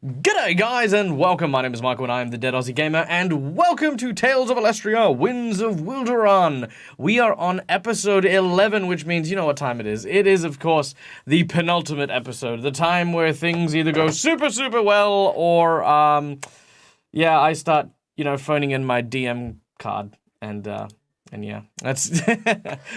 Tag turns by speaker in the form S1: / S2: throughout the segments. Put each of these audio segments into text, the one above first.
S1: G'day guys and welcome, my name is Michael and I am the Dead Aussie Gamer and welcome to Tales of Aulestria, Winds of Wilderan. We are on episode 11, which means you know what time it is. It is of course the penultimate episode, the time where things either go super well or I start, phoning in my DM card and yeah, that's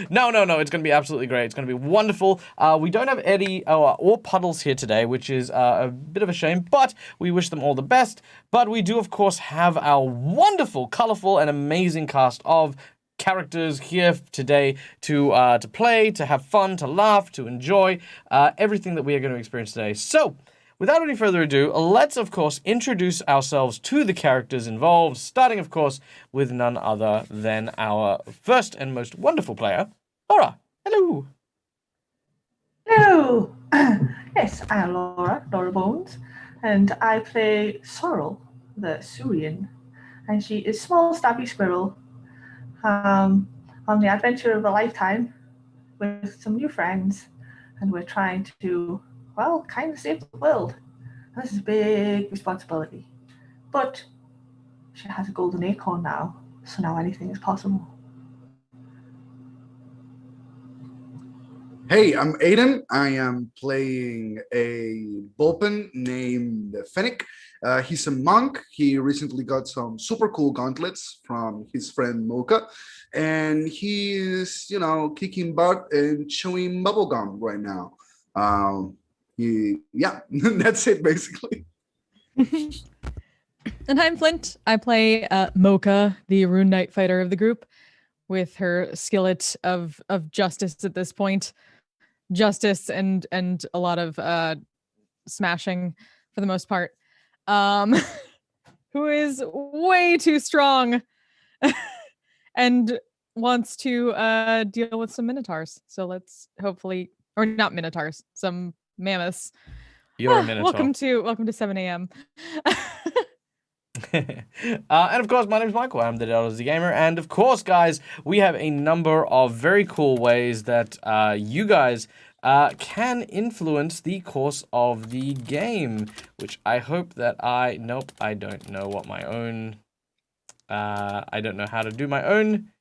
S1: no. It's gonna be absolutely great. It's gonna be wonderful. We don't have Eddie or Puddles here today, which is a bit of a shame. But we wish them all the best. But we do, of course, have our wonderful, colorful, and amazing cast of characters here today to play, to have fun, to laugh, to enjoy everything that we are going to experience today. So, without any further ado, let's, of course, introduce ourselves to the characters involved, starting, of course, with none other than our first and most wonderful player, Laura. Hello.
S2: Hello. Yes, I'm Laura Bones, and I play Sorrel, the Surian, and she is small, stabby squirrel on the adventure of a lifetime with some new friends, and we're trying to kind of save the world. This is a big responsibility. But she has a golden acorn now, so now anything is possible.
S3: Hey, I'm Aiden. I am playing a bullpen named Fennec. He's a monk. He recently got some super cool gauntlets from his friend Mocha. And he's, kicking butt and chewing bubblegum right now. That's it basically.
S4: And I'm Flint. I play Mocha, the Rune Knight fighter of the group, with her skillet of justice at this point. Justice and a lot of smashing for the most part. Who is way too strong and wants to deal with some minotaurs. So let's hopefully, or not minotaurs, some mammoths.
S1: You're a minotaur.
S4: Welcome to 7 a.m.
S1: And of course, my name is Michael. I'm the Dead Aussie Gamer, and of course, guys, we have a number of very cool ways that you guys can influence the course of the game. Which I hope that I don't know what my own. I don't know how to do my own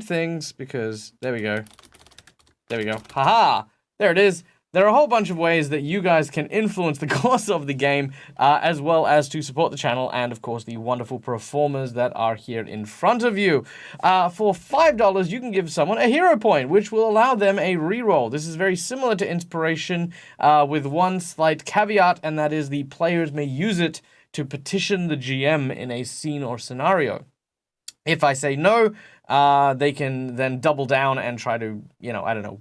S1: things because there we go. Haha! There it is. There are a whole bunch of ways that you guys can influence the course of the game, as well as to support the channel and, of course, the wonderful performers that are here in front of you. For $5, you can give someone a hero point, which will allow them a reroll. This is very similar to Inspiration, with one slight caveat, and that is the players may use it to petition the GM in a scene or scenario. If I say no, they can then double down and try to,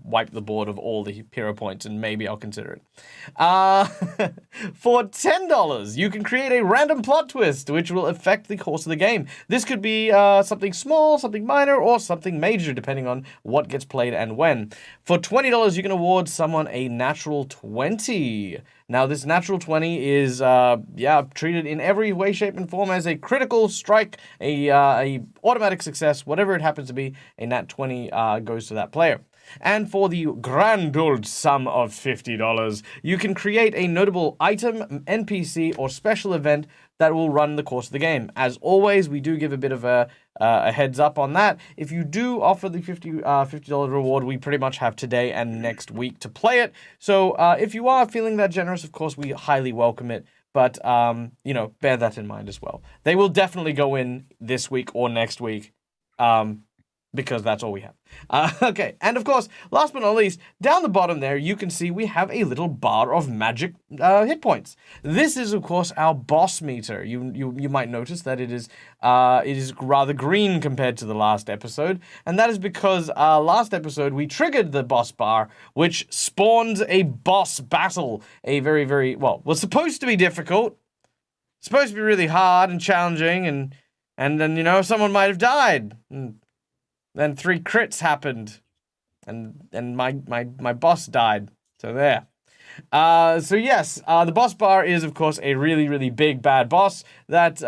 S1: wipe the board of all the hero points, and maybe I'll consider it. For $10, you can create a random plot twist, which will affect the course of the game. This could be something small, something minor, or something major, depending on what gets played and when. For $20, you can award someone a natural 20. Now, this natural 20 is, treated in every way, shape, and form as a critical strike, a automatic success, whatever it happens to be. A nat 20 goes to that player. And for the grand old sum of $50, you can create a notable item, NPC, or special event that will run the course of the game. As always, we do give a bit of a heads up on that. If you do offer the $50 reward, we pretty much have today and next week to play it. So if you are feeling that generous, of course, we highly welcome it. But, bear that in mind as well. They will definitely go in this week or next week. Because that's all we have. Okay, and of course, last but not least, down the bottom there, you can see we have a little bar of magic hit points. This is, of course, our boss meter. You might notice that it is rather green compared to the last episode, and that is because last episode we triggered the boss bar, which spawned a boss battle. A very, very, was supposed to be difficult, supposed to be really hard and challenging, and then, someone might have died. Then 3 crits happened, and my boss died. So there. The boss bar is, of course, a really, really big bad boss that,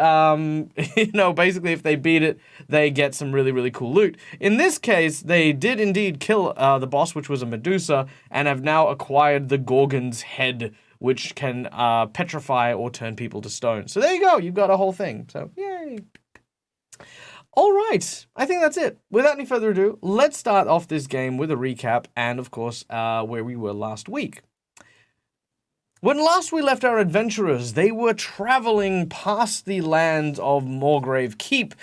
S1: basically if they beat it, they get some really, really cool loot. In this case, they did indeed kill the boss, which was a Medusa, and have now acquired the Gorgon's head, which can petrify or turn people to stone. So there you go. You've got a whole thing. So yay. All right, I think that's it. Without any further ado, let's start off this game with a recap and, of course, where we were last week. When last we left our adventurers, they were traveling past the lands of Morgrave Keep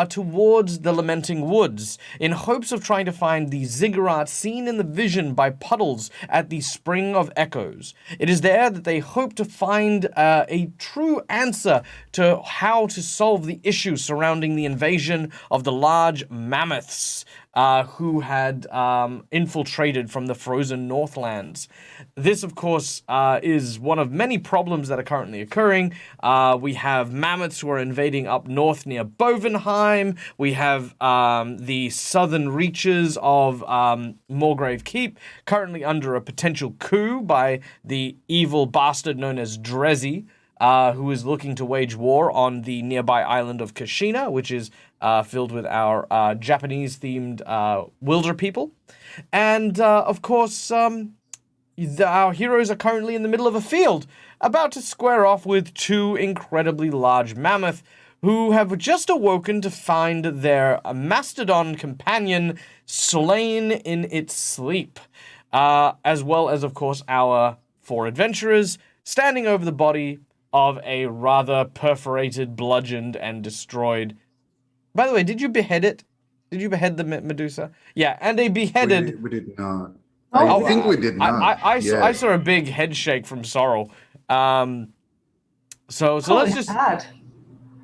S1: towards the Lamenting Woods in hopes of trying to find the ziggurat seen in the vision by Puddles at the Spring of Echoes. It is there that they hope to find a true answer to how to solve the issue surrounding the invasion of the large mammoths who had infiltrated from the frozen Northlands. This, of course, is one of many problems that are currently occurring. We have mammoths who are invading up north near Bovenheim. We have the southern reaches of Morgrave Keep, currently under a potential coup by the evil bastard known as Drezzy, who is looking to wage war on the nearby island of Kashina, which is filled with our Japanese-themed Wilder people. And, of course, our heroes are currently in the middle of a field, about to square off with two incredibly large mammoth who have just awoken to find their mastodon companion slain in its sleep, as well as, of course, our four adventurers standing over the body of a rather perforated, bludgeoned, and destroyed. By the way, did you behead it? Did you behead the Medusa? Yeah, and a beheaded...
S3: We did not.
S2: Oh,
S3: I think we did not.
S1: I saw a big head shake from Sorrel. So let's just...
S2: Bad.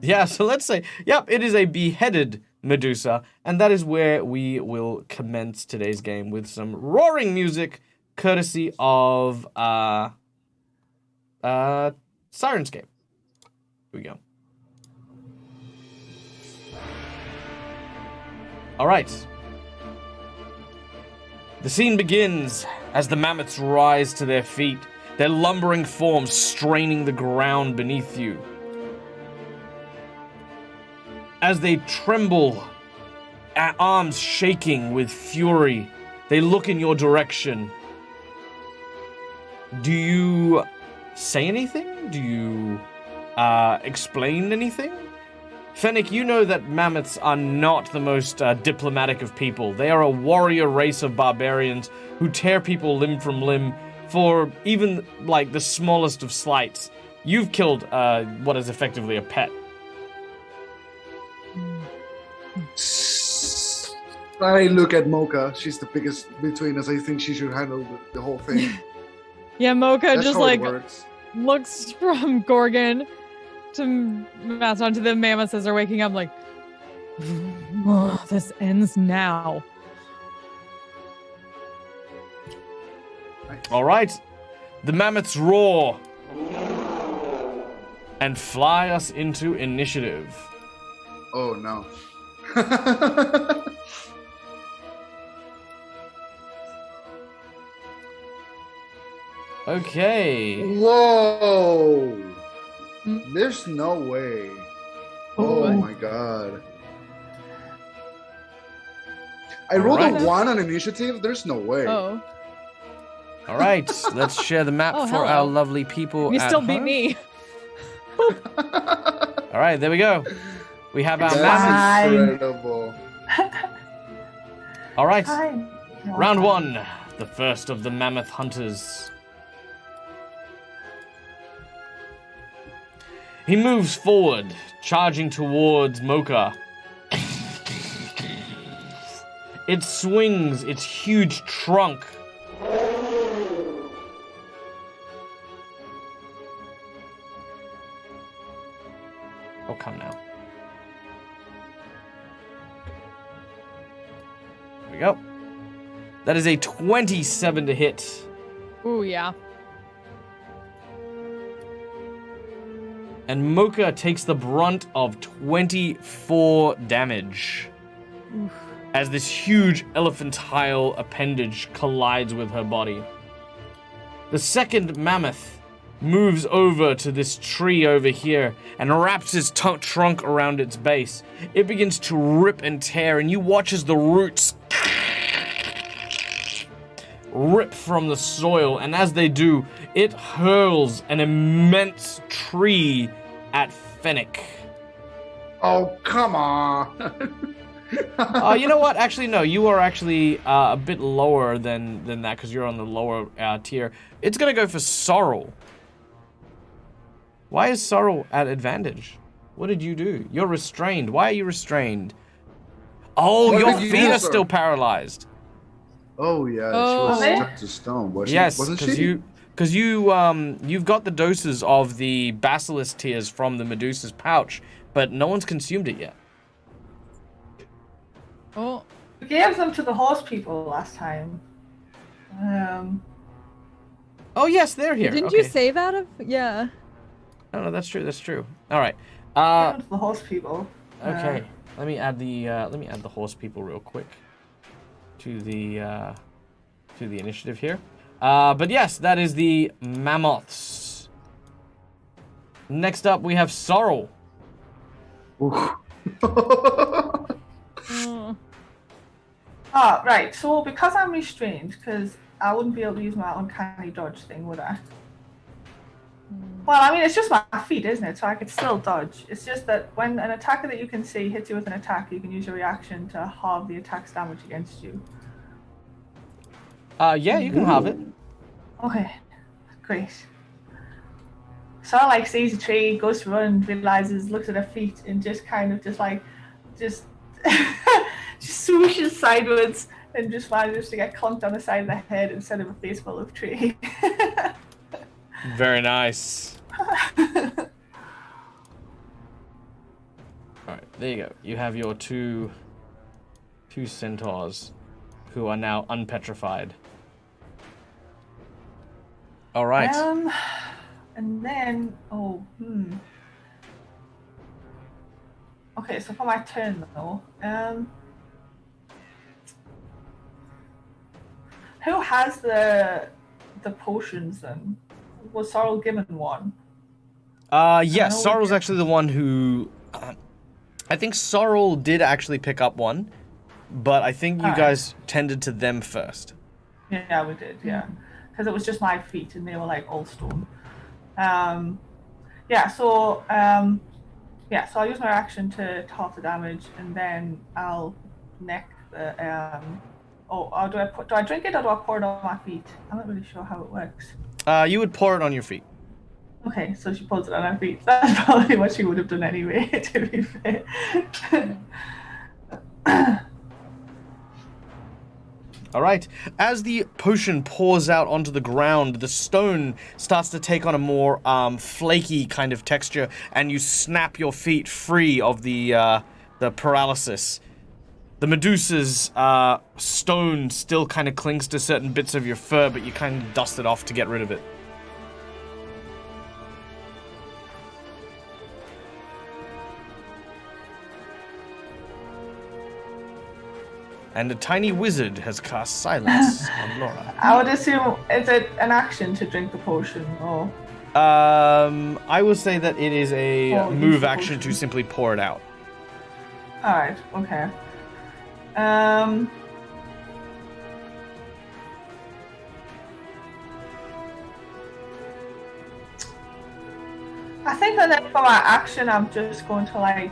S1: Yeah, so let's say, yep, it is a beheaded Medusa, and that is where we will commence today's game with some roaring music, courtesy of Sirenscape. Here we go. All right. The scene begins as the mammoths rise to their feet, their lumbering forms straining the ground beneath you. As they tremble, arms shaking with fury, they look in your direction. Do you say anything? Do you explain anything? Fennec, you know that mammoths are not the most diplomatic of people. They are a warrior race of barbarians who tear people limb from limb for even, like, the smallest of slights. You've killed what is effectively a pet.
S3: I look at Mocha. She's the biggest between us. I think she should handle the whole thing.
S4: Yeah, Mocha
S3: That's
S4: just
S3: how it
S4: like
S3: works.
S4: looks from Gorgon to Mastodon to the mammoths as they're waking up, like, oh, this ends now.
S1: All right. The mammoths roar and fly us into initiative.
S3: Oh no.
S1: Okay.
S3: Whoa.
S4: Hmm?
S3: There's no way.
S2: Oh,
S3: Oh my god. I rolled
S1: Alright.
S3: a 1 on initiative. There's no way.
S4: Oh,
S1: All right. Let's share the map
S4: Oh,
S1: for
S4: hello.
S1: our lovely people.
S4: you
S1: at
S4: still beat
S1: home.
S4: me.
S1: All right. There we go. We have our
S3: That's
S1: mammoths.
S3: incredible.
S1: All right.
S2: Hi.
S1: Round one. The first of the mammoth hunters. He moves forward, charging towards Mocha. It swings its huge trunk. Oh, come now. There we go. That is a 27 to hit.
S4: Ooh, yeah.
S1: And Mocha takes the brunt of 24 damage as this huge elephantile appendage collides with her body. The second mammoth moves over to this tree over here and wraps his trunk around its base. It begins to rip and tear, and you watch as the roots rip from the soil, and as they do, it hurls an immense tree at Fennec.
S3: Oh, come on.
S1: You know what? Actually, no. You are actually a bit lower than that because you're on the lower tier. It's gonna go for Sorrel. Why is Sorrel at advantage? What did you do? You're restrained. Why are you restrained? Oh,
S3: What
S1: your
S3: did you
S1: feet
S3: do,
S1: are
S3: sir?
S1: still paralyzed.
S3: Oh yeah,
S4: Oh.
S3: she was stuck to stone, wasn't
S1: Yes,
S3: wasn't
S1: because
S3: she?
S1: you've got the doses of the basilisk tears from the Medusa's pouch, but no one's consumed it yet.
S4: Oh,
S2: We gave them to the horse people last time.
S1: Oh yes, they're here.
S4: didn't
S1: okay.
S4: you save out of? Yeah.
S1: No, that's true. That's true. All right.
S2: Gave them to the horse people.
S1: Okay. Let me add the horse people real quick to the initiative here. But yes, that is the mammoths. Next up, we have Sorrel.
S4: Oh.
S2: Ah, right. So because I'm restrained, because I wouldn't be able to use my uncanny dodge thing, would I? Well, I mean, it's just my feet, isn't it? So I could still dodge. It's just that when an attacker that you can see hits you with an attack, you can use your reaction to halve the attack's damage against you.
S1: Yeah, you can have it.
S2: Okay, great. So I like sees a tree, goes to run, realizes, looks at her feet, and just kind of just just swooshes sideways and just manages to get clunked on the side of the head instead of a face full of tree.
S1: Very nice. All right, there you go. You have your two centaurs who are now unpetrified. All right.
S2: And then, okay, so for my turn though, who has the potions then? Was Sorrel given one?
S1: Yes,
S2: know
S1: Sorrel's
S2: we-
S1: actually the one who. I think Sorrel did actually pick up one, but I think you
S2: Alright.
S1: guys tended to them first.
S2: Yeah, we did, yeah. Because it was just my feet and they were like all stone. So I'll use my action to half the damage and then I'll neck the do I drink it or do I pour it on my feet? I'm not really sure how it works.
S1: You would pour it on your feet.
S2: Okay, so she pours it on her feet. That's probably what she would have done anyway, to be fair.
S1: All right. As the potion pours out onto the ground, the stone starts to take on a more flaky kind of texture, and you snap your feet free of the paralysis. The Medusa's stone still kind of clings to certain bits of your fur, but you kind of dust it off to get rid of it. And a tiny wizard has cast silence on Laura.
S2: I would assume, is it an action to drink the potion or?
S1: I would say that it is a
S2: Oh, use
S1: move
S2: the
S1: action to
S2: potion.
S1: simply pour it out.
S2: Alright, okay. I think that then for my action, I'm just going to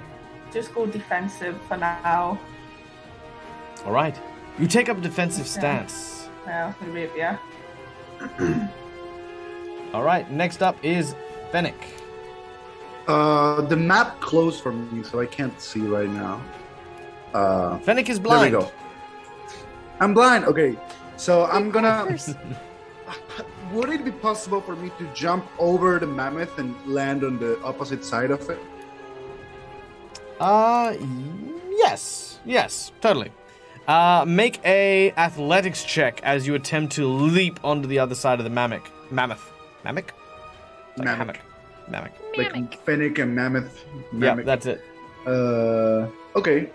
S2: just go defensive for now.
S1: All right. You take up a defensive
S2: Okay.
S1: stance.
S2: Yeah, maybe, yeah.
S1: All right. Next up is Fennec.
S3: The map closed for me, so I can't see right now.
S1: Fennec is
S3: There
S1: blind.
S3: we go. I'm blind. Okay, so I'm gonna.
S4: First.
S3: Would it be possible for me to jump over the mammoth and land on the opposite side of it?
S1: Yes, totally. Make a athletics check as you attempt to leap onto the other side of the mammoth. Mammoth? Like a
S3: Mammoth.
S1: hammock. Mammoth.
S3: Like Fennec and mammoth.
S1: Yeah,
S3: mammoth.
S1: that's it.
S3: Okay.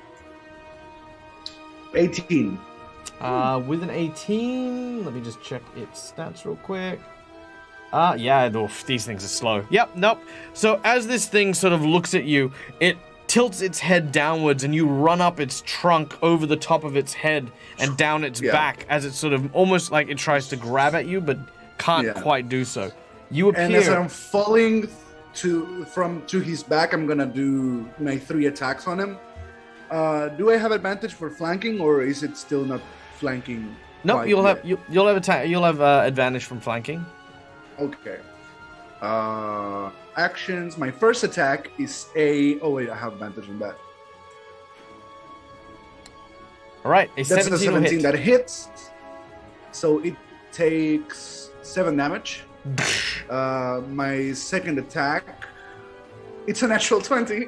S3: 18.
S1: With an 18, let me just check its stats real quick. These things are slow. Yep, nope. So as this thing sort of looks at you, it tilts its head downwards, and you run up its trunk over the top of its head and down its back as it sort of almost like it tries to grab at you, but can't quite do so. You appear.
S3: And as I'm falling to his back, I'm gonna do my 3 attacks on him. Do I have advantage for flanking, or is it still not flanking?
S1: No, you'll have advantage from flanking.
S3: Okay. Actions. My first attack is a. Oh wait, I have advantage on that.
S1: All right,
S3: That's a 17 that hits. So it takes 7 damage. My second attack. It's a natural 20.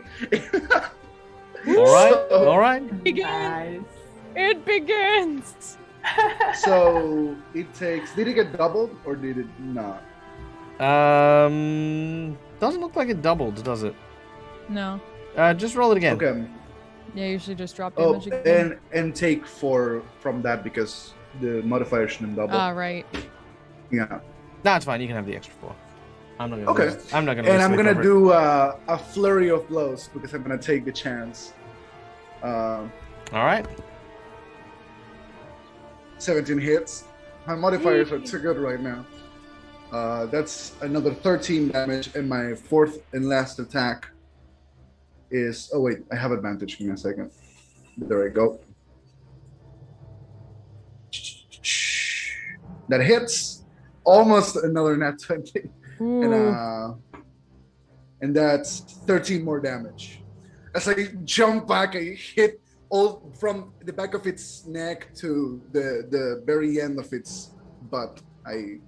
S1: All right.
S2: Nice.
S4: It begins.
S3: So it takes. Did it get doubled or did it not?
S1: Doesn't look like it doubled, does it?
S4: No.
S1: Just roll it again.
S3: Okay.
S4: Yeah, usually just drop
S3: Oh,
S4: damage again.
S3: and take 4 from that because the modifier shouldn't double.
S4: Ah, right.
S3: Yeah.
S1: No, it's fine. You can have the extra 4. I'm not gonna.
S3: Okay.
S1: Lose. I'm not gonna.
S3: And
S1: lose
S3: I'm
S1: sleep
S3: gonna
S1: over it.
S3: do a flurry of blows because I'm gonna take the chance.
S1: All right.
S3: 17 hits. My modifiers are too good right now. That's another 13 damage, and my 4th and last attack is. Oh wait, I have advantage. Give me a second. There I go. That hits. Almost another nat 20.
S4: Ooh.
S3: And that's 13 more damage. As I jump back, I hit all from the back of its neck to the very end of its butt. I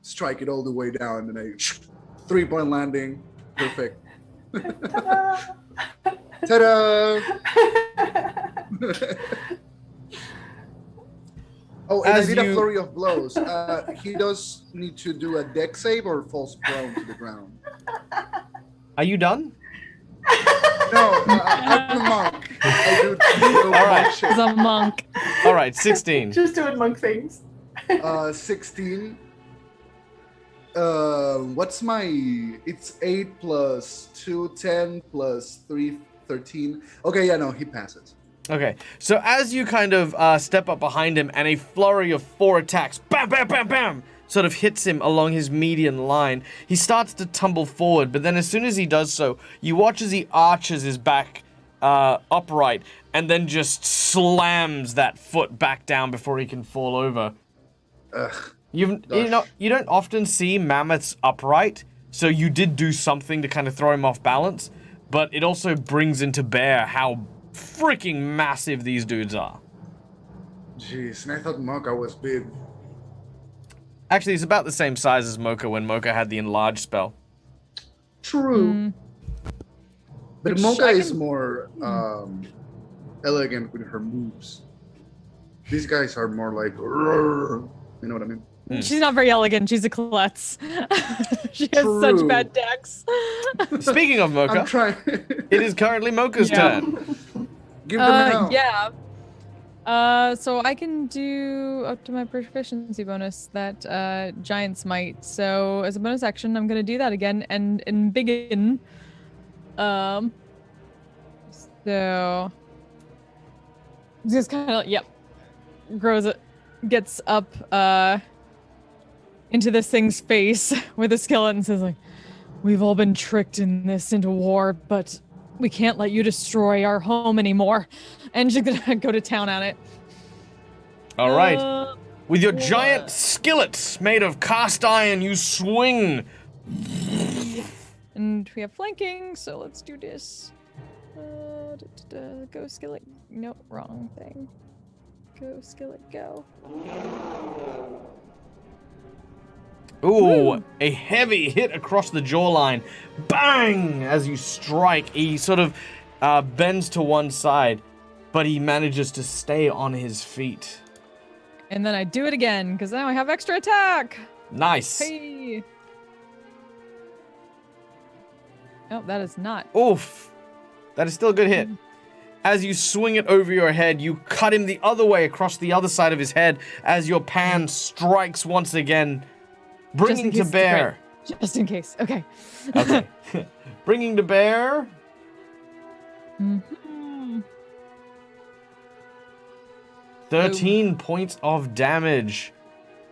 S3: strike it all the way down, and I 3-point landing. Perfect. Ta-da! Oh, and
S1: As
S3: I did a
S1: you-
S3: flurry of blows. He does need to do a deck save or falls prone to the ground.
S1: Are you done?
S3: No, I'm a monk. I do
S1: All right.
S3: monk shit.
S4: He's a monk.
S1: All right, 16.
S2: Just doing monk things.
S3: 16. What's my? It's 8 plus 2, 10 plus 3, 13. Okay, yeah, no, he passes.
S1: Okay, so as you kind of step up behind him and a flurry of 4 attacks, bam, bam, bam, bam, sort of hits him along his median line, he starts to tumble forward, but then as soon as he does so, you watch as he arches his back upright and then just slams that foot back down before he can fall over.
S3: Ugh.
S1: You don't often see mammoths upright, so you did do something to kind of throw him off balance, but it also brings into bear how freaking massive these dudes are.
S3: Jeez, and I thought Mocha was big.
S1: Actually, it's about the same size as Mocha when Mocha had the enlarged spell.
S3: True. But
S4: Which
S3: Mocha
S4: I
S3: is
S4: can-
S3: more elegant with her moves. These guys are more like, "Rrrr." You know what I mean?
S4: She's not very elegant. She's a klutz. She has such
S3: True.
S4: bad decks.
S1: Speaking of
S3: I'm
S1: Mocha,
S3: trying.
S1: it is currently Mocha's
S4: Yeah.
S1: turn.
S3: Give them hell.
S4: Yeah. So I can do up to my proficiency bonus that Giant's Might. So as a bonus action, I'm gonna do that again and begin. So just kind of grows it, gets up into this thing's face with a skeleton and says like, "We've all been tricked into war, but we can't let you destroy our home anymore." And she's gonna go to town on it.
S1: All right. With your giant
S4: what?
S1: skillets made of cast iron, you swing.
S4: And we have flanking, so let's do this. Go skillet. Nope, wrong thing. Go skillet, go.
S1: Ooh, a heavy hit across the jawline. Bang! As you strike, he sort of bends to one side, but he manages to stay on his feet.
S4: And then I do it again, because now I have extra attack.
S1: Nice.
S4: Hey. Oh, that is not.
S1: Oof. That is still a good hit. As you swing it over your head, you cut him the other way across the other side of his head as your pan strikes once again, bringing
S4: Just
S1: to
S4: in case it's a
S1: bear.
S4: Just in case. Okay.
S1: Okay. Bringing to bear
S4: Mhm.
S1: 13 points of damage.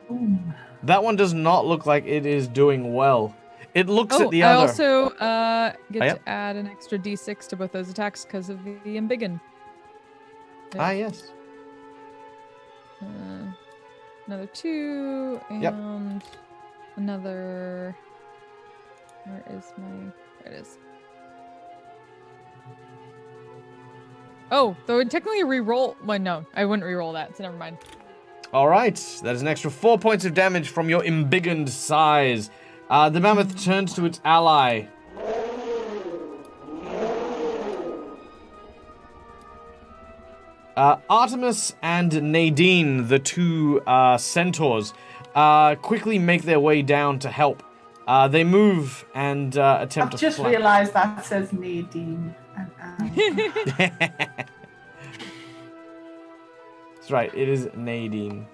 S2: Boom.
S1: That one does not look like it is doing well. It looks at the
S4: I
S1: other.
S4: also get
S1: Oh, yeah.
S4: to add an extra d6 to both those attacks because of the embiggen.
S1: Ah, yes.
S4: Another 2 and
S1: Yep.
S4: another. Where is my? There it is. Oh, though it technically re-roll. Well, no, I wouldn't re-roll that, so never mind.
S1: All right. That is an extra 4 points of damage from your embiggened size. The mammoth turns to its ally. Artemis and Nadine, the two centaurs, quickly make their way down to help. They move and attempt
S2: I've
S1: to
S2: just
S1: flank.
S2: realised that says Nadine.
S1: That's right, it is Nadine.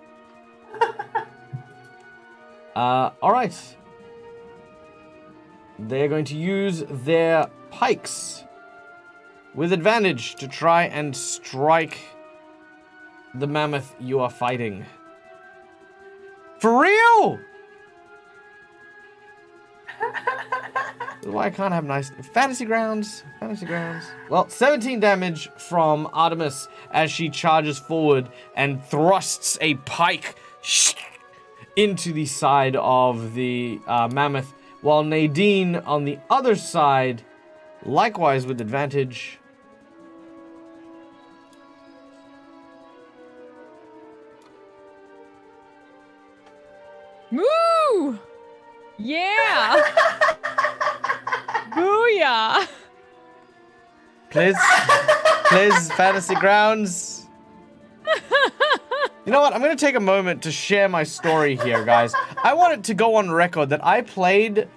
S1: Alright. They're going to use their pikes with advantage to try and strike the mammoth you are fighting. For real? Why I can't have nice fantasy grounds. Well, 17 damage from Artemis as she charges forward and thrusts a pike into the side of the mammoth, while Nadine on the other side, likewise with advantage,
S4: Woo! Yeah! Booyah!
S1: please, fantasy grounds. You know what? I'm going to take a moment to share my story here, guys. I want it to go on record that I played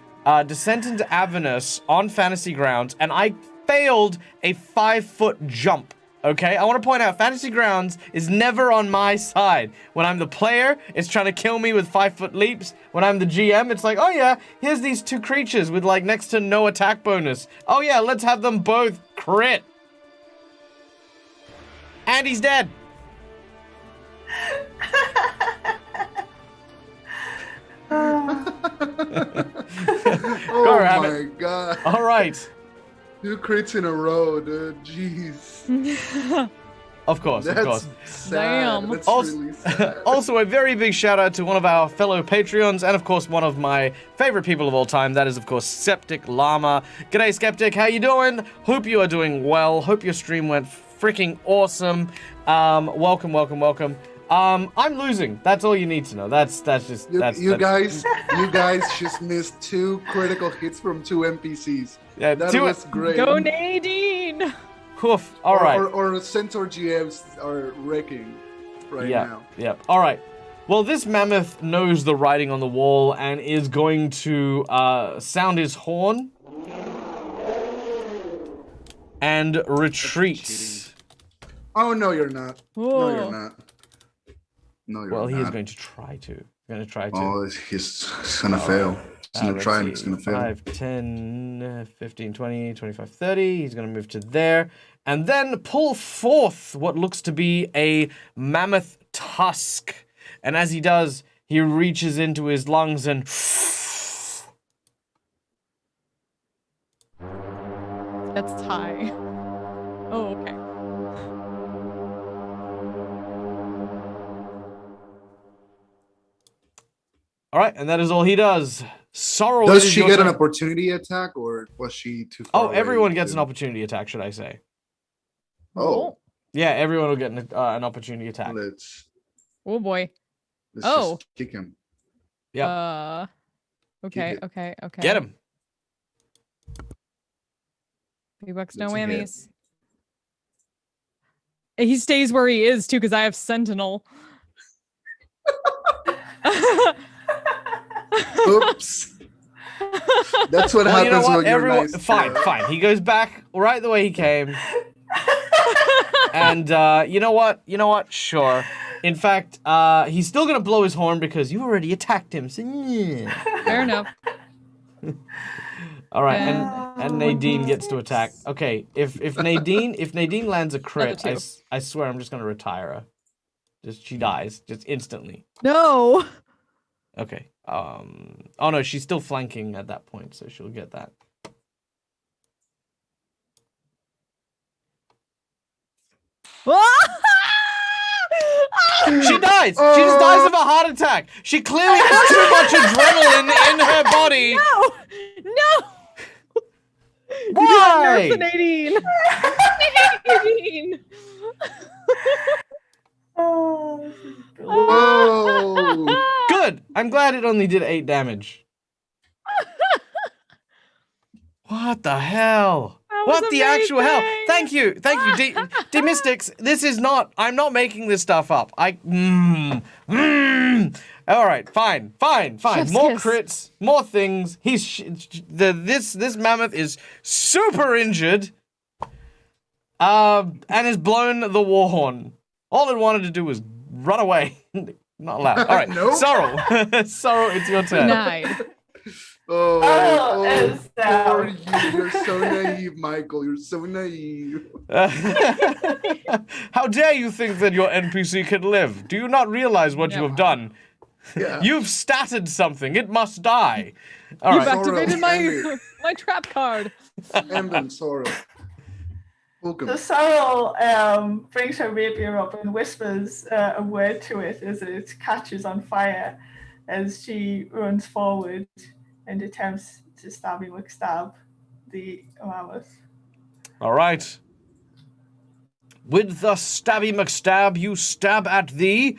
S1: Descent into Avernus on Fantasy Grounds, and I failed a 5-foot jump. Okay? I want to point out, Fantasy Grounds is never on my side. When I'm the player, it's trying to kill me with 5-foot leaps. When I'm the GM, it's like, oh yeah, here's these two creatures with like next to no attack bonus. Oh yeah, let's have them both crit. And he's dead.
S3: Oh
S1: Rabbit.
S3: my god.
S1: All right.
S3: 2 crits in a row, dude. Jeez.
S1: Of course, of course.
S3: That's sad.
S4: Damn.
S3: That's
S1: Also,
S3: really sad.
S1: also, a very big shout out to one of our fellow Patreons, and of course, one of my favorite people of all time. That is, of course, Skeptic Llama. G'day, Skeptic. How you doing? Hope you are doing well. Hope your stream went freaking awesome. Welcome. I'm losing. That's all you need to know. That's just
S3: You guys just missed 2 critical hits from 2 NPCs.
S1: Yeah,
S3: That
S1: do
S3: was
S1: it.
S3: great.
S4: Go Nadine!
S1: Oof. All right.
S3: Or Centaur GMs are wrecking right now.
S1: Yep. All right. Well, this mammoth knows the writing on the wall and is going to sound his horn and retreat.
S3: Oh no, you're not.
S4: Whoa.
S3: No, you're not. No, you're
S1: Well,
S3: not.
S1: he is going to try to.
S3: Oh, he's gonna fail. He's gonna try and he's gonna fail.
S1: 5, 10, 15, 20, 25, 30. He's going to move to there. And then pull forth what looks to be a mammoth tusk. And as he does, he reaches into his lungs and...
S4: That's high. Oh, okay.
S1: All right, and that is all he does. Sorrow.
S3: Does
S1: it is
S3: she
S1: your
S3: get an
S1: turn.
S3: opportunity attack, or was she too far
S1: Oh,
S3: away
S1: everyone gets
S3: to-
S1: an opportunity attack, should I say?
S3: Oh,
S1: Yeah, everyone will get an opportunity attack.
S3: let's
S4: Oh boy.
S3: just kick him.
S1: Yep.
S4: Okay.
S3: it.
S1: Get him.
S4: Big bucks, no
S3: That's a hit.
S4: whammies. He stays where he is too, because I have Sentinel.
S3: Oops. That's what
S1: Well, you know
S3: happens
S1: what?
S3: when you're
S1: Everyone,
S3: nice.
S1: fine. He goes back right the way he came. And you know what? Sure. In fact, he's still gonna blow his horn because you already attacked him. So yeah.
S4: Fair enough.
S1: All right,
S4: And
S1: And Nadine gets to attack. Okay, if Nadine lands a crit,
S4: Another
S1: I swear I'm just gonna retire her. She dies just instantly.
S4: No.
S1: Okay. Oh no, she's still flanking at that point, so she'll get that. She dies! She just dies of a heart attack! She clearly has too much adrenaline in her body!
S4: No!
S1: Why?
S4: You did Nadine! Nadine!
S2: Oh, this is brilliant.
S3: Whoa!
S1: Good! I'm glad it only did 8 damage. What the hell?
S4: was
S1: What the actual hell?
S4: amazing.
S1: Thank you, D Mystics. This is not. I'm not making this stuff up. All right, fine.
S4: Chef's
S1: More
S4: kiss.
S1: crits, more things. This mammoth is super injured. And has blown the war horn. All it wanted to do was run away. Not allowed. All right,
S3: Nope.
S1: Sorrel. Sorrel, it's your turn.
S4: Denied.
S3: Oh,
S2: it's
S3: poor you. You're so naive, Michael. You're so naive.
S1: How dare you think that your NPC can live? Do you not realize what you have done?
S3: Yeah.
S1: You've statted something. It must die. All
S4: You've
S1: right.
S4: activated
S3: Sorrow.
S4: my trap card.
S3: And then Sorrow. Welcome.
S2: So Sorrel brings her rapier up and whispers a word to it as it catches on fire as she runs forward and attempts to stab the mammoth.
S1: All right. With the stabby McStab, you stab at thee.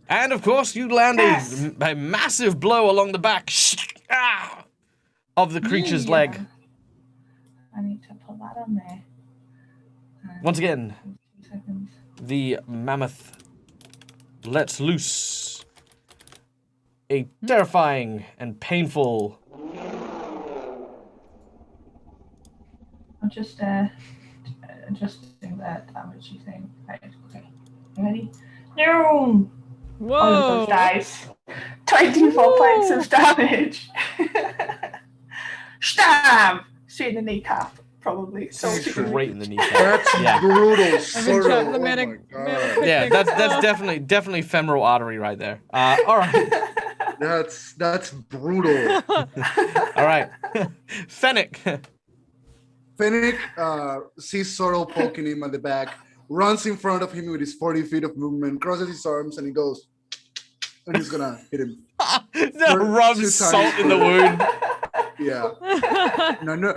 S1: And of course, you land
S2: Yes.
S1: a massive blow along the back of the creature's leg.
S2: I need to put that on there.
S1: Once again,
S2: 2 seconds.
S1: the mammoth lets loose a terrifying and painful.
S2: I'm just adjusting that damage thing. Right, okay. You ready? No!
S4: Whoa.
S2: All of those dice. 24 points of damage. Stab! Straight in the kneecap, probably. So
S1: Straight in the kneecap.
S3: That's
S1: Yeah.
S3: brutal, Sorrow.
S4: trapped the
S3: Oh my
S4: medic-
S3: god.
S4: medic-
S1: Yeah, that's definitely femoral artery right there. All right.
S3: That's brutal.
S1: All right. Fennec.
S3: Fennec sees Sorrow poking him at the back, runs in front of him with his 40 feet of movement, crosses his arms, and he goes, and he's gonna hit him.
S1: No, rubs
S3: 2 times
S1: salt in the wound.
S3: Yeah. No.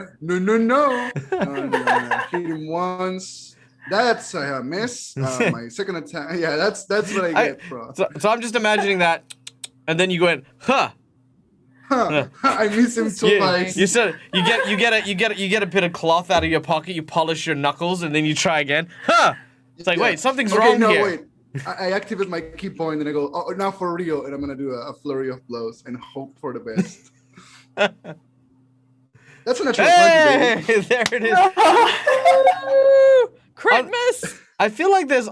S3: Hit him once. That's a miss. My second attack. Yeah, that's what I get, bro.
S1: So I'm just imagining that, and then you go in, huh?
S3: I miss him twice.
S1: You said you get a bit of cloth out of your pocket, you polish your knuckles, and then you try again. Huh? It's like,
S3: Yeah.
S1: wait, something's
S3: Okay,
S1: wrong
S3: no,
S1: here.
S3: wait. I activate my key point and I go, oh, now for real, and I'm gonna do a flurry of blows and hope for the best. That's a natural 20, baby.
S1: Hey, there it is.
S4: Crit miss.
S1: I feel like there's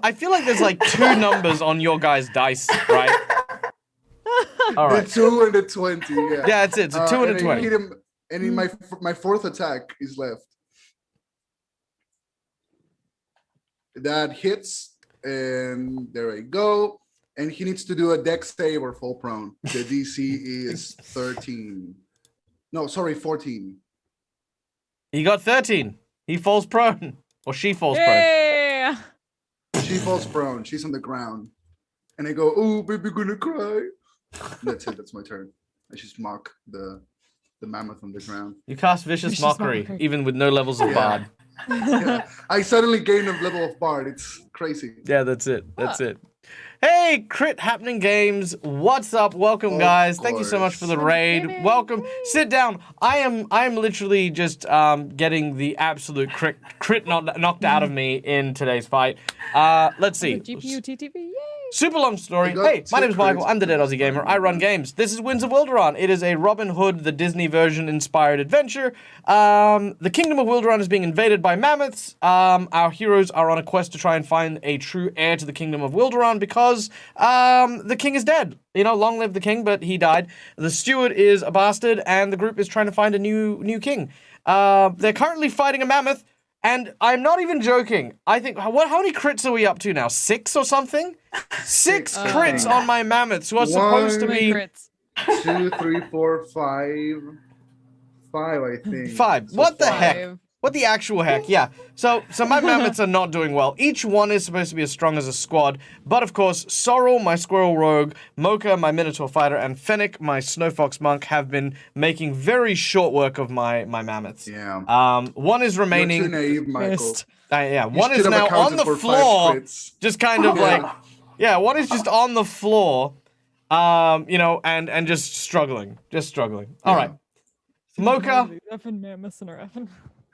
S1: like 2 numbers on your guys' dice, right? All right.
S3: The 2 and the 20, yeah.
S1: Yeah, that's it. It's a 2 and a
S3: I
S1: 20.
S3: hit him, and in my 4th attack is left. That hits, and there I go. And he needs to do a dex save or fall prone. The DC is 13. No, sorry, 14.
S1: He got 13. He falls prone, or she falls prone.
S4: Yeah.
S3: She falls prone. She's on the ground. And I go, oh, baby, gonna cry. And that's it. That's my turn. I just mock the mammoth on the ground.
S1: You cast vicious
S4: Vicious
S1: mockery,
S4: mockery.
S1: even with no levels of
S3: Yeah.
S1: bard.
S3: Yeah. I suddenly gained a level of bard. It's crazy.
S1: Yeah, that's it. That's it. Hey, Crit Happening Games, what's up? Welcome,
S3: Of
S1: guys. Thank you so much
S3: course.
S1: for the raid. Welcome. Sit down. I am literally just getting the absolute crit knocked out of me in today's fight. Let's see.
S4: GPU TTV. Yay.
S1: Super long story.
S3: You got
S1: Hey, my
S3: 2
S1: name's Michael.
S3: crits.
S1: I'm the Dead Aussie Gamer. I run games. This is Winds of Wilderan. It is a Robin Hood, the Disney version inspired adventure. The Kingdom of Wilderan is being invaded by mammoths. Our heroes are on a quest to try and find a true heir to the Kingdom of Wilderan because the king is dead. You know, long live the king, but he died. The steward is a bastard, and the group is trying to find a new king. They're currently fighting a mammoth, and I'm not even joking. I think, how many crits are we up to now? 6 or something? 6 crits on my mammoths, who are supposed to be...
S4: crits.
S3: 2, 3, 4, 5. 5, I think.
S1: 5.
S3: So
S1: What the
S3: 5.
S1: heck? What the actual heck? Yeah. So my mammoths are not doing well. Each one is supposed to be as strong as a squad. But of course, Sorrel, my squirrel rogue, Mocha, my minotaur fighter, and Fennec, my snow fox monk, have been making very short work of my mammoths.
S3: Yeah.
S1: One is remaining.
S3: You're too naive, Michael.
S1: Yeah,
S3: You
S1: one is
S3: should have
S1: now on
S3: accounted
S1: the
S3: for 5
S1: floor,
S3: crits.
S1: just kind of like, yeah, one is just on the floor, you know, and just struggling. All right. Mocha,
S4: Effing mammoths and our effing.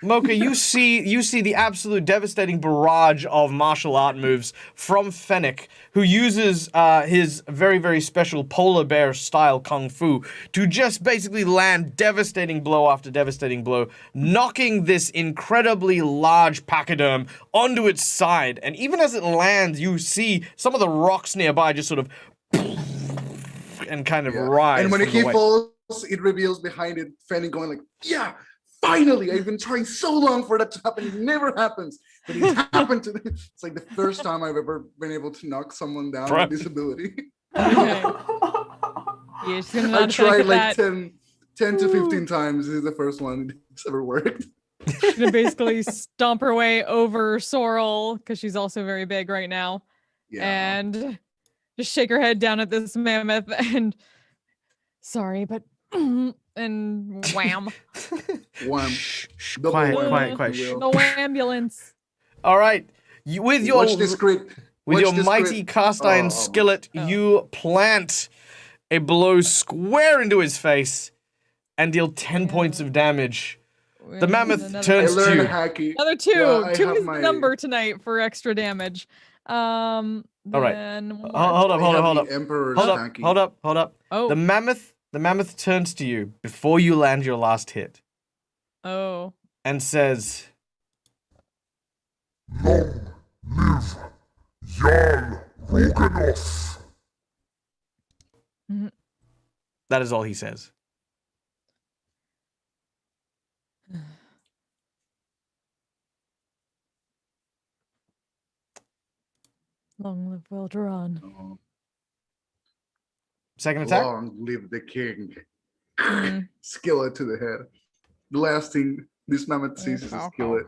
S1: Mocha, you see the absolute devastating barrage of martial art moves from Fennec, who uses his very, very special polar bear style kung fu to just basically land devastating blow after devastating blow, knocking this incredibly large pachyderm onto its side. And even as it lands, you see some of the rocks nearby just sort of and kind of rise.
S3: And when
S1: from the
S3: he
S1: way.
S3: falls, it reveals behind it Fennec going like, yeah, finally, I've been trying so long for that to happen. It never happens. But it happened to It's like the first time I've ever been able to knock someone down with this ability.
S4: Okay. You're just gonna
S3: I
S4: not
S3: tried
S4: that.
S3: like 10 to 15 times. This is the first one that's ever worked.
S4: She's gonna basically stomp her way over Sorrel because she's also very big right now,
S3: Yeah.
S4: and just shake her head down at this mammoth and sorry, but and wham,
S3: One.
S1: Quiet.
S4: no ambulance.
S1: All right, with your
S3: Watch this crit.
S1: with
S3: Watch
S1: your
S3: this
S1: mighty
S3: crit.
S1: cast iron
S3: Oh.
S1: skillet, you plant a blow square into his face and deal 10 points of damage. The mammoth
S4: Another-
S3: I
S1: turns to
S3: learned
S1: you.
S3: hacky.
S4: Another 2.
S3: Yeah, I
S4: 2
S3: have
S4: is
S3: my-
S4: the number tonight for extra damage.
S1: All right.
S4: Then one more.
S1: Hold
S3: I have
S1: up.
S3: the Emperor's
S1: Hold
S3: hacky.
S1: up.
S4: Oh.
S1: The mammoth turns to you before you land your last hit
S4: Oh.
S1: and says,
S5: Long live Jarl Roganoff.
S1: that is all he says.
S4: Long live Wilderan.
S3: Oh,
S1: Second attack?
S3: long live the king.
S4: Mm.
S3: Skillet to the head. The last thing this mammoth sees is a skillet.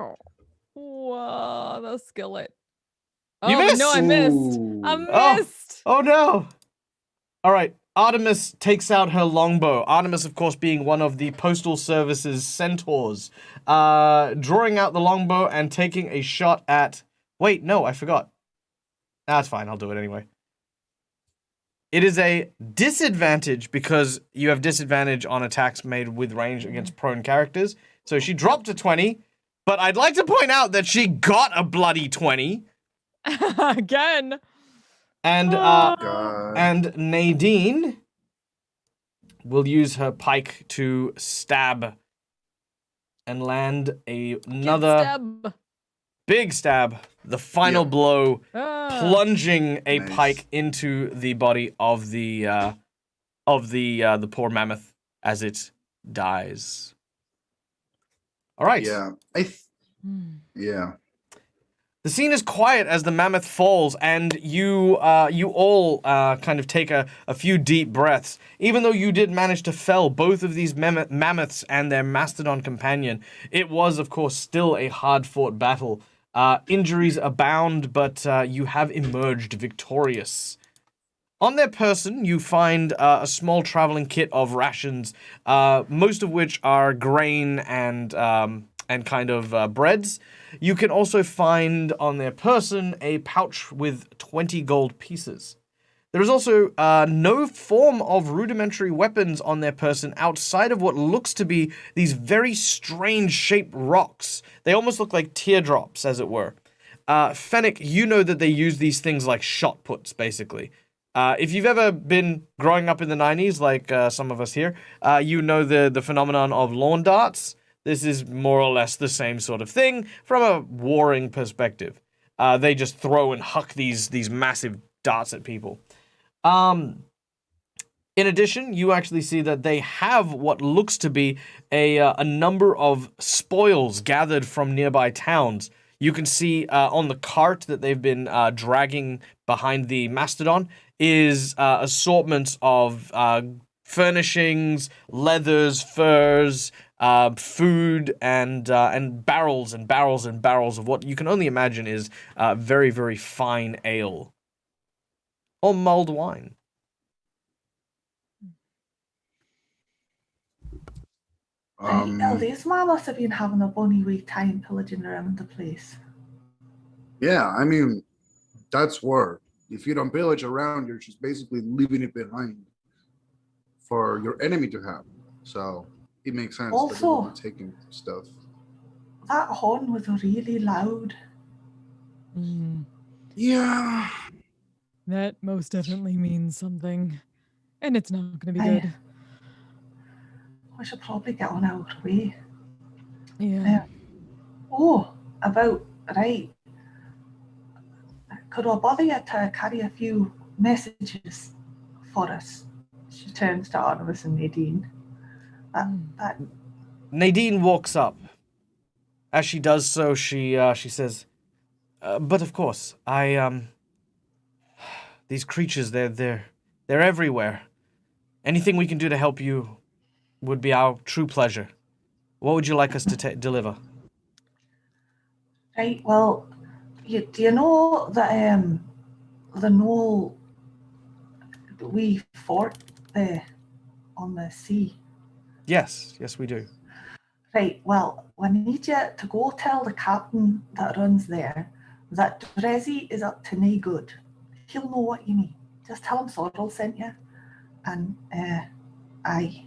S4: Whoa, the skillet.
S1: You
S4: Oh,
S1: missed?
S4: no, I missed.
S3: Ooh.
S4: I missed.
S1: Oh no! All right, Artemis takes out her longbow. Artemis, of course, being one of the Postal Service's centaurs, drawing out the longbow and taking a shot at... Wait, no, I forgot. That's fine, I'll do it anyway. It is a disadvantage because you have disadvantage on attacks made with range against prone characters. So she dropped to 20, but I'd like to point out that she got a bloody 20.
S4: Again.
S1: And
S3: God.
S1: and Nadine will use her pike to stab and land another
S4: Stab.
S1: big stab. The final
S3: Yeah.
S1: blow,
S4: Ah.
S1: plunging a
S3: Nice.
S1: pike into the body of the poor mammoth as it dies. All right.
S3: Yeah. Yeah.
S1: The scene is quiet as the mammoth falls, and you all kind of take a few deep breaths. Even though you did manage to fell both of these mammoths and their mastodon companion, it was, of course, still a hard-fought battle. Injuries abound, but you have emerged victorious. On their person, you find a small traveling kit of rations, most of which are grain and kind of breads. You can also find on their person a pouch with 20 gold pieces. There is also no form of rudimentary weapons on their person outside of what looks to be these very strange shaped rocks. They almost look like teardrops, as it were. Fennec, you know that they use these things like shot puts, basically. If you've ever been growing up in the 90s, like some of us here, you know the phenomenon of lawn darts. This is more or less the same sort of thing from a warring perspective. They just throw and huck these massive darts at people. In addition, you actually see that they have what looks to be a number of spoils gathered from nearby towns. You can see on the cart that they've been dragging behind the mastodon is assortments of furnishings, leathers, furs, food, and barrels and barrels and barrels of what you can only imagine is very, very fine ale or mulled wine.
S2: These man must have been having a bonny wee time pillaging around the place.
S3: Yeah, I mean, that's war. If you don't pillage around, you're just basically leaving it behind for your enemy to have. So it makes sense that they
S2: Also-
S3: would be taking stuff.
S2: That horn was really loud.
S4: Mm,
S3: Yeah.
S4: that most definitely means something. And it's not going to be
S2: Aye.
S4: good.
S2: We should probably get on our way.
S4: Yeah.
S2: Oh, right. Could I bother you to carry a few messages for us? She turns to Artemis and Nadine. That
S1: Nadine walks up. As she does so, she says, "But of course, these creatures, they're everywhere. Anything we can do to help you would be our true pleasure. What would you like us to deliver?"
S2: right. Well, do you know the knoll we fort there on the sea?
S1: Yes, we do.
S2: Right, well, we need you to go tell the captain that runs there that Drezzy is up to no good. He'll know what you mean. Just tell him Sorrel sent you. And, aye.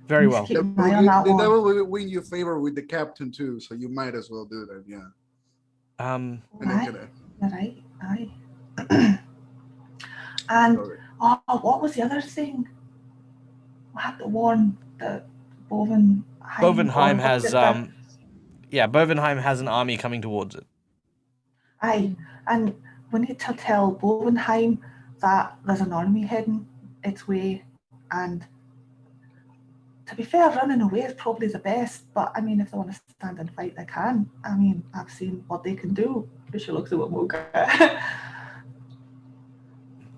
S1: Very
S2: Please
S1: well.
S2: keep an eye on that
S3: That
S2: one.
S3: will win you favor with the captain too, so you might as well do that, yeah.
S2: Aye,
S3: Gonna-
S2: you're right, aye. And,
S3: Sorry.
S2: what was the other thing? We had to warn the Bovenheim.
S1: Bovenheim
S2: or-
S1: has Bovenheim has an army coming towards it.
S2: Aye, and we need to tell Bovenheim that there's an army heading its way, and to be fair, running away is probably the best, but I mean, if they want to stand and fight, they can. I mean, I've seen what they can do. She looks at what Mocha.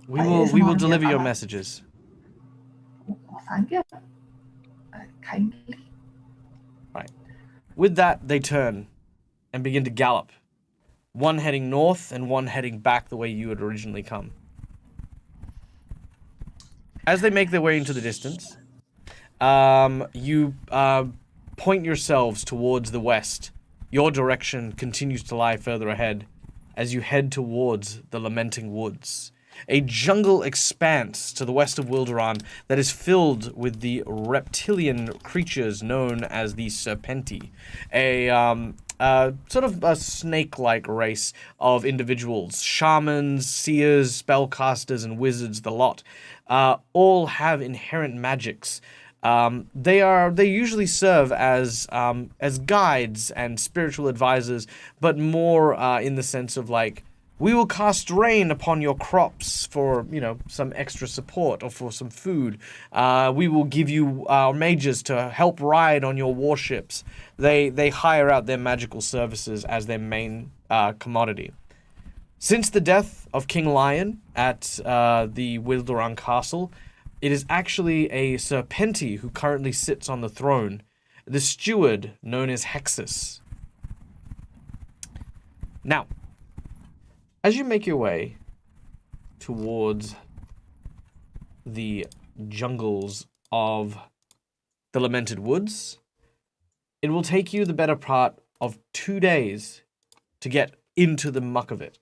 S1: We
S2: It
S1: will
S2: is an army
S1: deliver
S2: of
S1: your
S2: allies.
S1: messages.
S2: Well, thank you. Kindly.
S1: With that, they turn and begin to gallop. One heading north and one heading back the way you had originally come. As they make their way into the distance, you point yourselves towards the west. Your direction continues to lie further ahead as you head towards the Lamenting Woods. A jungle expanse to the west of Wilderan that is filled with the reptilian creatures known as the Serpenti, a sort of a snake-like race of individuals, shamans, seers, spellcasters, and wizards. The lot all have inherent magics. They usually serve as guides and spiritual advisors, but more in the sense of like, we will cast rain upon your crops for, some extra support or for some food. We will give you our mages to help ride on your warships. They hire out their magical services as their main commodity. Since the death of King Lion at the Wilderan Castle, it is actually a Serpenti who currently sits on the throne, the steward known as Hexus. Now, as you make your way towards the jungles of the Lamented Woods, it will take you the better part of 2 days to get into the muck of it.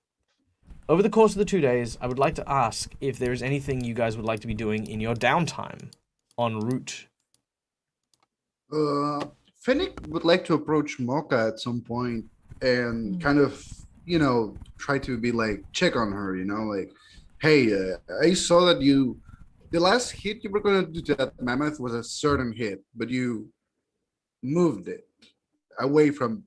S1: Over the course of the 2 days, I would like to ask if there is anything you guys would like to be doing in your downtime en route.
S3: Fennec would like to approach Mocha at some point and kind of, try to be like, check on her, like, hey, I saw that the last hit you were going to do to that mammoth was a certain hit, but you moved it away from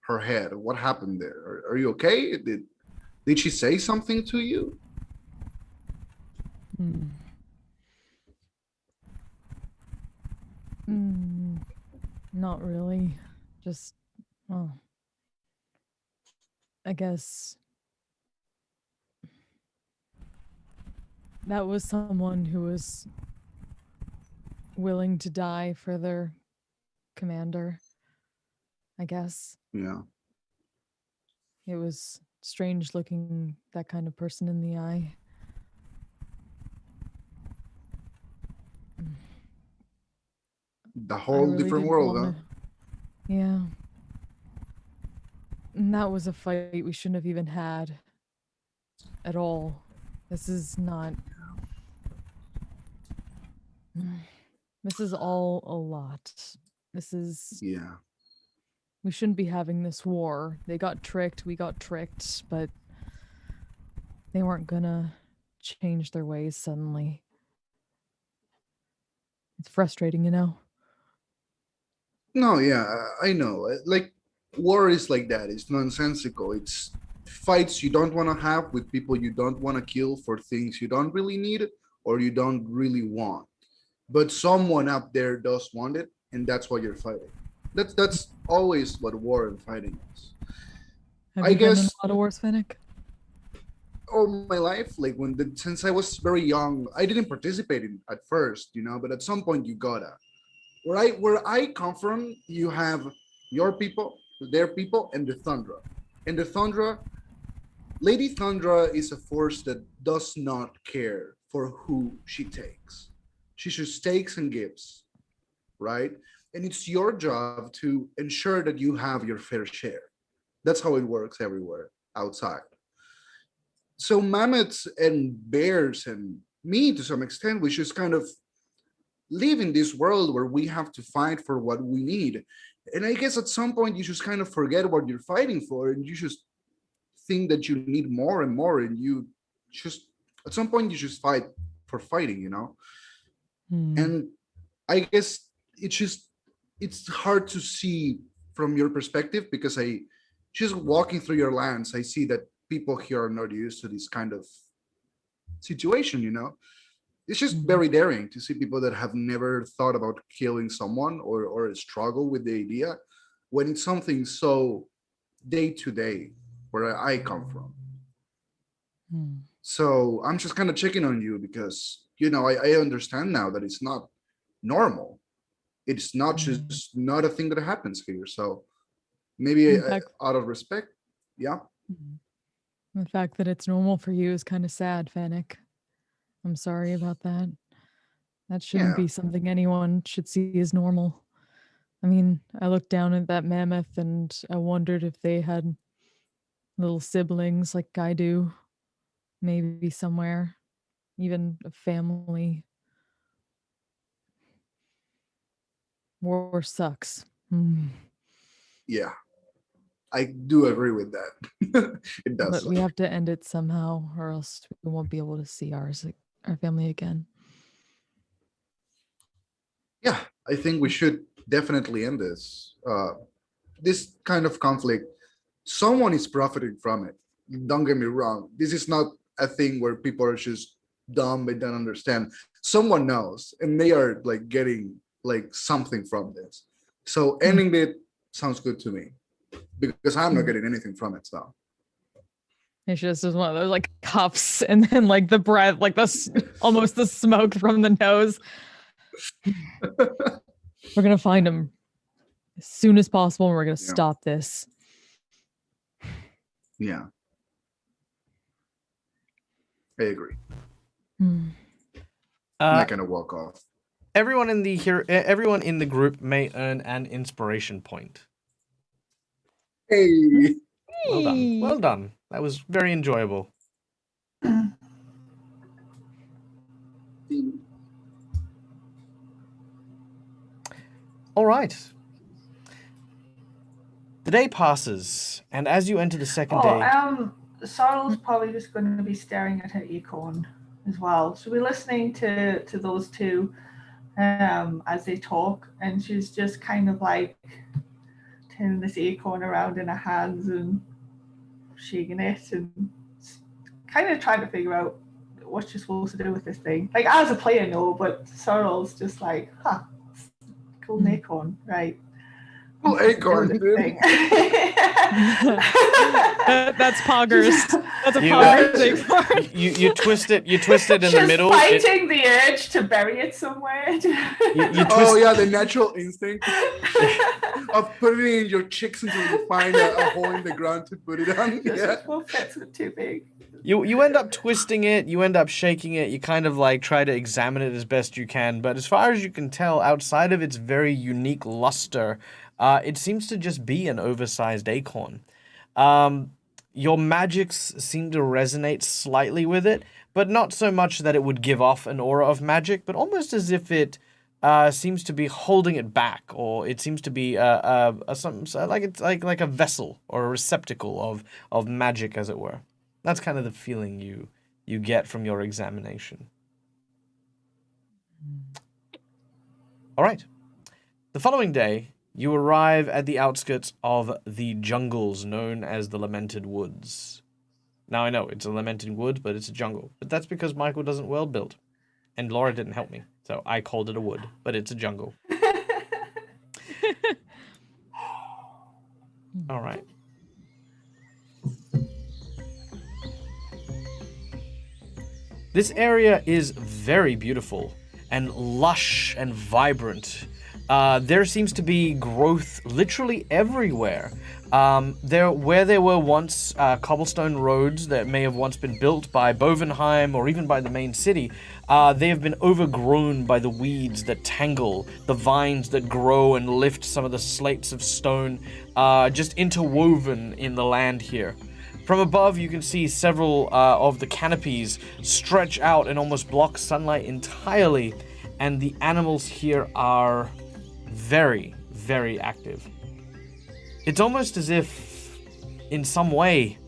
S3: her head. What happened there? Are you okay? Did she say something to you?
S4: Not really. Just, well, I guess that was someone who was willing to die for their commander, I guess.
S3: Yeah.
S4: It was strange looking that kind of person in the eye.
S3: The
S4: I
S3: whole
S4: really
S3: different
S4: didn't
S3: world, huh?
S4: wanna- Yeah. And that was a fight we shouldn't have even had at all. This is not. This is all a lot. This is.
S3: Yeah.
S4: We shouldn't be having this war. They got tricked, we got tricked, but they weren't gonna change their ways suddenly. It's frustrating, you know?
S3: No, yeah, I know. Like, war is like that. It's nonsensical. It's fights you don't want to have with people you don't want to kill for things you don't really need or you don't really want. But someone up there does want it, and that's why you're fighting. That's always what war and fighting is.
S4: Have
S3: I
S4: you been in
S3: guess
S4: a lot of wars, Fennec?
S3: all my life, like since I was very young, I didn't participate in at first, but at some point you gotta. Where I come from, you have your people, their people, and the Thundra. And the Thundra, Lady Thundra is a force that does not care for who she takes. She just takes and gives, right? And it's your job to ensure that you have your fair share. That's how it works everywhere outside. So mammoths and bears and me, to some extent, we just kind of live in this world where we have to fight for what we need. And I guess at some point you just kind of forget what you're fighting for and you just think that you need more and more. And you just, at some point, you just fight for fighting. And I guess it's hard to see from your perspective because I just walking through your lands, I see that people here are not used to this kind of situation. It's just very daring to see people that have never thought about killing someone or struggle with the idea when it's something so day to day where I come from. So I'm just kind of checking on you because, I understand now that it's not normal. It's not just not a thing that happens here. So maybe
S4: In fact-
S3: out of respect, yeah.
S4: The fact that it's normal for you is kind of sad, Fennec. I'm sorry about that. That shouldn't
S3: Yeah.
S4: be something anyone should see as normal. I mean, I looked down at that mammoth and I wondered if they had little siblings like I do, maybe somewhere, even a family. War sucks.
S3: Yeah, I do agree with that. It does.
S4: But we
S3: suck.
S4: have to end it somehow, or else we won't be able to see our family again.
S3: Yeah, I think we should definitely end this. This kind of conflict, someone is profiting from it. Don't get me wrong. This is not a thing where people are just dumb and don't understand. Someone knows, and they are like getting like something from this. So ending it sounds good to me because I'm not getting anything from it. So
S4: It's just one of those like cuffs, and then like the breath, like almost the smoke from the nose. We're gonna find him as soon as possible, and we're gonna stop this.
S3: yeah, I agree. I'm not gonna walk off.
S1: Everyone in the group may earn an inspiration point.
S3: Hey,
S1: Well done. Well done. That was very enjoyable. All right. The day passes, and as you enter the second day,
S2: Sorrel's probably just going to be staring at her acorn as well. She'll be listening to those two as they talk, and she's just kind of like turning this acorn around in her hands and shaking it and kind of trying to figure out what she's supposed to do with this thing. Like, as a player, no, but Sorrel's just like, Golden acorn, right.
S3: Oh, acorn,
S2: This
S3: dude.
S2: thing.
S4: That's poggers. That's a
S1: You,
S4: poggers acorn.
S1: you twist it. You twist it in the
S2: Just
S1: middle.
S2: fighting the urge to bury it somewhere.
S1: You
S3: Oh
S1: twist.
S3: yeah, the natural instinct of putting it in your cheeks until you find a hole in the ground to put it on. Yeah.
S2: It's too big.
S1: You end up twisting it, you end up shaking it, you kind of like try to examine it as best you can, but as far as you can tell, outside of its very unique luster, it seems to just be an oversized acorn. Your magics seem to resonate slightly with it, but not so much that it would give off an aura of magic, but almost as if it seems to be holding it back, or it seems to be like a vessel or a receptacle of magic, as it were. That's kind of the feeling you get from your examination. All right. The following day, you arrive at the outskirts of the jungles known as the Lamented Woods. Now, I know it's a lamented wood, but it's a jungle. But that's because Michael doesn't world build. And Laura didn't help me. So I called it a wood, but it's a jungle. All right. This area is very beautiful and lush and vibrant. There seems to be growth literally everywhere. Where there were once cobblestone roads that may have once been built by Bovenheim or even by the main city, they have been overgrown by the weeds that tangle, the vines that grow and lift some of the slates of stone, just interwoven in the land here. From above, you can see several of the canopies stretch out and almost block sunlight entirely, and the animals here are very, very active. It's almost as if, in some way,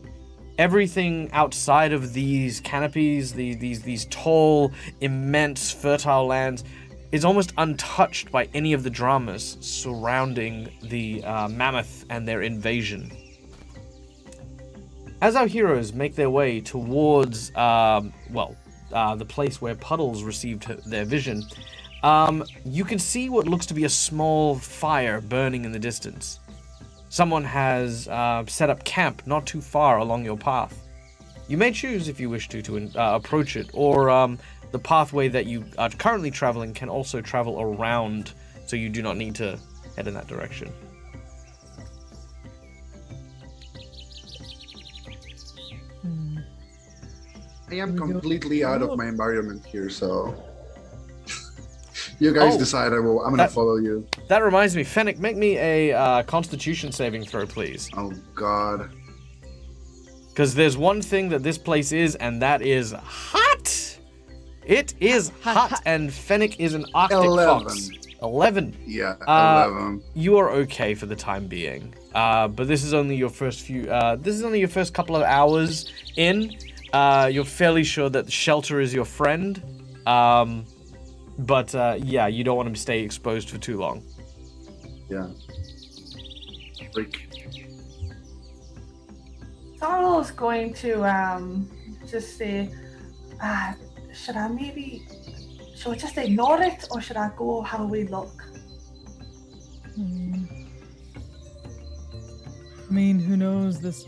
S1: everything outside of these canopies, these tall, immense, fertile lands, is almost untouched by any of the dramas surrounding the mammoth and their invasion. As our heroes make their way towards, the place where Puddles received their vision, you can see what looks to be a small fire burning in the distance. Someone has set up camp not too far along your path. You may choose, if you wish to approach it, or the pathway that you are currently traveling can also travel around, so you do not need to head in that direction.
S3: I am completely out of my environment here, so you guys decide. I'm gonna follow you.
S1: That reminds me, Fennec, make me a Constitution saving throw, please.
S3: Oh God.
S1: Because there's one thing that this place is, and that is hot. It is hot, and Fennec is an Arctic
S3: 11.
S1: fox. 11.
S3: Yeah, 11.
S1: You are okay for the time being, but this is only your first few. This is only your first couple of hours in. You're fairly sure that the shelter is your friend, but yeah, you don't want to stay exposed for too long.
S3: Yeah. Freak.
S2: Sorrel's going to just say, should I just ignore it, or should I go have a wee look?
S4: I mean, who knows? This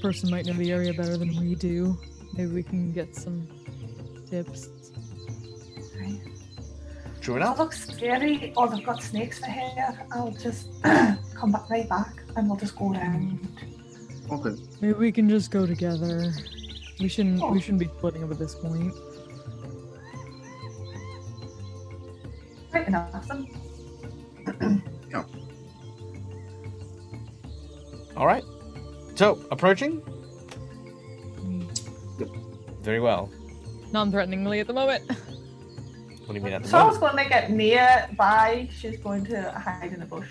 S4: person might know the area better than we do. Maybe we can get some tips.
S2: Right.
S1: True
S2: If it
S1: enough.
S2: looks scary, or they've got snakes for hair, I'll just come back right back, and we'll just go around.
S3: Okay.
S4: Maybe we can just go together. We shouldn't be splitting up at this point.
S2: Right enough, then.
S3: Yeah.
S1: All right. So, approaching? Very well.
S4: Non-threateningly at the moment.
S1: What do you mean at the
S2: Sorrel's
S1: moment?
S2: going to get nearby. She's going to hide in a bush.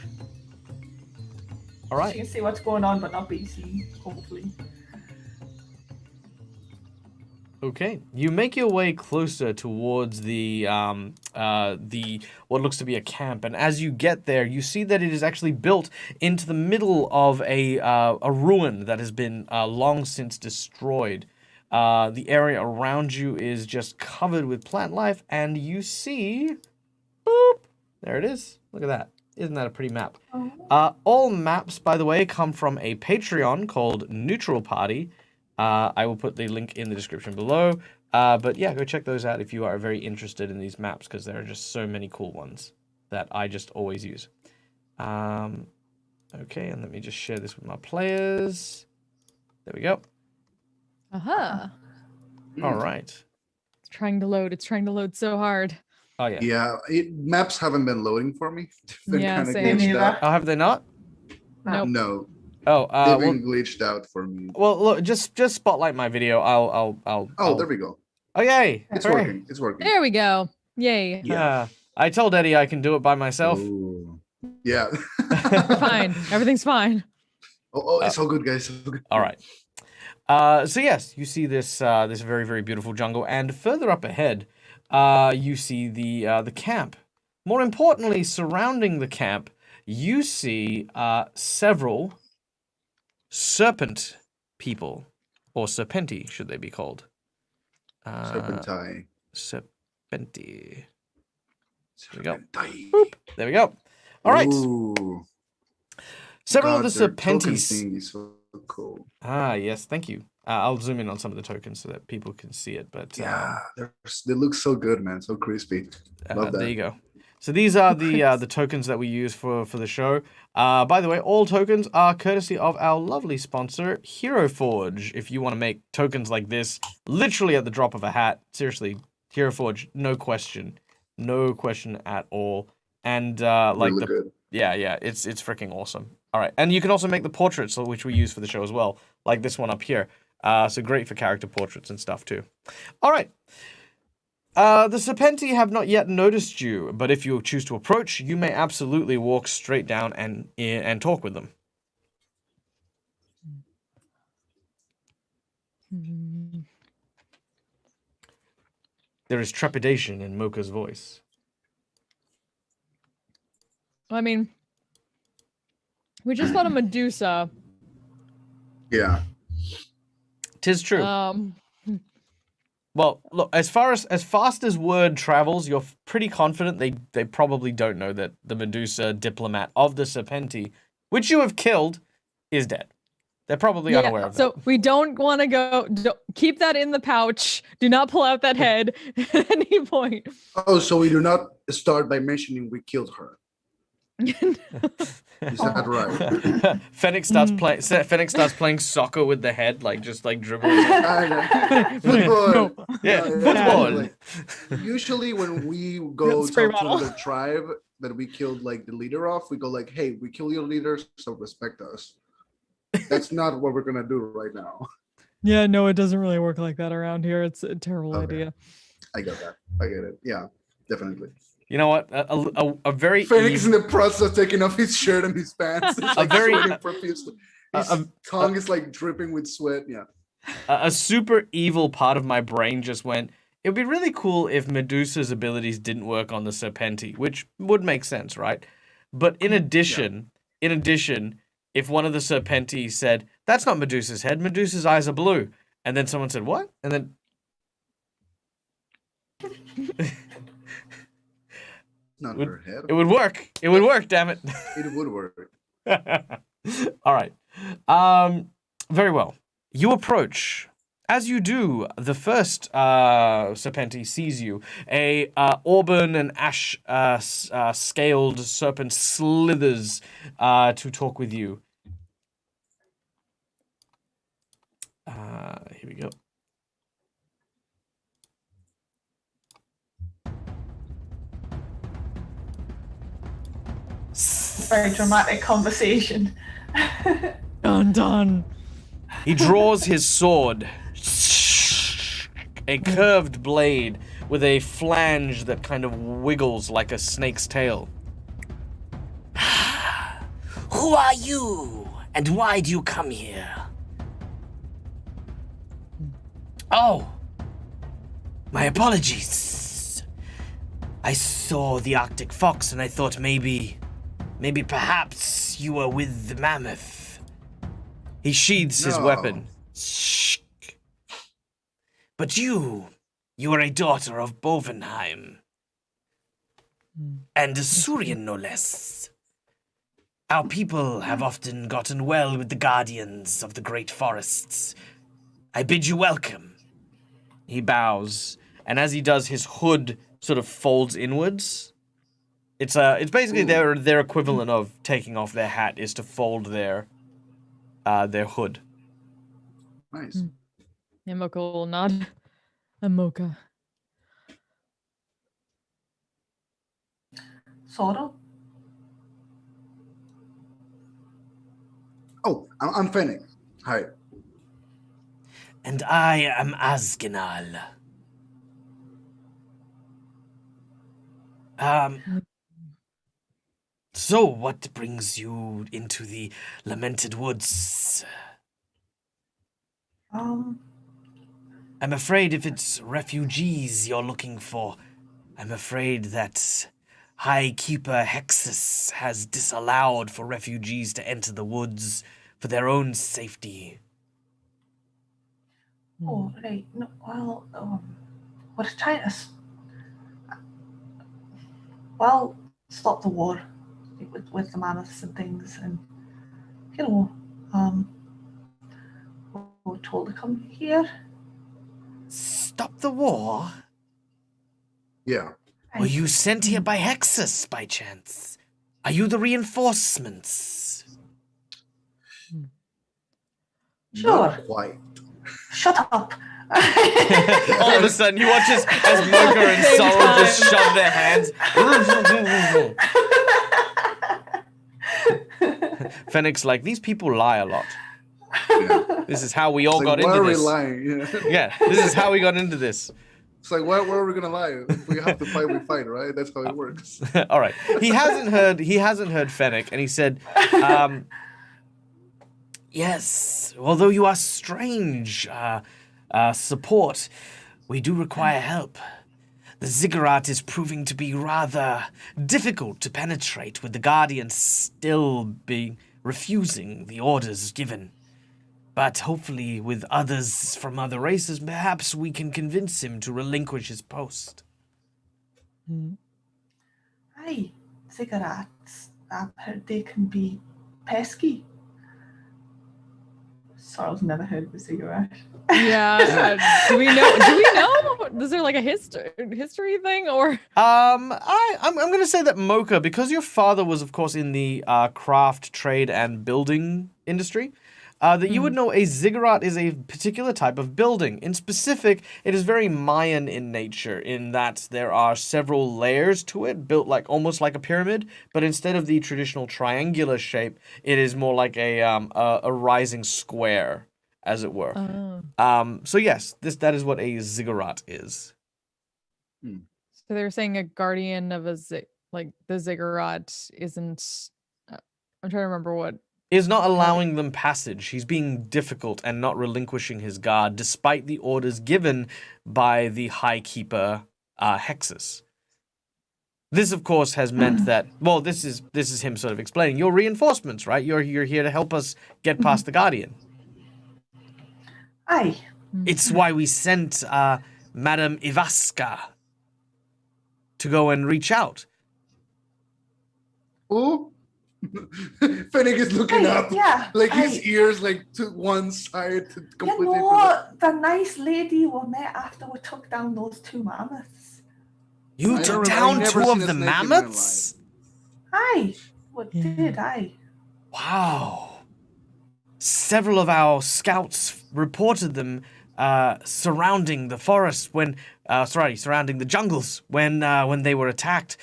S1: All
S2: She
S1: right.
S2: can see what's going on, but not be seen, hopefully.
S1: Okay. You make your way closer towards the what looks to be a camp, and as you get there, you see that it is actually built into the middle of a ruin that has been long since destroyed. The area around you is just covered with plant life, and you see, boop, There it is. Look at that. Isn't that a pretty map?
S2: Oh.
S1: All maps, by the way, come from a Patreon called Neutral Party. I will put the link in the description below. But yeah, go check those out if you are very interested in these maps, because there are just so many cool ones that I just always use. Okay, and let me just share this with my players. There we go.
S4: Aha.
S1: All right.
S4: It's trying to load. It's trying to load so hard.
S1: Oh, yeah.
S3: Yeah, maps haven't been loading for me. They've been
S4: Yeah,
S3: kind of
S4: same.
S3: glitched
S2: Neither.
S3: out.
S1: Oh, have they not?
S4: Nope.
S3: No,
S1: Oh,
S3: they've
S1: well,
S3: been glitched out for me.
S1: look, just spotlight my video.
S3: Oh, there we go.
S1: Oh, yay.
S3: It's
S1: Hooray.
S3: working. It's working.
S4: There we go. Yay.
S3: Yeah.
S1: I told Eddie I can do it by myself.
S3: Ooh. Yeah.
S4: We're fine. Everything's fine.
S3: Oh, it's all good, guys. All good.
S1: All right. So yes, you see this this very, very beautiful jungle, and further up ahead, you see the camp. More importantly, surrounding the camp, you see several serpent people, or serpenti, should they be called?
S3: Serpentai.
S1: Serpenti. There we go.
S3: Serpentai.
S1: Boop. There we go. All right.
S3: Ooh.
S1: Several
S3: God,
S1: of the
S3: their token
S1: serpentis.
S3: thing is so cool.
S1: Ah, yes, thank you. I'll zoom in on some of the tokens so that people can see it. But
S3: Yeah, they look so good, man. So crispy. Love that.
S1: there you go. So these are the tokens that we use for the show. By the way, all tokens are courtesy of our lovely sponsor, Hero Forge. If you want to make tokens like this, literally at the drop of a hat, seriously, Hero Forge, no question at all. And like
S3: really good.
S1: yeah, it's freaking awesome. All right, and you can also make the portraits, which we use for the show as well, like this one up here. So great for character portraits and stuff too. All right. The Serpenti have not yet noticed you, but if you choose to approach, you may absolutely walk straight down and talk with them. There is trepidation in Mocha's voice.
S4: I mean, we just fought a Medusa.
S3: Yeah.
S1: Tis true. Well, look, as fast as word travels, you're pretty confident they probably don't know that the Medusa diplomat of the Serpenti, which you have killed, is dead. They're probably unaware of that.
S4: So we don't want to go. Keep that in the pouch. Do not pull out that head at any point.
S3: Oh, so we do not start by mentioning we killed her. Is that right?
S1: Fennec starts playing soccer with the head, just dribbling.
S3: Football.
S1: Yeah, football.
S3: Like, usually when we go
S4: Spray
S3: talk
S4: bottle.
S3: to the tribe that we killed the leader of, we go hey, we kill your leader, so respect us. That's not what we're gonna do right now.
S4: Yeah, no, it doesn't really work like that around here. It's a terrible
S3: Okay.
S4: idea.
S3: I get that. I get it. Yeah, definitely.
S1: You know what? A very
S3: Phoenix in the process of taking off his shirt and his pants. It's sweating profusely. His tongue is dripping with sweat. Yeah.
S1: a super evil part of my brain just went, it would be really cool if Medusa's abilities didn't work on the Serpenti, which would make sense, right? But in addition, if one of the Serpenti said, that's not Medusa's head, Medusa's eyes are blue. And then someone said, what? And then...
S3: Not her head.
S1: It would work. It would work, damn it.
S3: It would work.
S1: All right. Very well. You approach. As you do, the first Serpenti sees you. A auburn and ash scaled serpent slithers to talk with you. Here we go.
S2: Very dramatic conversation.
S4: Dun.
S1: He draws his sword, a curved blade with a flange that kind of wiggles like a snake's tail.
S6: Who are you? And why do you come here?
S1: Oh,
S6: My apologies. I saw the Arctic fox and I thought maybe perhaps you were with the mammoth.
S1: he sheathes his
S3: No.
S1: weapon.
S6: Shh. But you are a daughter of Bovenheim. And a Surian, no less. Our people have often gotten well with the guardians of the great forests. I bid you welcome.
S1: He bows, and as he does, his hood sort of folds inwards. It's basically their equivalent of taking off their hat is to fold their hood.
S3: Nice.
S4: And Mocha will nod. A Mocha.
S2: Sorrel.
S3: Oh, I'm Fennec. Hi.
S6: And I am Asginal. So what brings you into the lamented woods?
S2: Um,
S6: I'm afraid if it's refugees you're looking for, I'm afraid that High Keeper Hexus has disallowed for refugees to enter the woods for their own safety.
S2: oh, right. No, well, we're trying to, stop the war with the mammoths and things, and we're told to come here.
S6: Stop the war?
S3: Yeah.
S6: Were you sent here by Hexus, by chance? Are you the reinforcements?
S2: Sure.
S3: Not quite.
S2: Shut up.
S1: All of a sudden, you watch as Mocha and Sorrel just shove their hands. Fennec's like, these people lie a lot.
S3: Yeah.
S1: This is how we all
S3: It's
S1: got
S3: like, why
S1: into
S3: are we
S1: this.
S3: lying? Yeah.
S1: Yeah, this is how we got into this.
S3: It's like, why are we gonna lie? If we have to fight, we fight, right? That's how it works.
S1: All right. He hasn't heard Fennec, and he said,
S6: Yes, although you are strange support, we do require help. The ziggurat is proving to be rather difficult to penetrate, with the Guardians still refusing the orders given. But hopefully with others from other races, perhaps we can convince him to relinquish his post.
S2: Aye, cigarettes. I've heard they can be pesky. Sorrel's never heard of a cigarette.
S4: Yeah. Do we know? Is there like a history thing or?
S1: I'm going to say that Mocha, because your father was, of course, in the craft, trade, and building industry, that you would know a ziggurat is a particular type of building. In specific, it is very Mayan in nature, in that there are several layers to it, built like almost like a pyramid, but instead of the traditional triangular shape, it is more like a rising square, as it were. So yes, that is what a ziggurat is.
S4: So they're saying a guardian of the ziggurat isn't. I'm trying to remember what.
S1: Is not allowing them passage. He's being difficult and not relinquishing his guard, despite the orders given by the High Keeper Hexus. This, of course, has meant that. Well, this is him sort of explaining. You're reinforcements, right? You're here to help us get past the Guardian.
S2: Aye.
S6: It's why we sent Madame Ivaska to go and reach out.
S3: Oh, Fennec is looking up.
S2: Yeah.
S3: Like his ears like to one side to completely.
S2: You know, the nice lady we met after we took down those two mammoths.
S6: You took down
S3: never
S6: two
S3: seen
S6: of
S3: a
S6: the
S3: snake in my
S6: mammoths?
S2: Aye. What did I?
S6: Wow. Several of our scouts reported them surrounding the forest surrounding the jungles when they were attacked.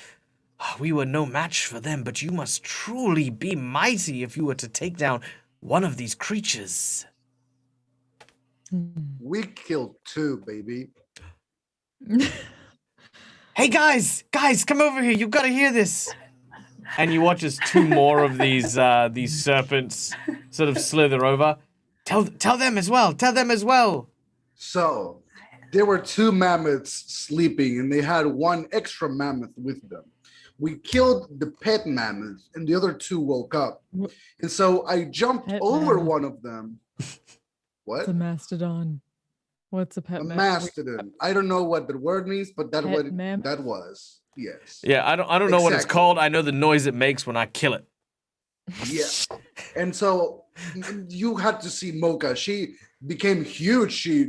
S6: We were no match for them, but you must truly be mighty if you were to take down one of these creatures.
S3: We killed two, baby.
S6: Hey guys, come over here. You've got to hear this.
S1: And you watch as two more of these serpents sort of slither over.
S6: Tell them as well. Tell them as well.
S3: So there were two mammoths sleeping, and they had one extra mammoth with them. We killed the pet mammoth, and the other two woke up. And so I jumped over one of them. What?
S4: It's a mastodon. What's a pet
S3: A
S4: mammoth?
S3: mastodon. I don't know what the word means, but that
S4: Pet
S3: what
S4: mammoth?
S3: that was. Yes.
S1: Yeah, I don't know what it's
S3: Exactly.
S1: called. I know the noise it makes when I kill it.
S3: Yeah. And so you had to see Mocha. She became huge. She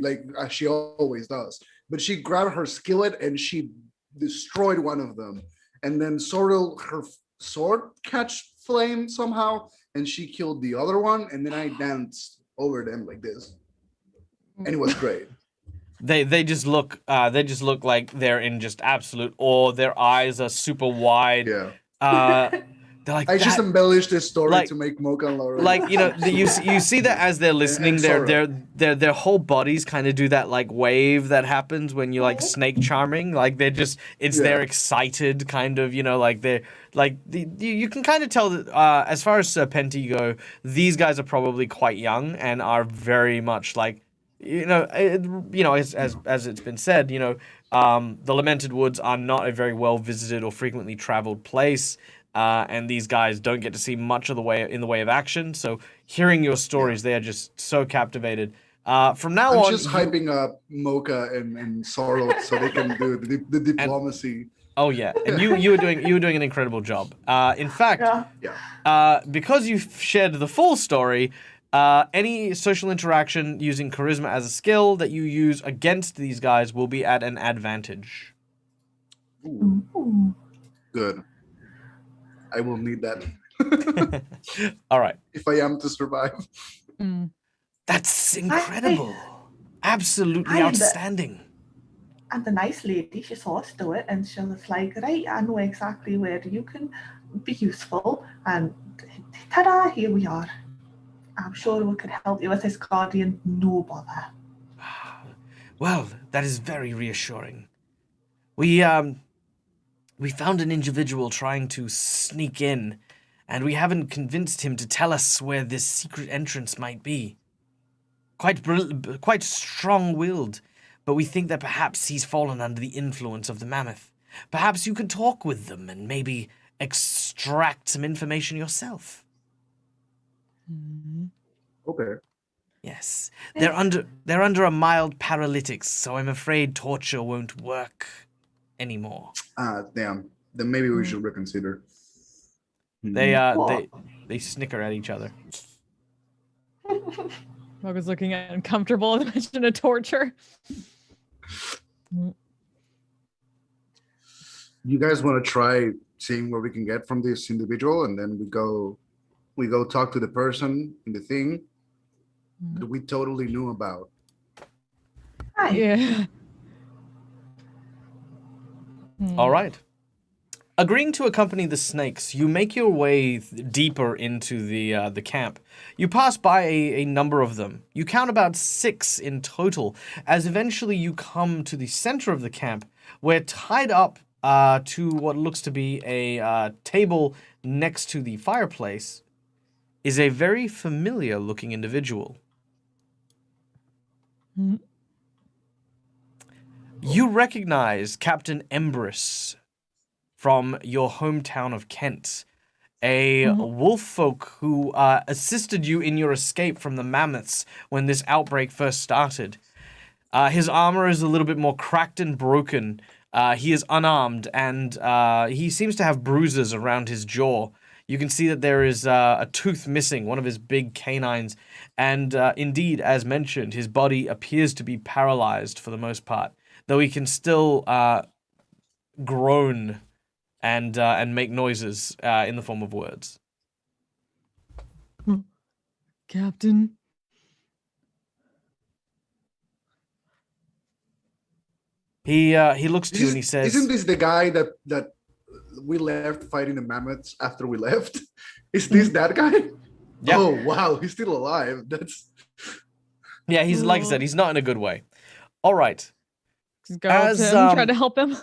S3: always does. But she grabbed her skillet and she destroyed one of them. And then Sorrel, her sword catch flame somehow, and she killed the other one. And then I danced over them like this, and it was great.
S1: They just look like they're in just absolute awe. Their eyes are super wide.
S3: Yeah.
S1: They're like
S3: I just
S1: that.
S3: embellished this story
S1: like-
S3: to make Mocha and Laura.
S1: Like, you know, you see that as they're listening,
S3: and
S1: their whole bodies kind of do that like wave that happens when you like snake charming. Like they're just they're excited kind of, you know, like they're like you can kind of tell that as far as Serpenti go, these guys are probably quite young and are very much like, as it's been said, you know, the Lamented Woods are not a very well visited or frequently traveled place. And these guys don't get to see much of the way in the way of action. So hearing your stories, they are just so captivated. From now
S3: I'm
S1: on,
S3: just hyping up Mocha and Sorrel so they can do the diplomacy.
S1: Oh yeah, and you were doing an incredible job. In fact, because you've shared the full story, any social interaction using charisma as a skill that you use against these guys will be at an advantage.
S3: Ooh. Good. I will need that.
S1: All right.
S3: If I am to survive.
S1: That's incredible. Absolutely outstanding.
S2: And the nice lady, she saw us do it, and she was like, right, I know exactly where you can be useful. And ta-da, here we are. I'm sure we could help you with this guardian, no bother.
S6: Well, that is very reassuring. We found an individual trying to sneak in, and we haven't convinced him to tell us where this secret entrance might be. Quite strong-willed, but we think that perhaps he's fallen under the influence of the mammoth. Perhaps you could talk with them and maybe extract some information yourself.
S3: Okay.
S6: Yes. They're under a mild paralytics, so I'm afraid torture won't work anymore.
S3: Damn. Then maybe we should reconsider.
S1: They snicker at each other.
S4: Mocha's looking uncomfortable at the mention of torture.
S3: You guys want to try seeing what we can get from this individual, and then we go talk to the person in the thing that we totally knew about.
S2: Hi.
S4: Yeah.
S1: All right. Agreeing to accompany the snakes, you make your way deeper into the camp. You pass by a number of them. You count about 6 in total, as eventually you come to the center of the camp, where tied up to what looks to be a table next to the fireplace is a very familiar-looking individual. You recognize Captain Embrus from your hometown of Kent, a wolf folk who assisted you in your escape from the mammoths when this outbreak first started. His armor is a little bit more cracked and broken. He is unarmed, and he seems to have bruises around his jaw. You can see that there is a tooth missing, one of his big canines, and indeed, as mentioned, his body appears to be paralyzed for the most part, though he can still groan and make noises in the form of words.
S4: Captain.
S1: He looks to you and he says,
S3: "Isn't this the guy that we left fighting the mammoths after we left? Is this that guy?"
S1: Yeah.
S3: Oh wow, he's still alive. That's
S1: yeah, he's like I said, he's not in a good way. All right.
S4: Just go up to him, try to help him.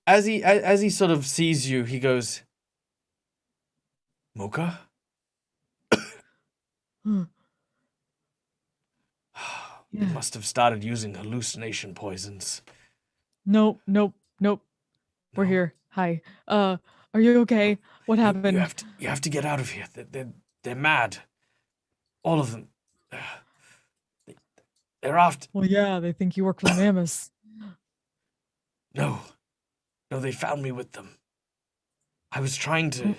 S1: As he sort of sees you, he goes, "Mocha? You must have started using hallucination poisons."
S4: Nope. We're here. Hi. Are you okay? What happened?
S1: You have to get out of here. They're mad. All of them. They're after.
S4: Well, yeah, they think you work for the mammoths.
S1: No.
S6: No, they found me with them. I was trying to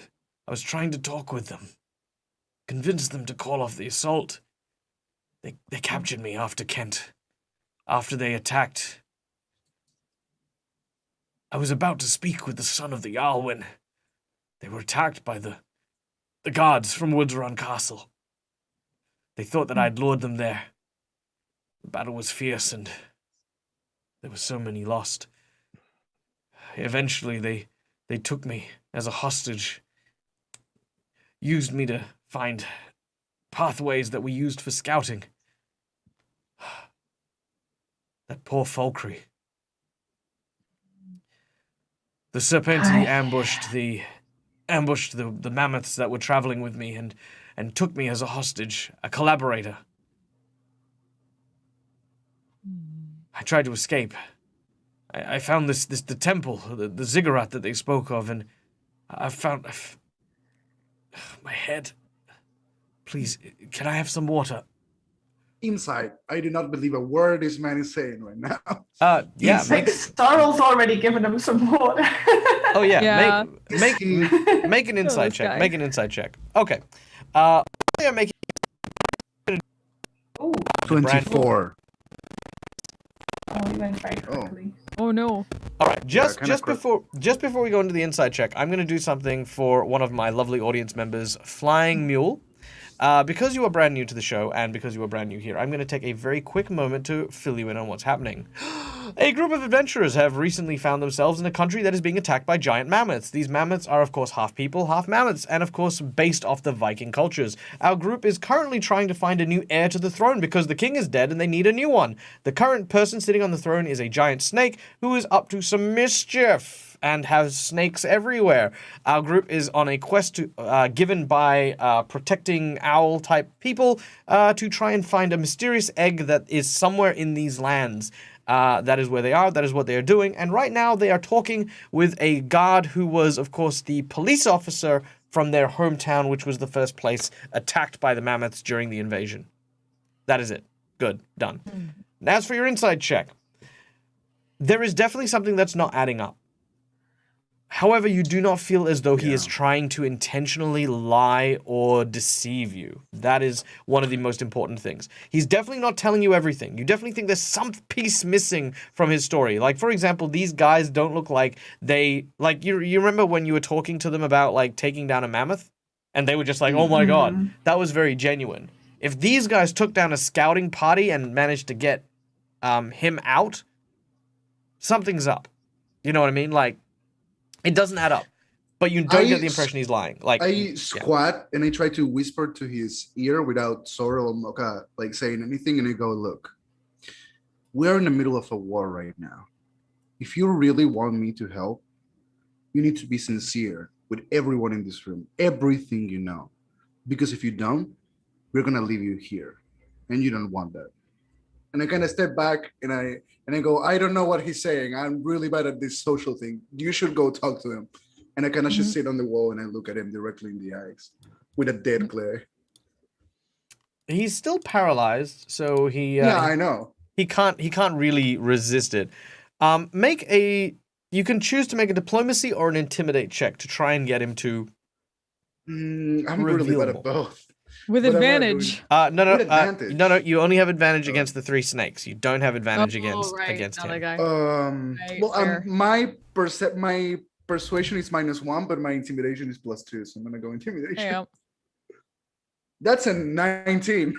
S6: talk with them, convince them to call off the assault. They captured me after Kent, after they attacked. I was about to speak with the son of the Jarl when they were attacked by the guards from Wilderan Castle. They thought that I'd lured them there. The battle was fierce and there were so many lost. Eventually, they took me as a hostage, used me to find pathways that we used for scouting. That poor Falkry. The Serpenti ambushed the mammoths that were traveling with me and took me as a hostage, a collaborator. I tried to escape. I found the temple, the ziggurat that they spoke of, and I found my head. Please, can I have some water?
S3: Inside, I do not believe a word this man is saying right now.
S1: Yeah.
S2: Sorrel's already given him some water.
S1: Oh yeah.
S4: Yeah.
S1: Make an insight
S4: this
S1: check.
S4: guy.
S1: Make an insight check. Okay. I'm making
S2: Ooh,
S3: 24.
S2: oh, you went very quickly.
S4: Oh no.
S1: All right, just
S3: kinda
S1: before we go into the inside check, I'm going to do something for one of my lovely audience members, Flying Mule. Because you are brand new to the show and because you are brand new here, I'm going to take a very quick moment to fill you in on what's happening. A group of adventurers have recently found themselves in a country that is being attacked by giant mammoths. These mammoths are, of course, half people, half mammoths, and, of course, based off the Viking cultures. Our group is currently trying to find a new heir to the throne because the king is dead and they need a new one. The current person sitting on the throne is a giant snake who is up to some mischief and has snakes everywhere. Our group is on a quest to, given by protecting owl-type people to try and find a mysterious egg that is somewhere in these lands. That is where they are, that is what they are doing, and right now they are talking with a guard who was, of course, the police officer from their hometown, which was the first place attacked by the mammoths during the invasion. That is it. Good. Done. And as for your inside check, there is definitely something that's not adding up. However, you do not feel as though he is trying to intentionally lie or deceive you. That is one of the most important things. He's definitely not telling you everything. You definitely think there's some piece missing from his story. Like, for example, these guys don't look like they... Like, you remember when you were talking to them about, like, taking down a mammoth? And they were just like, oh my god, that was very genuine. If these guys took down a scouting party and managed to get him out, something's up. You know what I mean? Like, it doesn't add up, but you don't get the impression he's lying. Like
S3: I squat and I try to whisper to his ear without Sorrel or Mocha like saying anything, and I go, "Look, we're in the middle of a war right now. If you really want me to help, you need to be sincere with everyone in this room, everything you know, because if you don't, we're gonna leave you here, and you don't want that." And I kind of step back and I go, I don't know what he's saying. I'm really bad at this social thing. You should go talk to him. And I kind of just sit on the wall and I look at him directly in the eyes with a dead glare.
S1: he's still paralyzed, so he
S3: Yeah, I know.
S1: he can't really resist it. You can choose to make a diplomacy or an intimidate check to try and get him to
S3: I'm really bad at both.
S4: With
S3: What am I
S4: advantage.
S3: With advantage.
S1: no. You only have advantage against the 3 snakes. You don't have advantage against
S4: Not
S1: him.
S4: that guy.
S3: Right,
S4: fair.
S3: my persuasion is -1, but my intimidation is +2, so I'm gonna go intimidation.
S4: Yeah.
S3: That's a 19.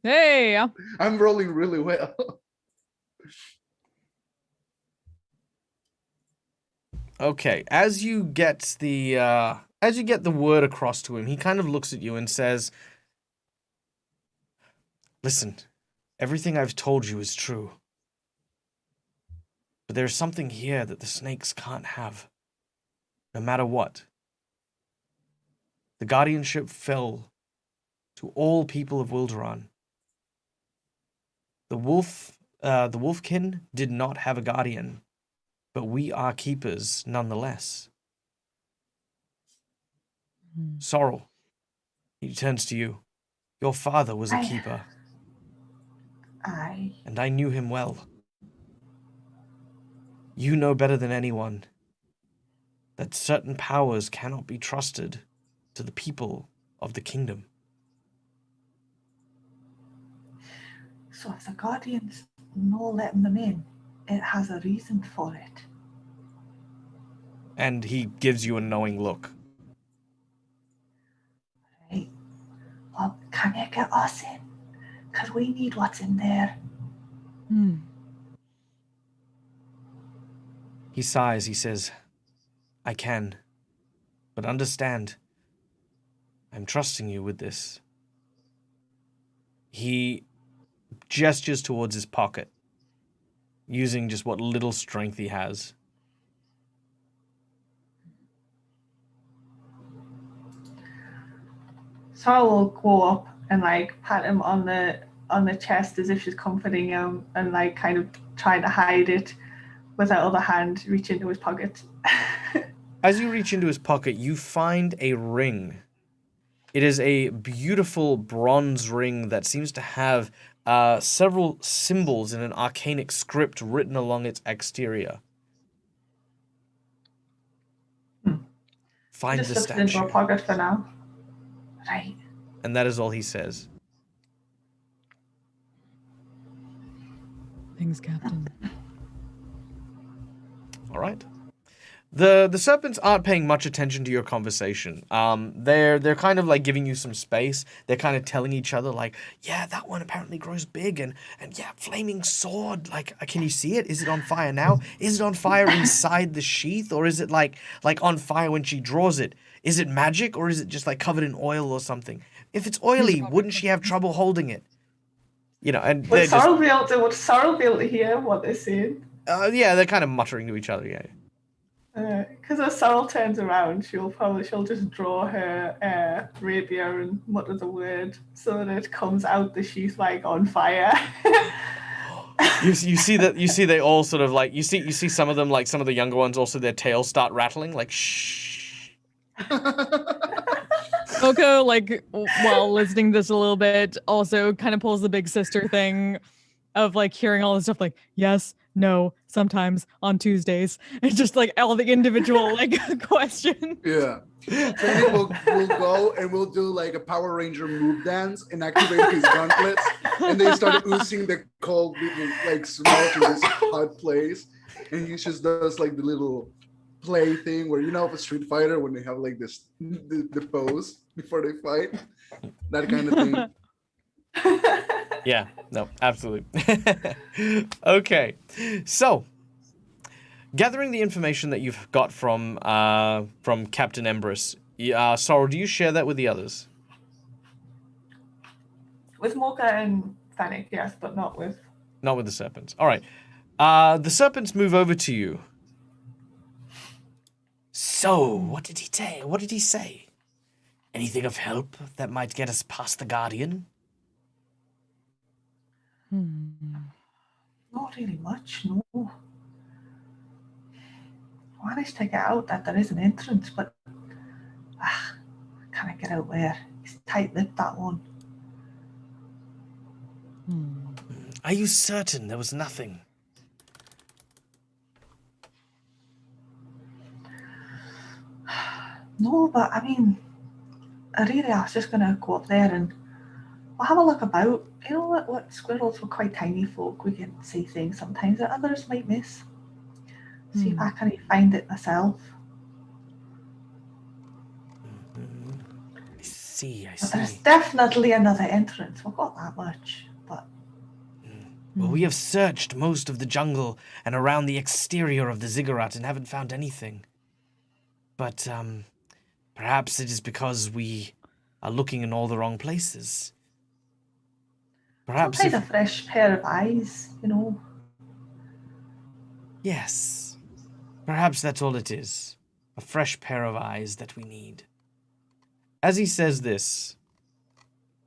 S4: Hey.
S3: I'm rolling really well.
S1: Okay, as you get the word across to him, he kind of looks at you and says, "Listen, everything I've told you is true. But there's something here that the snakes can't have, no matter what. The guardianship fell to all people of Wilderan. The wolfkin did not have a guardian, but we are keepers nonetheless. Sorrel," he turns to you. "Your father was a keeper, and I knew him well. You know better than anyone
S6: that certain powers cannot be trusted to the people of the kingdom.
S2: So if the Guardians no letting them in, it has a reason for it.
S6: And he gives you a knowing look.
S2: Right? Well, can you get us in? Because we need what's in there.
S6: He sighs, he says, I can, but understand, I'm trusting you with this. He gestures towards his pocket, using just what little strength he has.
S2: Sarah will go up and like pat him on the chest as if she's comforting him and like kind of trying to hide it with her other hand, reach into his pocket.
S6: As you reach into his pocket, you find a ring. It is a beautiful bronze ring that seems to have several symbols in an arcanic script written along its exterior. Find
S2: Just
S6: the
S2: slips it into
S6: statue.
S2: her pocket for now. Right.
S6: And that is all he says.
S4: Thanks, Captain.
S6: All right. The serpents aren't paying much attention to your conversation. They're kind of like giving you some space. They're kind of telling each other like, yeah, that one apparently grows big, and yeah, flaming sword. Like, can you see it? Is it on fire now? Is it on fire inside the sheath, or is it like on fire when she draws it? Is it magic, or is it just like covered in oil or something? If it's oily, wouldn't she have trouble holding it? You know, and
S2: Would Sarah be able to hear what they're saying?
S6: Yeah, they're kind of muttering to each other. Yeah.
S2: Because as Sorrel turns around, she'll just draw her rapier and mutter the word so that it comes out the sheath like on fire.
S6: You see they all sort of like you see some of them, like some of the younger ones, also their tails start rattling like shh.
S4: Coco, like while listening to this a little bit, also kind of pulls the big sister thing of like hearing all this stuff like yes, no, sometimes on Tuesdays. It's just like all the individual like questions.
S3: Yeah. Fennec will go and we'll do like a Power Ranger move dance and activate his gauntlets, and they start oozing the cold like smoke in this hot place, and he just does like the little play thing where, you know, for Street Fighter when they have like this the pose before they fight, that kind of thing.
S6: Yeah, no, absolutely. Okay, so gathering the information that you've got from Captain Embrus, Sorrow, do you share that with the others?
S2: With Mocha and Fennec, yes, but not with
S6: the serpents. All right, the serpents move over to you. So, what did he say? What did he say? Anything of help that might get us past the Guardian?
S2: Not really much, no. I managed to get out that there is an entrance, but can I get out there? He's tight-lipped, that one.
S6: Are you certain there was nothing?
S2: No, but I mean, I was just going to go up there and we'll have a look about. You know what squirrels were quite tiny folk. We can see things sometimes that others might miss. See if I can find it myself.
S6: I see.
S2: But there's definitely another entrance. We've got that much, but...
S6: Well, we have searched most of the jungle and around the exterior of the ziggurat and haven't found anything. But, perhaps it is because we are looking in all the wrong places. Perhaps
S2: some kind of fresh pair of eyes, you know.
S6: Yes. Perhaps that's all it is. A fresh pair of eyes that we need. As he says this,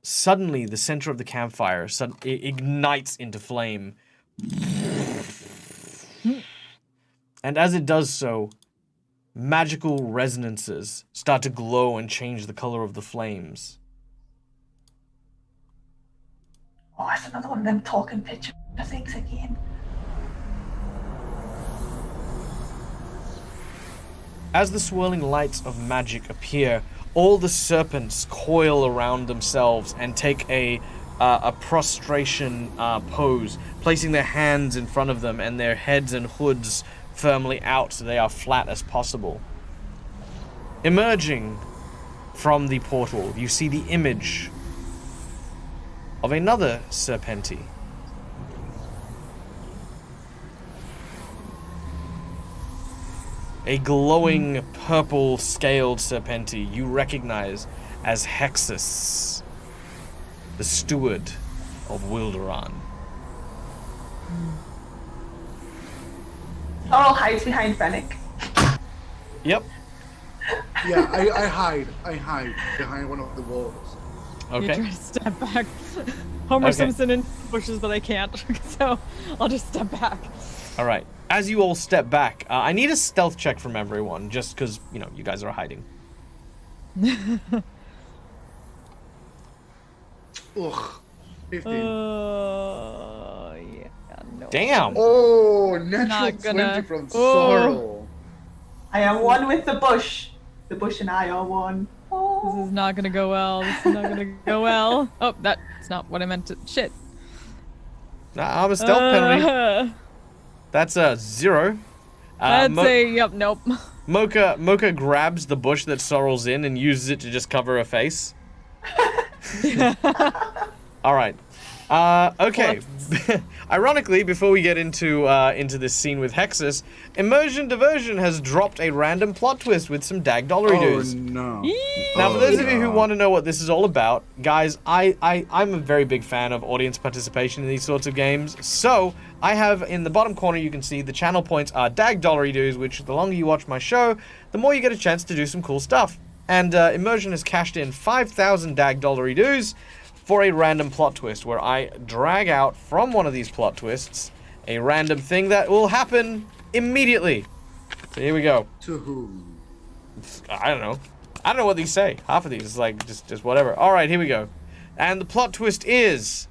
S6: suddenly the center of the campfire ignites into flame. And as it does so, magical resonances start to glow and change the color of the flames.
S2: Oh, it's another one of them talking picture things again.
S1: As the swirling lights of magic appear, all the serpents coil around themselves and take a prostration pose, placing their hands in front of them and their heads and hoods firmly out so they are flat as possible. Emerging from the portal, you see the image of another Serpenti. A glowing purple scaled Serpenti you recognize as Hexus, the steward of Wilderan.
S2: Sorrel hides behind Fennec.
S1: Yep.
S3: Yeah, I hide behind one of the walls.
S4: You
S1: Okay.
S4: try to step back. Homer
S1: Okay.
S4: Simpson in bushes, but I can't. So I'll just step back.
S1: All right. As you all step back, I need a stealth check from everyone, just because, you know, you guys are hiding.
S3: Ugh. 15.
S4: Yeah, no.
S1: Damn.
S3: Oh, natural
S4: Not
S3: 20
S4: gonna-
S3: from
S4: Oh.
S3: Sorrel.
S2: I am one with the bush. The bush and I are one.
S4: This
S2: Oh.
S4: is not gonna go well. This is not gonna go well. Oh, that's not what I meant to. Shit.
S1: Nah, I'm a stealth penalty. That's a 0.
S4: I'd say, yep, nope.
S1: Mocha grabs the bush that Sorrel's in and uses it to just cover her face. All right. Okay. Ironically, before we get into this scene with Hexus, Immersion Diversion has dropped a random plot twist with some Dagdollary
S3: Oh
S1: dudes.
S3: no.
S1: Now, for those of you who
S3: no.
S1: want to know what this is all about, guys, I'm a very big fan of audience participation in these sorts of games. So, I have in the bottom corner, you can see the channel points are Dagdollary dues, which the longer you watch my show, the more you get a chance to do some cool stuff. And Immersion has cashed in 5,000 Dagdollary dues for a random plot twist, where I drag out from one of these plot twists a random thing that will happen immediately. So here we go.
S3: To whom?
S1: I don't know. I don't know what these say. Half of these is like just whatever. All right, here we go. And the plot twist is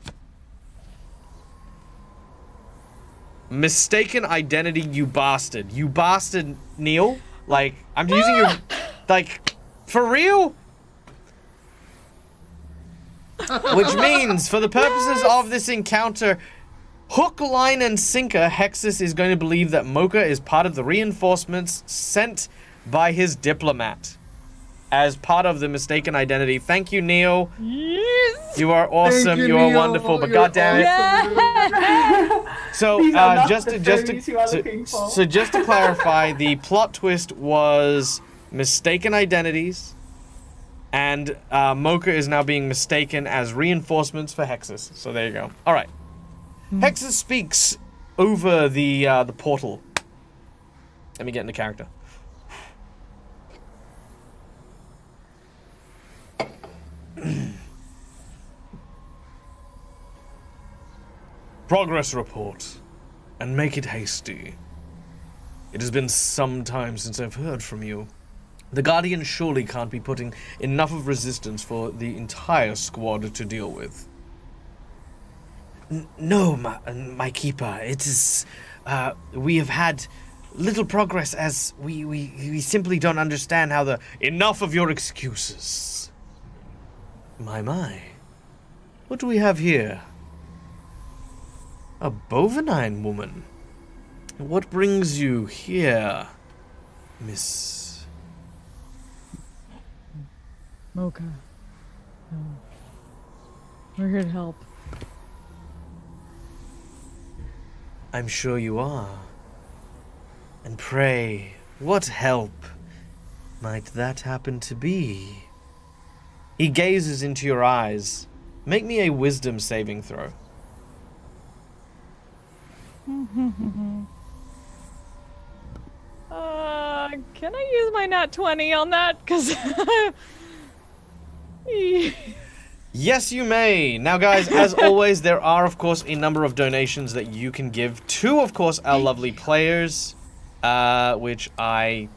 S1: mistaken identity, you bastard. You bastard, Neil. Like, I'm using your, like, for real? Which means, for the purposes of this encounter, hook, line, and sinker, Hexus is going to believe that Mocha is part of the reinforcements sent by his diplomat as part of the mistaken identity. Thank you, Neil.
S4: Yes.
S1: You are awesome.
S3: you,
S1: You are
S3: Neil.
S1: wonderful. But
S3: You're
S1: goddamn it.
S4: Yeah.
S1: So
S2: These are not
S1: just
S2: the
S1: to
S2: fairies you are looking for.
S1: so just to clarify, the plot twist was mistaken identities, and Mocha is now being mistaken as reinforcements for Hexus. So there you go. All right. Hexus speaks over the portal. Let me get into character. Progress report, and make it hasty. It has been some time since I've heard from you. The Guardian surely can't be putting enough of resistance for the entire squad to deal with. No, my keeper. It is. We have had little progress as we simply don't understand how the. Enough of your excuses. My. What do we have here? A bovine woman. What brings you here, Miss?
S4: Mocha. No. We're here to help.
S1: I'm sure you are. And pray, what help might that happen to be? He gazes into your eyes. Make me a wisdom saving throw.
S4: Can I use my nat 20 on that? Because.
S1: Yes, you may. Now, guys, as always, there are, of course, a number of donations that you can give to, of course, our lovely players, which I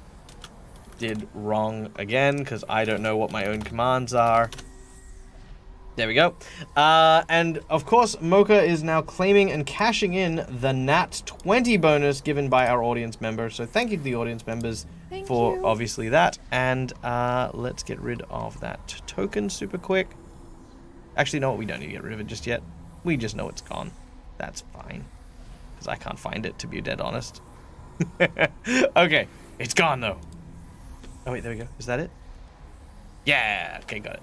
S1: did wrong again, because I don't know what my own commands are. There we go. And, of course, Mocha is now claiming and cashing in the Nat 20 bonus given by our audience members. So thank you to the audience members
S4: Thank
S1: for
S4: you.
S1: obviously that. And let's get rid of that token super quick. Actually, no, we don't need to get rid of it just yet. We just know it's gone. That's fine. Because I can't find it, to be dead honest. Okay, it's gone though. Oh wait, there we go. Is that it? Yeah, okay, got it.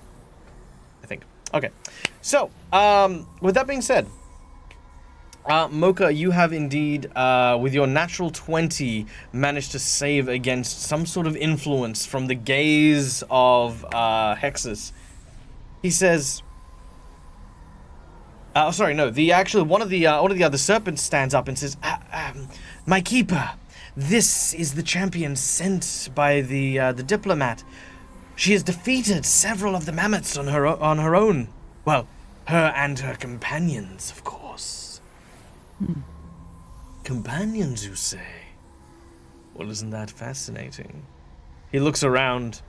S1: I think. Okay, so, with that being said, Mocha, you have indeed, with your natural 20, managed to save against some sort of influence from the gaze of Hexus. He says, sorry, no, one of the other serpents stands up and says, my keeper, this is the champion sent by the diplomat. She has defeated several of the mammoths on her own. Well, her and her companions, of course. Companions, you say? Well, isn't that fascinating? He looks around.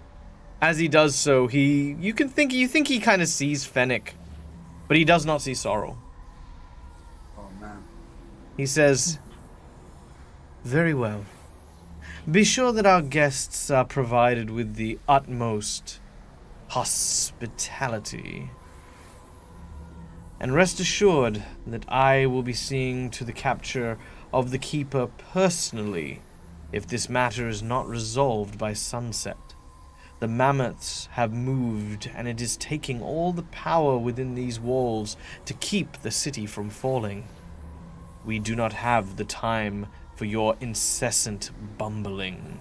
S1: As he does so, you think he kind of sees Fennec, but he does not see Sorrel.
S3: Oh man.
S1: He says, very well. Be sure that our guests are provided with the utmost hospitality. And rest assured that I will be seeing to the capture of the Keeper personally if this matter is not resolved by sunset. The mammoths have moved, and it is taking all the power within these walls to keep the city from falling. We do not have the time for your incessant bumbling.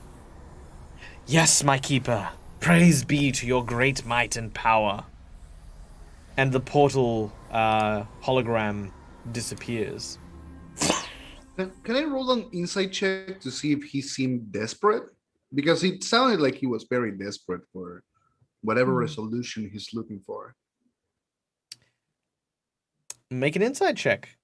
S1: Yes, my keeper, praise be to your great might and power. And the portal hologram disappears.
S3: Can I roll an insight check to see if he seemed desperate? Because it sounded like he was very desperate for whatever resolution he's looking for.
S1: Make an insight check.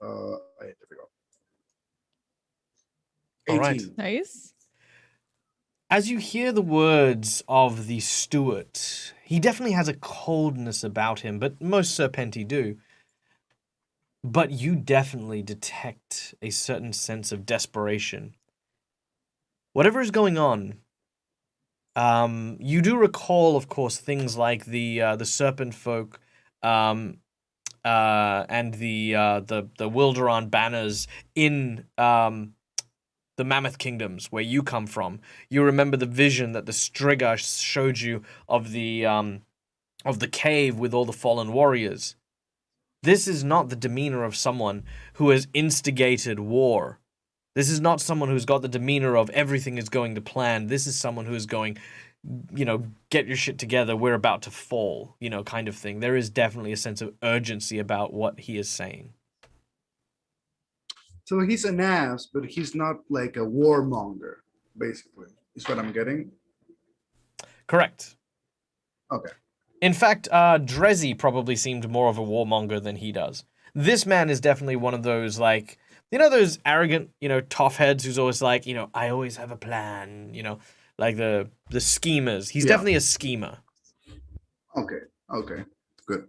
S3: There we go.
S1: All right.
S3: 18.
S4: Nice.
S1: As you hear the words of the steward, he definitely has a coldness about him, but most Serpenti do. But you definitely detect a certain sense of desperation. Whatever is going on, you do recall, of course, things like the serpent folk, and the Wilderan banners in the Mammoth Kingdoms where you come from. You remember the vision that the Striga showed you of the cave with all the fallen warriors. This is not the demeanor of someone who has instigated war. This is not someone who's got the demeanor of everything is going to plan. This is someone who is going, get your shit together, we're about to fall, kind of thing. There is definitely a sense of urgency about what he is saying.
S3: So he's an ass, but he's not like a warmonger, basically, is what I'm getting.
S1: Correct.
S3: Okay.
S1: In fact, Drezzy probably seemed more of a warmonger than he does. This man is definitely one of those, those arrogant, tough heads who's always like, I always have a plan, like the schemers. He's definitely a schemer.
S3: Okay, good.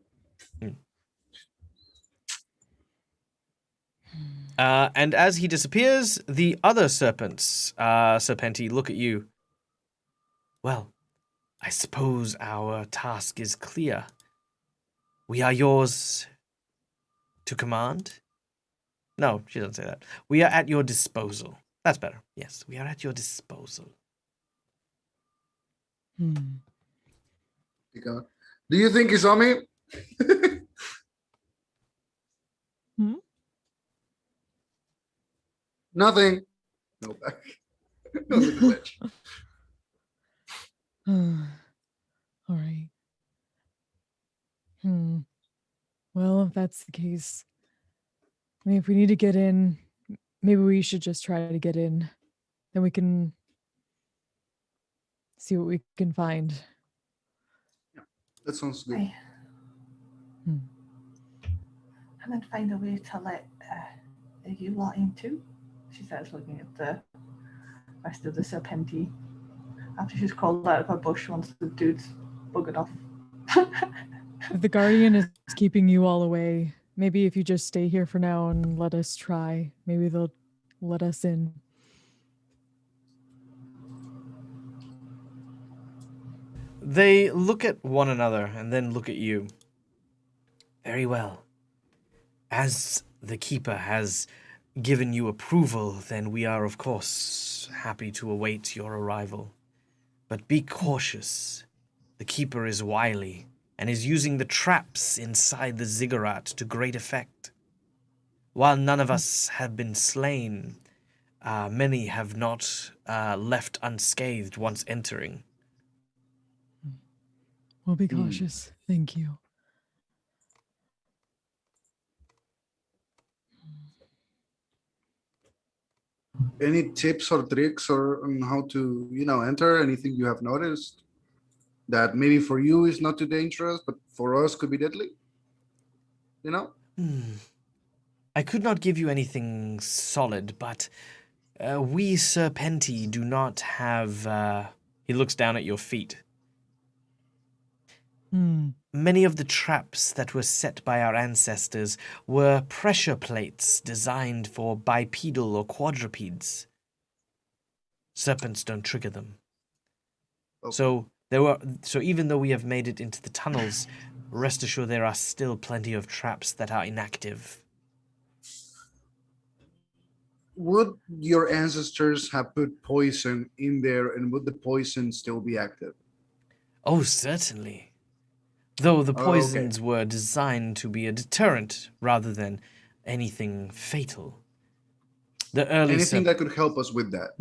S1: And as he disappears, the other serpents, Serpenti, look at you. Well, I suppose our task is clear. We are yours to command? No, she doesn't say that. We are at your disposal. That's better. Yes, we are at your disposal.
S3: Do you think he saw me? Nothing. No back. No glitch.
S4: All right. Well, if that's the case, I mean, if we need to get in, maybe we should just try to get in. Then we can see what we can find.
S3: That sounds good.
S2: Aye. And then find a way to let you lot in too. She starts looking at the rest of the Serpenti. After she's crawled out of her bush once the dude's buggered off.
S4: If the Guardian is keeping you all away, maybe if you just stay here for now and let us try, maybe they'll let us in.
S1: They look at one another and then look at you. Very well. As the Keeper has given you approval, then we are, of course, happy to await your arrival. But be cautious. The Keeper is wily and is using the traps inside the ziggurat to great effect. While none of us have been slain, many have not left unscathed once entering.
S4: We'll be cautious. Thank you.
S3: Any tips or tricks or on how to, enter? Anything you have noticed that maybe for you is not too dangerous, but for us could be deadly?
S1: I could not give you anything solid, but we Serpenti do not have... He looks down at your feet. Many of the traps that were set by our ancestors were pressure plates designed for bipedal or quadrupeds. Serpents don't trigger them.
S3: Okay.
S1: So even though we have made it into the tunnels, rest assured there are still plenty of traps that are inactive.
S3: Would your ancestors have put poison in there, and would the poison still be active?
S1: Oh, certainly. Though the
S3: Oh, okay.
S1: poisons were designed to be a deterrent rather than anything fatal. The early
S3: Anything that could help us with that?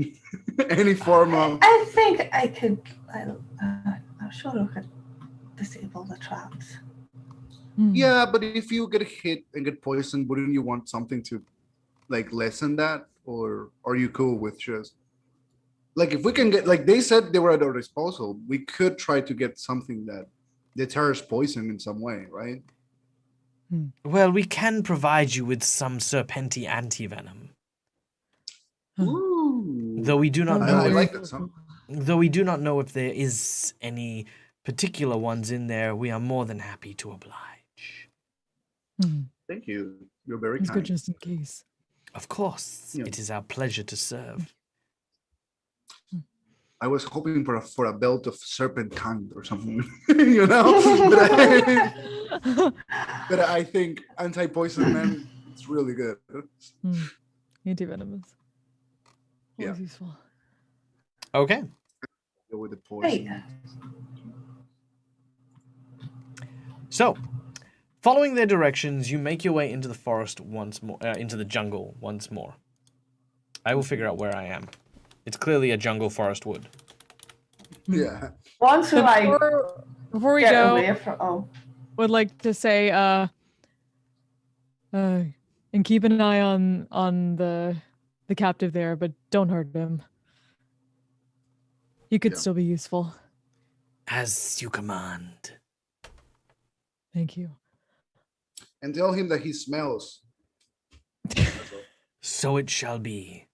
S3: Any form of...
S2: I think I could. I'm sure I could disable the traps.
S3: Yeah, but if you get hit and get poisoned, wouldn't you want something to lessen that? Or are you cool with just if we can get, they said they were at our disposal, we could try to get something that deters poison in some way, right?
S1: Well, we can provide you with some Serpenti antivenom.
S3: Ooh.
S1: Though we do not know
S3: I
S1: if,
S3: like that song.
S1: though we do not know if there is any particular ones in there, we are more than happy to oblige.
S3: Thank you. You're very
S4: It's
S3: kind.
S4: good just in case.
S1: Of course,
S3: Yeah.
S1: it is our pleasure to serve.
S3: I was hoping for a belt of serpent kind or something, but I think anti-poison man, it's really good.
S4: Antivenomous.
S3: Yeah.
S4: Always useful.
S1: Okay.
S3: Go with the poison.
S2: Hey,
S1: So, following their directions, you make your way into the forest once more, into the jungle once more. I will figure out where I am. It's clearly a jungle forest wood.
S3: Yeah.
S2: once we
S4: Before we
S2: get
S4: go,
S2: away from
S4: would like to say, and keep an eye on the captive there, but don't hurt him. He could
S3: Yeah.
S4: still be useful.
S1: As you command.
S4: Thank you.
S3: And tell him that he smells.
S1: So it shall be.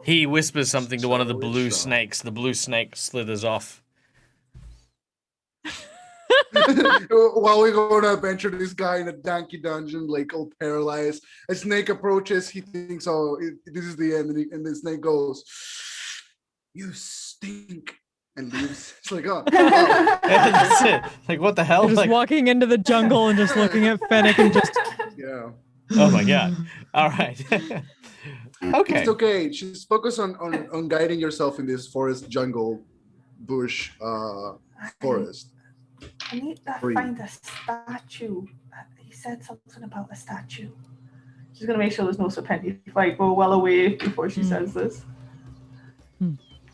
S1: He whispers something to one of the blue snakes. The blue snake slithers off.
S3: While we go on an adventure, this guy in a donkey dungeon, all paralyzed. A snake approaches. He thinks, "Oh, this is the end," and the snake goes, "You stink," and leaves. It's like, oh.
S1: That's it. What the hell?
S4: You're just walking into the jungle and just looking at Fennec and just
S3: Yeah.
S1: Oh my god. All right. Okay.
S3: It's okay. Just focus on guiding yourself in this forest, jungle, bush, forest.
S2: I need to
S3: Free.
S2: find a statue. He said something about a statue. She's gonna make sure there's no serpenti if I go well away before she says this.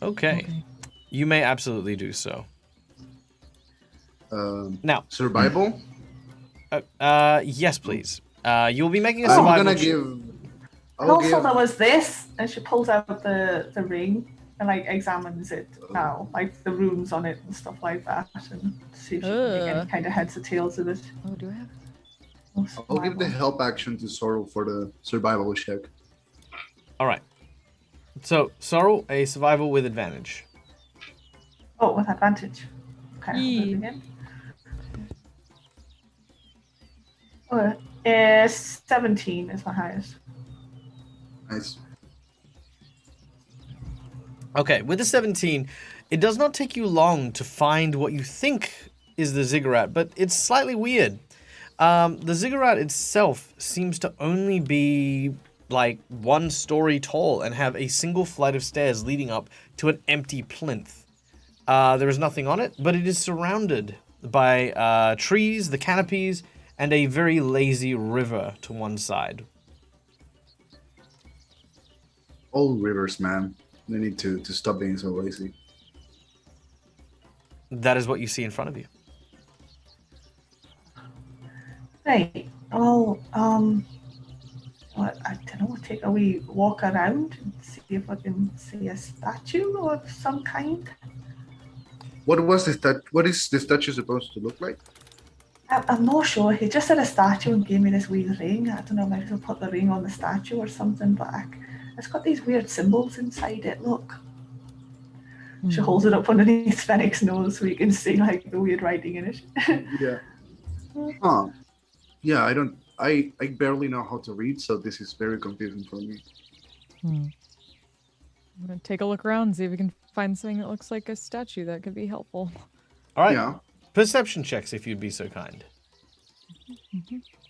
S1: Okay. You may absolutely do so. Now,
S3: Survival.
S1: yes, please. You'll be making a
S3: I'm
S1: survival.
S3: gonna
S1: check.
S3: give.
S2: And also there was this, and she pulls out the ring and examines it now, the runes on it and stuff like that, and see if she can make any kind of heads or tails of it.
S4: Oh, do I have?
S3: I'll give the help action to Sorrel for the survival check.
S1: All right. So, Sorrel, a survival with advantage.
S2: Oh, with advantage. Okay, I'll do
S4: Yee.
S2: it again. 17 is my highest.
S3: Nice.
S1: Okay, with the 17, it does not take you long to find what you think is the ziggurat, but it's slightly weird. The ziggurat itself seems to only be like 1 story tall and have a single flight of stairs leading up to an empty plinth. There is nothing on it, but it is surrounded by trees, the canopies, and a very lazy river to one side.
S3: All rivers, man. They need to stop being so lazy.
S1: That is what you see in front of you.
S2: Right. Well, I don't know. Take a wee walk around and see if I can see a statue of some kind.
S3: What is the statue supposed to look like?
S2: I'm not sure. He just had a statue and gave me this wee ring. I don't know, maybe he'll put the ring on the statue or something, but it's got these weird symbols inside it. Look. She holds it up underneath Fennec's nose so you can see like the weird writing in it.
S3: Yeah. Huh. Yeah, I barely know how to read, so this is very confusing for me.
S4: I'm gonna take a look around, see if we can find something that looks like a statue that could be helpful.
S1: All right.
S3: Yeah.
S1: Perception checks, if you'd be so kind.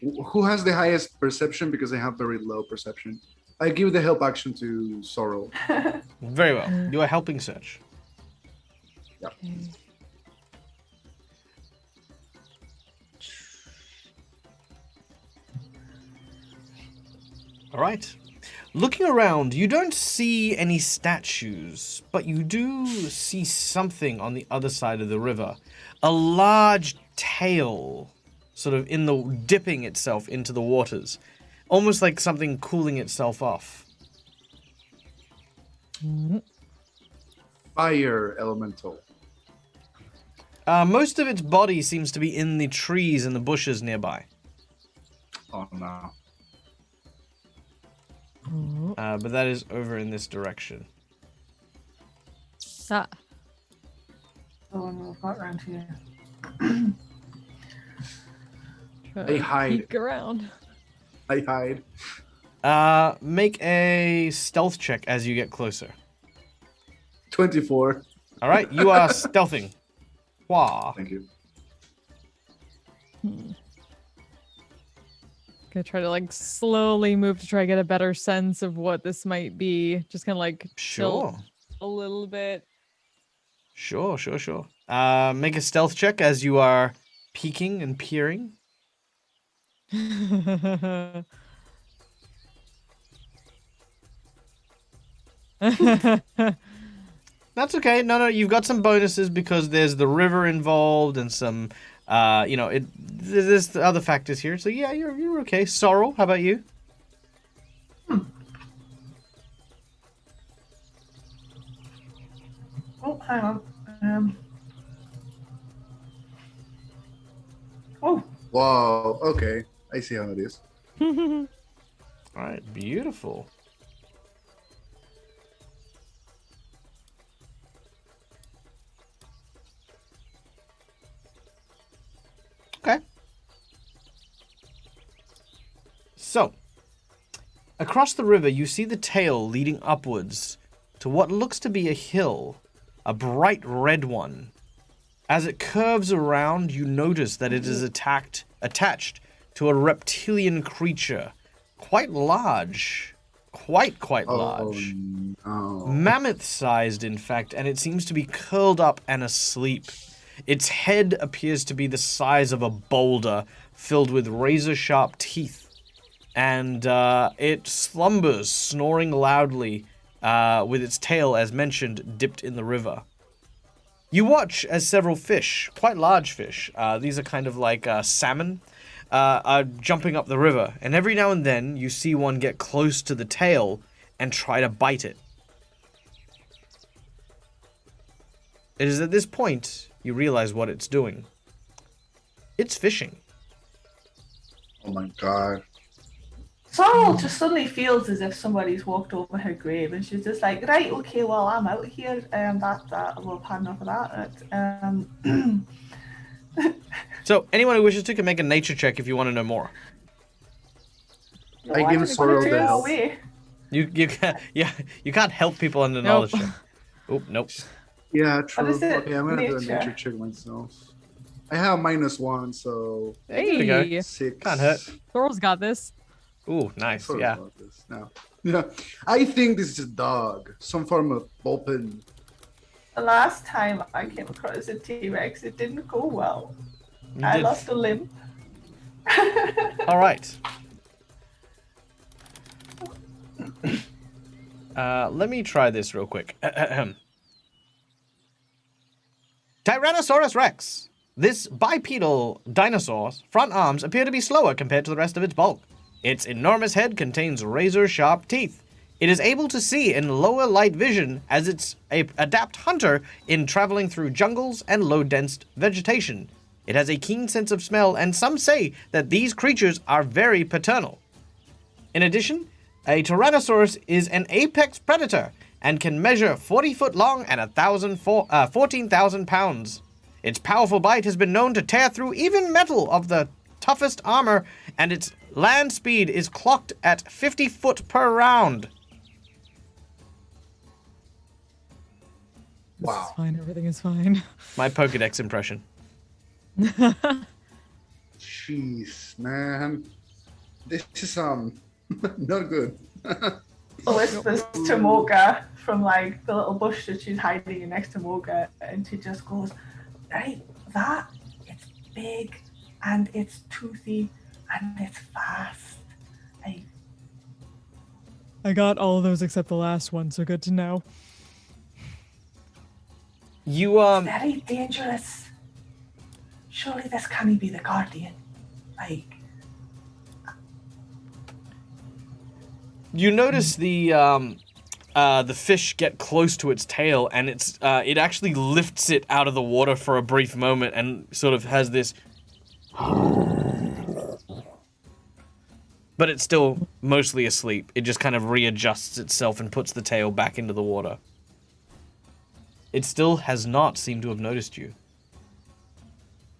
S3: Who has the highest perception? Because I have very low perception. I give the help action to Sorrel.
S1: Very well. You are helping search.
S3: Yep.
S4: Okay.
S1: All right. Looking around, you don't see any statues, but you do see something on the other side of the river. A large tail, sort of dipping itself into the waters, almost like something cooling itself off.
S3: Fire elemental.
S1: Most of its body seems to be in the trees and the bushes nearby.
S3: Oh no.
S1: But that is over in this direction.
S4: Ah.
S2: Oh no, I've got around here.
S4: Try
S3: They
S4: to
S3: hide.
S4: peek around.
S3: I hide.
S1: Make a stealth check as you get closer.
S3: 24.
S1: All right, you are stealthing. Wah.
S3: Thank you.
S4: Gonna try to like slowly move to try to get a better sense of what this might be. Just kind of like
S1: Sure.
S4: tilt a little bit.
S1: Sure. Make a stealth check as you are peeking and peering. That's okay. No, you've got some bonuses because there's the river involved and some, there's the other factors here. So yeah, you're okay. Sorrel, how about you?
S2: Oh, hang on. Oh,
S3: Wow. Okay. I see how it is.
S1: All right, beautiful. Okay. So, across the river, you see the tail leading upwards to what looks to be a hill, a bright red one. As it curves around, you notice that it is attached to a reptilian creature, quite large, quite large.
S3: Oh no.
S1: Mammoth-sized, in fact, and it seems to be curled up and asleep. Its head appears to be the size of a boulder, filled with razor-sharp teeth. And it slumbers, snoring loudly, with its tail, as mentioned, dipped in the river. You watch as several fish, quite large fish, these are kind of like salmon, are jumping up the river. And every now and then, you see one get close to the tail and try to bite it. It is at this point you realize what it's doing. It's fishing.
S3: Oh my god.
S2: Sorrel just suddenly feels as if somebody's walked over her grave, and she's just like, right, okay, well, I'm out here. Well, pardon for that.
S1: So anyone who wishes to can make a nature check if you want to know more.
S3: I give Sorrel the help.
S1: You can't you can't help people under knowledge check. Oh nope.
S3: Yeah, true.
S2: is it?
S3: Okay, I'm gonna do a
S2: Nature?
S3: nature check myself. I have -1, so
S1: we go.
S4: Hey,
S3: 6.
S1: Can't hurt.
S4: Thor's got this.
S1: Ooh, nice.
S3: Sorry
S1: Yeah.
S3: about this now. Yeah, I think this is a dog, some form of open.
S2: The last time I came across a T-Rex, it didn't go well.
S1: You
S2: I
S1: did.
S2: lost a limb.
S1: All right. Let me try this real quick. Tyrannosaurus Rex. This bipedal dinosaur's front arms appear to be slower compared to the rest of its bulk. Its enormous head contains razor-sharp teeth. It is able to see in lower light vision as it's a adept hunter in traveling through jungles and low-dense vegetation. It has a keen sense of smell, and some say that these creatures are very paternal. In addition, a Tyrannosaurus is an apex predator and can measure 40 foot long and 14,000 pounds. Its powerful bite has been known to tear through even metal of the toughest armor, and its land speed is clocked at 50 foot per round.
S3: Wow.
S4: It's fine. Everything is fine.
S1: My Pokedex impression.
S3: Jeez, man. This is not good.
S2: So whispers to Mocha from like the little bush that she's hiding in next to Mocha, and she just goes, "Right, that it's big and it's toothy and it's fast."
S4: I got all of those except the last one, so good to know.
S1: You
S2: Very dangerous. Surely this can't be the Guardian. Like,
S1: You notice the fish get close to its tail, and it actually lifts it out of the water for a brief moment, and sort of has this. But it's still mostly asleep. It just kind of readjusts itself and puts the tail back into the water. It still has not seemed to have noticed you.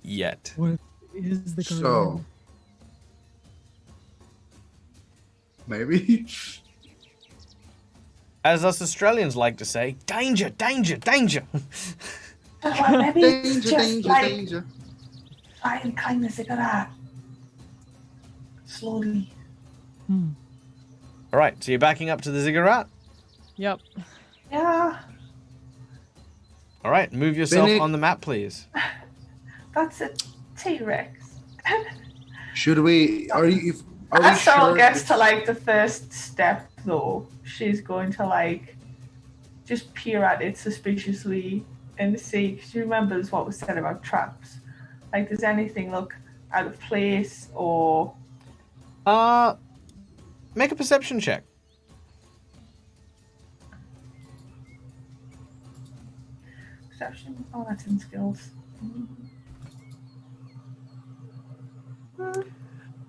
S1: Yet.
S4: What is the
S3: So,
S4: Guardian?
S3: maybe.
S1: As us Australians like to say, danger, danger, danger.
S2: well, maybe
S3: Danger,
S2: just
S3: danger,
S2: like
S3: danger.
S2: try and climb the ziggurat slowly.
S1: All right, so you're backing up to the ziggurat.
S4: Yep.
S2: Yeah,
S1: All right, move yourself
S3: Finnick.
S1: on the map, please.
S2: that's a T-Rex.
S3: Should we? Are we
S2: As Sorrel
S3: sure?
S2: gets to like the first step, though, she's going to like just peer at it suspiciously and see. Because she remembers what was said about traps. Like, does anything look out of place or?
S1: Make a perception check.
S2: Perception? Oh, that's in skills.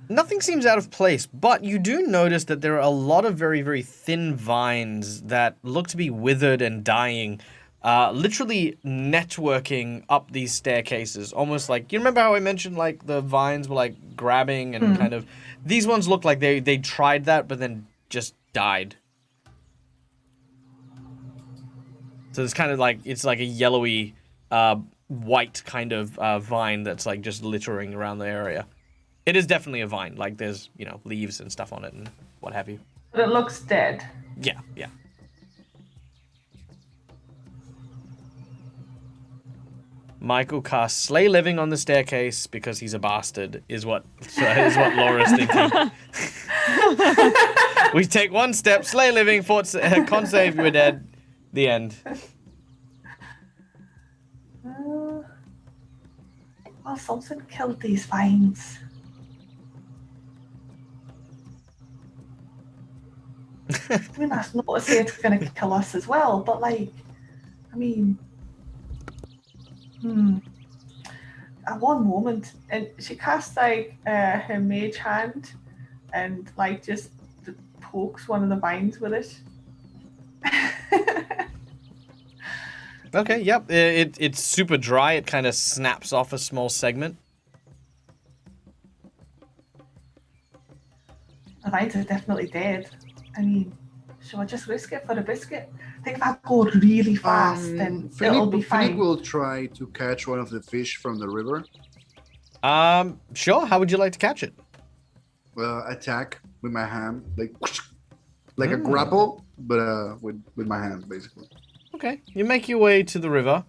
S1: Nothing seems out of place, but you do notice that there are a lot of very, very thin vines that look to be withered and dying, literally networking up these staircases. Almost like, you remember how I mentioned like the vines were like grabbing and kind of, these ones look like they tried that but then just died. So it's kind of like, it's like a yellowy, white kind of vine that's like just littering around the area. It is definitely a vine. Like there's, you know, leaves and stuff on it and what have you.
S2: But it looks dead.
S1: Yeah, yeah. Michael casts Slay Living on the staircase because he's a bastard, is what Laura's thinking. We take one step, Slay Living, con save, we're dead. The end.
S2: Well, something killed these vines. I mean, that's not to say it's going to kill us as well, but like, I mean, at one moment, and she casts like her mage hand and like just pokes one of the vines with it.
S1: Okay, yep. It's super dry. It kind of snaps off a small segment.
S2: The vines are definitely dead. I mean, shall I just risk it for a biscuit? I think if I go really fast, then it'll be
S3: Finnick
S2: fine.
S3: will try to catch one of the fish from the river.
S1: Sure. How would you like to catch it?
S3: Attack with my hand, like a grapple, but with my hand, basically.
S1: Okay. You make your way to the river.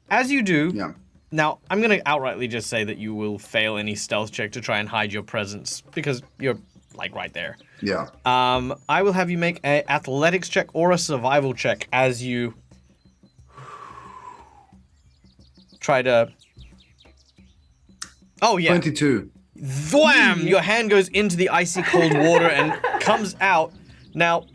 S1: As you do,
S3: Yeah.
S1: now I'm going to outrightly just say that you will fail any stealth check to try and hide your presence because you're like right there.
S3: Yeah.
S1: I will have you make an athletics check or a survival check as you try to. Oh yeah.
S3: 22.
S1: Thwam! Your hand goes into the icy cold water and comes out. Now,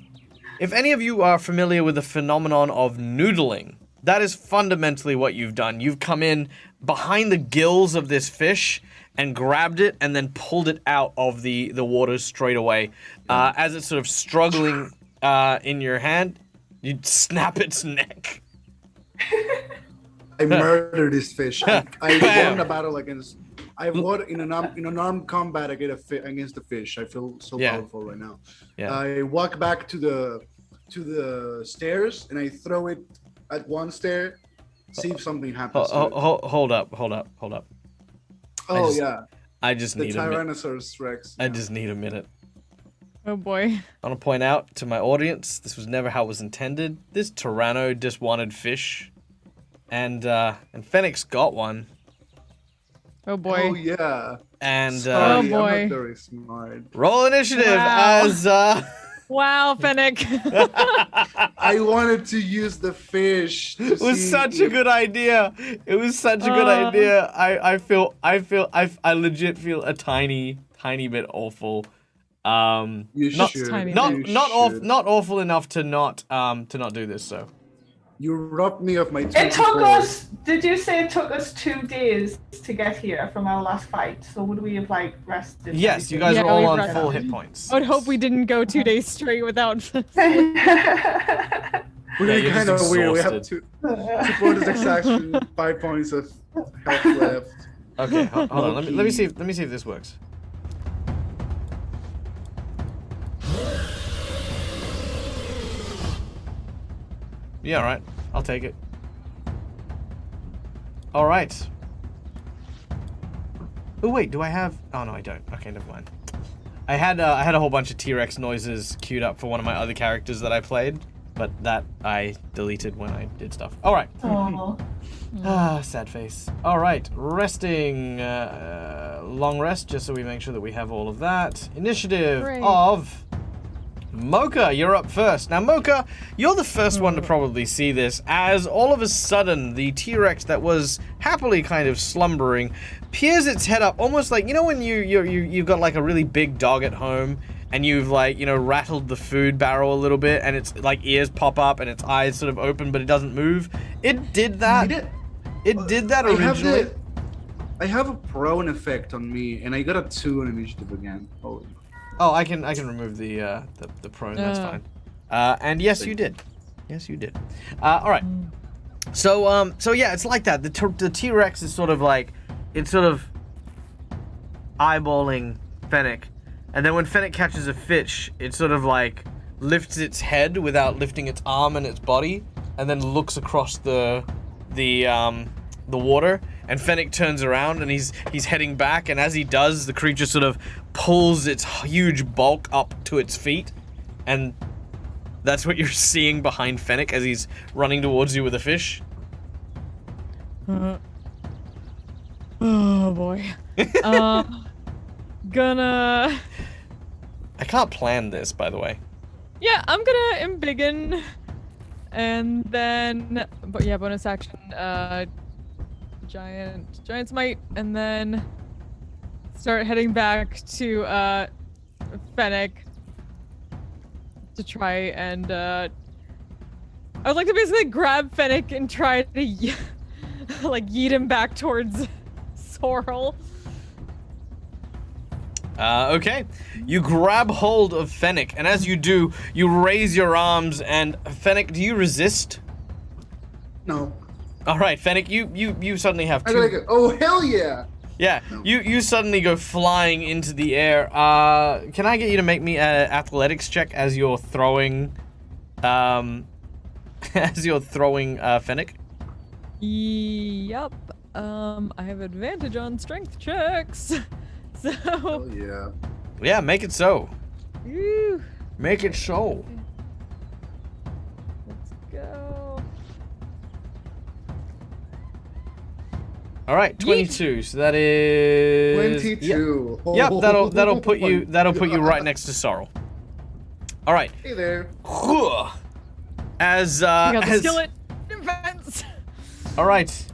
S1: if any of you are familiar with the phenomenon of noodling, that is fundamentally what you've done. You've come in behind the gills of this fish and grabbed it and then pulled it out of the water straight away. As it's sort of struggling in your hand, you snap its neck.
S3: I murdered this fish. I
S1: Bam.
S3: won a battle against. I won in an armed combat against the fish. I feel so
S1: Yeah.
S3: powerful right now.
S1: Yeah.
S3: I walk back to the stairs and I throw it at one stair. See if something happens. to it.
S1: Hold up.
S3: Oh
S1: just-
S3: yeah,
S1: I just
S3: the
S1: need a minute.
S3: Tyrannosaurus Rex.
S1: I
S3: yeah.
S1: just need a minute.
S4: Oh boy.
S1: I want to point out to my audience, this was never how it was intended. This Tyranno just wanted fish, and Fenix got one,
S4: Oh boy.
S3: Oh yeah.
S1: and
S3: Sorry,
S4: Oh,
S3: I'm
S4: boy.
S3: not very smart.
S1: roll initiative
S4: Wow.
S1: as
S4: Wow, Fennec.
S3: I wanted to use the fish.
S1: it was such a good idea. It was such a good idea. I legit feel a tiny bit awful.
S3: You
S1: not-
S3: should.
S4: tiny
S1: Not
S4: bit.
S1: not awful enough to not do this. So
S3: You robbed me of my.
S2: It took
S3: 24.
S2: us. Did you say it took us 2 days to get here from our last fight? So would we have like rested?
S1: yes, you guys
S4: Yeah,
S1: are all
S4: we
S1: on
S4: rested.
S1: full hit points.
S4: I would hope we didn't go 2 days straight without.
S3: We're
S1: Yeah, you're
S3: kind of
S1: just
S3: weird. We have
S1: exhausted.
S3: two bonus extraction, 5 points of health left.
S1: Okay, hold on. Let me see if this works. Yeah, all right. I'll take it. All right. Oh wait, do I have? Oh no, I don't. Okay, never mind. I had a whole bunch of T-Rex noises queued up for one of my other characters that I played, but that I deleted when I did stuff. All right.
S2: Oh.
S1: Ah, sad face. All right, resting, long rest, just so we make sure that we have all of that. Initiative
S4: Great.
S1: of Mocha, you're up first. Now, Mocha, you're the first one to probably see this, as all of a sudden the T-Rex that was happily kind of slumbering peers its head up, almost like, you know when you've got like a really big dog at home and you've like, you know, rattled the food barrel a little bit and its like ears pop up and its eyes sort of open but it doesn't move. It did that. It did that originally.
S3: I have a prone effect on me, and I got a 2 on initiative again. Oh,
S1: Oh, I can remove the prone. That's fine. And yes, you did. Yes, you did. All right. So yeah, it's like that. The T-Rex is sort of like, it's sort of eyeballing Fennec, and then when Fennec catches a fish, it sort of like lifts its head without lifting its arm and its body, and then looks across the water. And Fennec turns around and he's heading back, and as he does, the creature sort of pulls its huge bulk up to its feet, and that's what you're seeing behind Fennec as he's running towards you with a fish.
S4: Oh boy. Gonna.
S1: I can't plan this, by the way.
S4: Yeah, I'm gonna embiggen, and then, but yeah, bonus action, giant's might, and then start heading back to Fennec to try and I would like to basically grab Fennec and try to like yeet him back towards Sorrel.
S1: Okay. You grab hold of Fennec, and as you do, you raise your arms, and Fennec, do you resist?
S3: no.
S1: All right, Fennec, you suddenly have
S3: I
S1: two.
S3: gotta go. Oh, hell yeah!
S1: Yeah, you suddenly go flying into the air. Can I get you to make me an athletics check as you're throwing, Fennec?
S4: Yep. I have advantage on strength checks. So.
S3: Oh yeah.
S1: Yeah, make it so.
S4: Woo.
S1: Make it so.
S4: Let's go.
S1: All right, 22. So that is
S3: 22.
S1: Yep, that'll put
S3: Oh
S1: you
S3: my
S1: right
S3: God.
S1: next to Sorrel. All right.
S3: Hey there.
S1: As
S4: We got the
S1: as
S4: skillet defense.
S1: all right,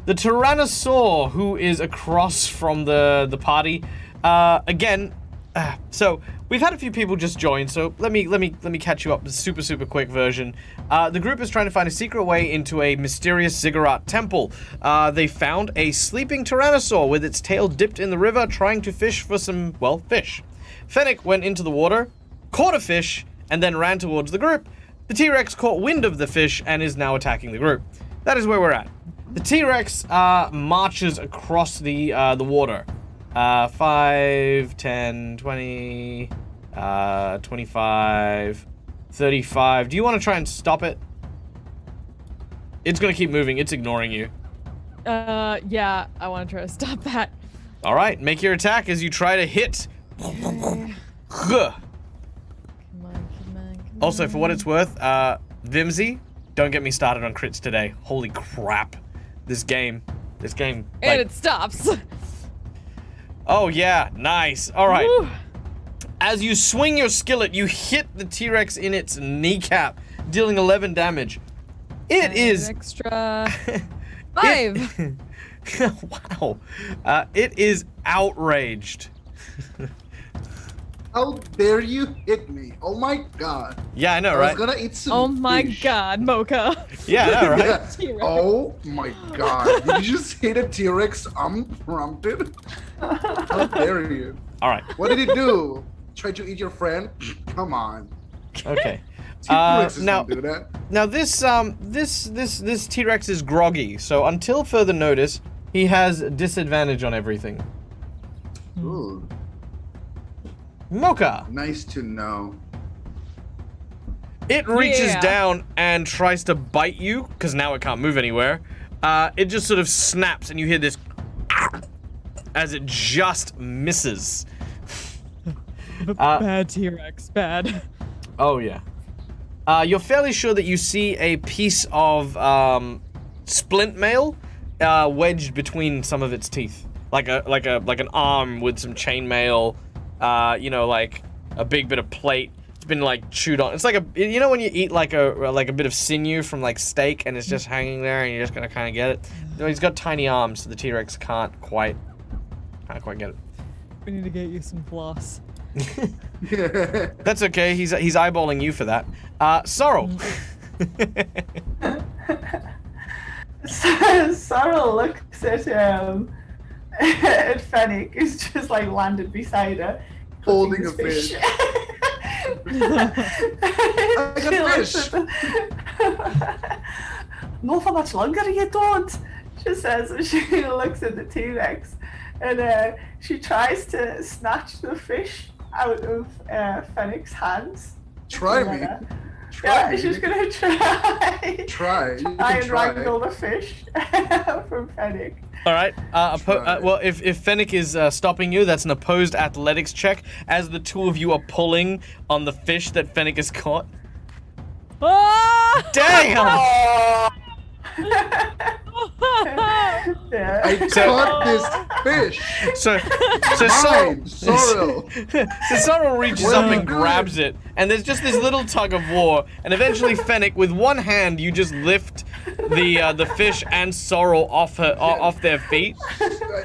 S1: the Tyrannosaur who is across from the party. Again, so we've had a few people just join. So let me catch you up. The super quick version. The group is trying to find a secret way into a mysterious ziggurat temple. They found a sleeping Tyrannosaur with its tail dipped in the river, trying to fish for some fish. Fennec went into the water, caught a fish, and then ran towards the group. The T-Rex caught wind of the fish and is now attacking the group. That is where we're at. The T-Rex marches across the water. 5, 10, 20, 25, 35. Do you want to try and stop it? It's gonna keep moving. It's ignoring you.
S4: Yeah, I want to try to stop that.
S1: All right, make your attack as you try to hit.
S4: Come
S1: Huh.
S4: on.
S1: Also, for what it's worth, Vimsy, don't get me started on crits today. Holy crap. This game.
S4: And
S1: like-
S4: it stops.
S1: Oh yeah, nice. All right.
S4: Woo.
S1: As you swing your skillet, you hit the T-Rex in its kneecap, dealing 11 damage. It is
S4: extra 5.
S1: wow. It is outraged.
S3: How dare you hit me? Oh my god.
S1: Yeah, I know,
S3: I
S1: right?
S3: was gonna eat some
S4: Oh my
S3: fish.
S4: god, Mocha.
S1: Yeah, I know, right?
S3: Yeah.
S4: T-Rex.
S3: Oh my god. Did you just hit a T-Rex unprompted? How dare you?
S1: All right.
S3: What did it do? Try to eat your friend? Come on.
S1: Okay.
S3: T-Rexes
S1: Now,
S3: don't do that.
S1: now this T-Rex is groggy, so until further notice, he has disadvantage on everything.
S3: Ooh,
S1: Mocha.
S3: nice to know.
S1: It reaches
S4: Yeah.
S1: down and tries to bite you, because now it can't move anywhere. It just sort of snaps, and you hear this as it just misses.
S4: Bad T-Rex, bad.
S1: Oh yeah. You're fairly sure that you see a piece of splint mail wedged between some of its teeth, like an arm with some chain mail. Like a big bit of plate. It's been like chewed on. It's like when you eat like a bit of sinew from like steak and it's just hanging there and you're just gonna kind of get it. He's got tiny arms, so the T-Rex can't quite get it.
S4: We need to get you some floss.
S1: That's okay. He's eyeballing you for that. Sorrel.
S2: Sorrel looks at Fennec, who's just like landed beside her,
S3: Holding
S2: his
S3: a fish.
S2: I
S3: got fish.
S2: Not for much longer, you don't. She says as she looks at the T-Rex, and she tries to snatch the fish out of Fennec's hands.
S3: Try me.
S2: Yeah,
S3: Try me.
S2: she's gonna try.
S3: Try. You
S2: Try
S3: can
S2: and
S3: try.
S2: wrangle the fish from Fennec.
S1: All right.
S3: Try.
S1: Well, if Fennec is stopping you, that's an opposed athletics check. As the two of you are pulling on the fish that Fennec has caught.
S4: Ah!
S1: Damn!
S2: Yeah.
S3: I caught this fish.
S1: So
S3: Mine, Sorrel.
S1: So Sorrel reaches
S3: What
S1: up
S3: are you
S1: and grabs it, and there's just this little tug of war, and eventually Fennec, with one hand, you just lift the fish and Sorrel off their feet.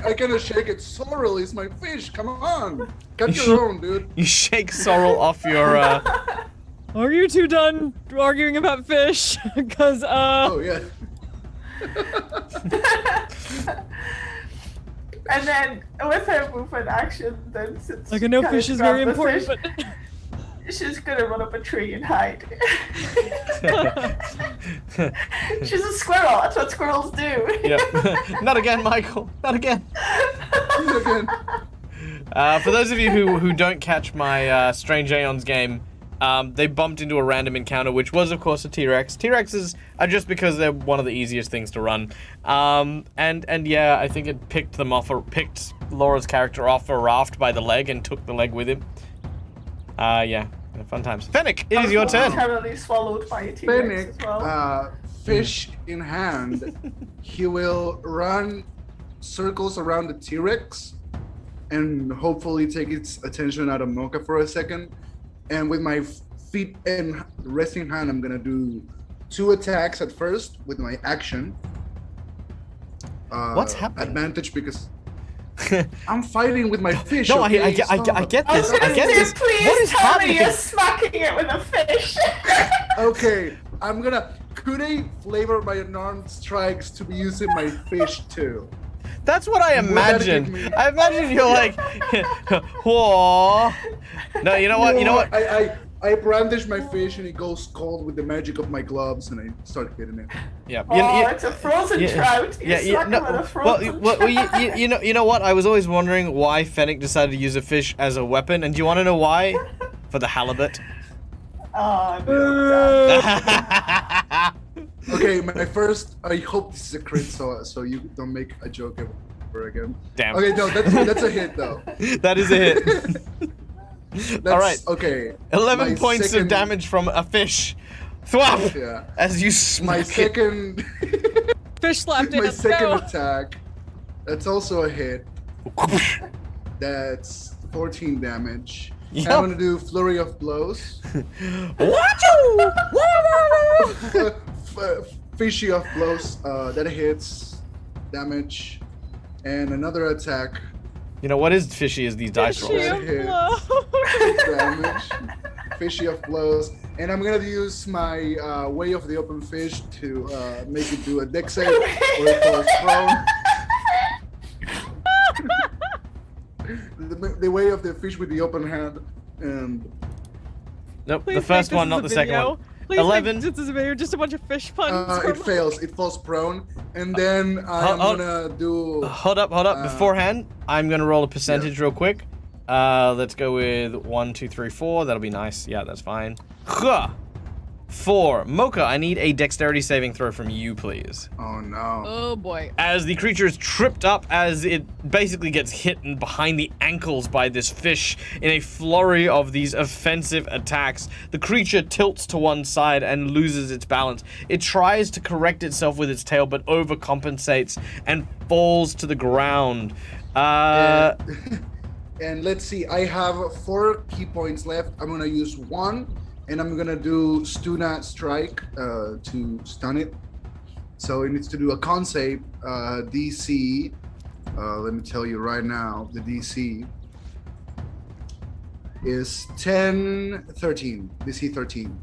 S3: I cannot shake it. Sorrel is my fish. Come on. Catch your own, dude.
S1: You shake Sorrel off your.
S4: Are you two done arguing about fish? Because,
S3: Oh, yeah.
S2: And then with her movement action, then since
S4: like, I know
S2: she
S4: fish
S2: kinda
S4: is very
S2: grabbed the
S4: important,
S2: fish,
S4: but
S2: she's gonna run up a tree and hide. She's a squirrel. That's what squirrels do.
S1: Yep. Not again, Michael. Not again.
S3: Again.
S1: For those of you who don't catch my Strange Aeons game, they bumped into a random encounter, which was, of course, a T-Rex. T-Rexes are just because they're one of the easiest things to run. And yeah, I think it picked Laura's character off a raft by the leg and took the leg with him. Yeah, fun times. Fennec, it is your turn.
S2: Momentarily swallowed by a T-Rex
S3: Fennec,
S2: as well.
S3: fish in hand, he will run circles around the T-Rex and hopefully take its attention out of Mocha for a second. And with my feet and resting hand, I'm gonna do 2 attacks at first with my action.
S1: What's happening?
S3: Advantage because I'm fighting with my fish.
S1: No,
S3: okay?
S1: I get this. I get this.
S2: Please
S1: What is
S2: tell
S1: happening?
S2: me you're smacking it with a fish.
S3: Okay, I'm gonna. Could I flavor my unarmed strikes to be using my fish too?
S1: That's what I
S3: Would that give
S1: imagined.
S3: me-
S1: I imagine you're like, whoa. No, you know what? You know what?
S3: I brandish my fish and it goes cold with the magic of my gloves and I start hitting it.
S1: Yeah.
S2: Oh, it's a frozen trout. You smack it with a frozen trout.
S1: you know what? I was always wondering why Fennec decided to use a fish as a weapon, and do you want to know why? For the halibut.
S2: Oh, no.
S3: Okay, my first. I hope this is a crit, so you don't make a joke ever again.
S1: Damn.
S3: Okay, no, that's a hit though.
S1: That is a hit.
S3: That's,
S1: All right.
S3: Okay.
S1: 11
S3: my
S1: points of
S3: second-
S1: damage from a fish. Thwap!
S3: Yeah.
S1: As you
S3: My
S1: smack it.
S3: second.
S4: Fish slapped it.
S3: My
S4: Let's
S3: second
S4: go.
S3: attack. That's also a hit. That's 14 damage.
S1: Yep.
S3: And I'm gonna do flurry of blows. Fishy of blows. That hits. Damage. And another attack.
S1: You know what is fishy is these dice rolls.
S3: Fishy. hit. Damage. Fishy of blows. And I'm gonna use my way of the open fish to make it do a dex save where it falls prone. The way of the fish with the open hand. And
S1: Nope,
S4: Please
S1: the first
S4: make
S1: one,
S4: this
S1: not
S4: as
S1: the
S4: a
S1: second
S4: video.
S1: one.
S4: Please
S1: 11.
S4: Make this is a video, just a bunch of fish puns.
S3: it fails. It falls prone. And then I'm gonna do.
S1: Hold up. Beforehand, I'm gonna roll a percentage real quick. Let's go with 1, 2, 3, 4. That'll be nice. Yeah, that's fine. 4. Mocha, I need a dexterity saving throw from you, please.
S3: Oh no.
S4: Oh boy.
S1: As the creature is tripped up, as it basically gets hit behind the ankles by this fish in a flurry of these offensive attacks, the creature tilts to one side and loses its balance. It tries to correct itself with its tail, but overcompensates and falls to the ground.
S3: And let's see. I have 4 key points left. I'm gonna use 1. And I'm gonna do Stuna Strike to stun it. So it needs to do a con save. DC. Let me tell you right now, the DC is 13. DC 13.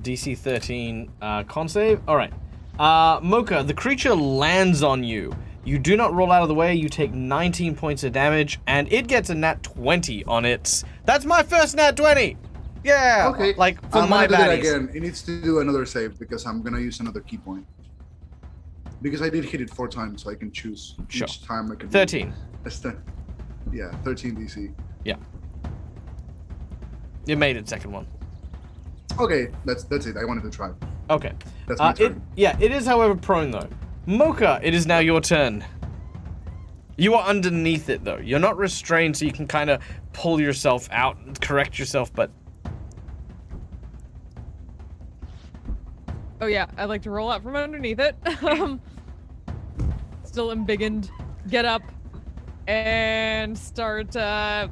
S1: DC 13 con save. All right. Mocha, the creature lands on you. You do not roll out of the way. You take 19 points of damage, and it gets a nat 20 on its. That's my first nat 20. Yeah.
S3: Okay.
S1: Like for
S3: I'm
S1: my
S3: gonna do that
S1: baddies.
S3: again. It needs to do another save because I'm gonna use another key point. Because I did hit it 4 times, so I can choose
S1: Sure.
S3: each time I can.
S1: 13.
S3: Yeah, 13 DC.
S1: Yeah. You made it second one.
S3: Okay, that's it. I wanted to try.
S1: Okay.
S3: That's my turn.
S1: It is, however, prone though. Mocha, it is now your turn. You are underneath it though. You're not restrained, so you can kind of pull yourself out and correct yourself, but.
S4: Oh yeah, I'd like to roll out from underneath it. Still embiggened. Get up and start. Bad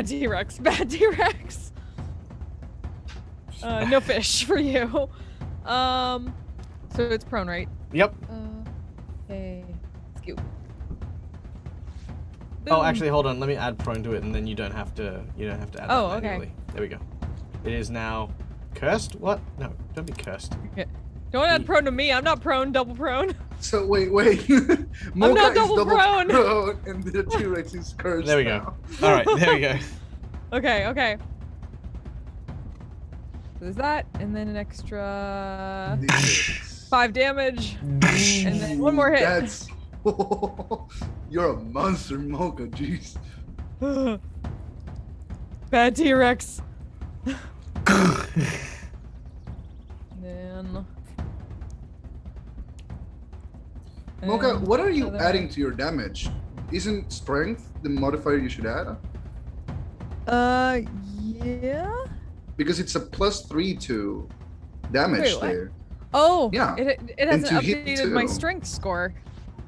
S4: T-Rex. Bad T-Rex. No fish for you. So it's prone, right?
S1: Yep.
S4: Okay. Scoop.
S1: Oh, actually, hold on. Let me add prone to it, and then you don't have to. add that
S4: Oh, okay.
S1: manually. There we go. It is now cursed. What? No, don't be cursed.
S4: Don't add prone to me. I'm not prone. Double prone.
S3: So wait. Mocha
S4: not
S3: is
S4: double prone.
S3: and the T-Rex is cursed.
S1: There we
S3: now.
S1: go. All right, there we go.
S4: Okay. There's that, and then an extra
S3: D6.
S4: 5 damage, and then one more hit.
S3: That's you're a monster, Mocha. Jeez.
S4: Bad T-Rex. Then.
S3: Mocha,
S4: and
S3: what are you
S4: another-
S3: adding to your damage? Isn't strength the modifier you should add?
S4: Yeah.
S3: Because it's a +3 to damage
S4: Wait, what?
S3: there.
S4: Oh,
S3: Yeah.
S4: It
S3: And
S4: hasn't
S3: to hit
S4: updated my
S3: too.
S4: strength score.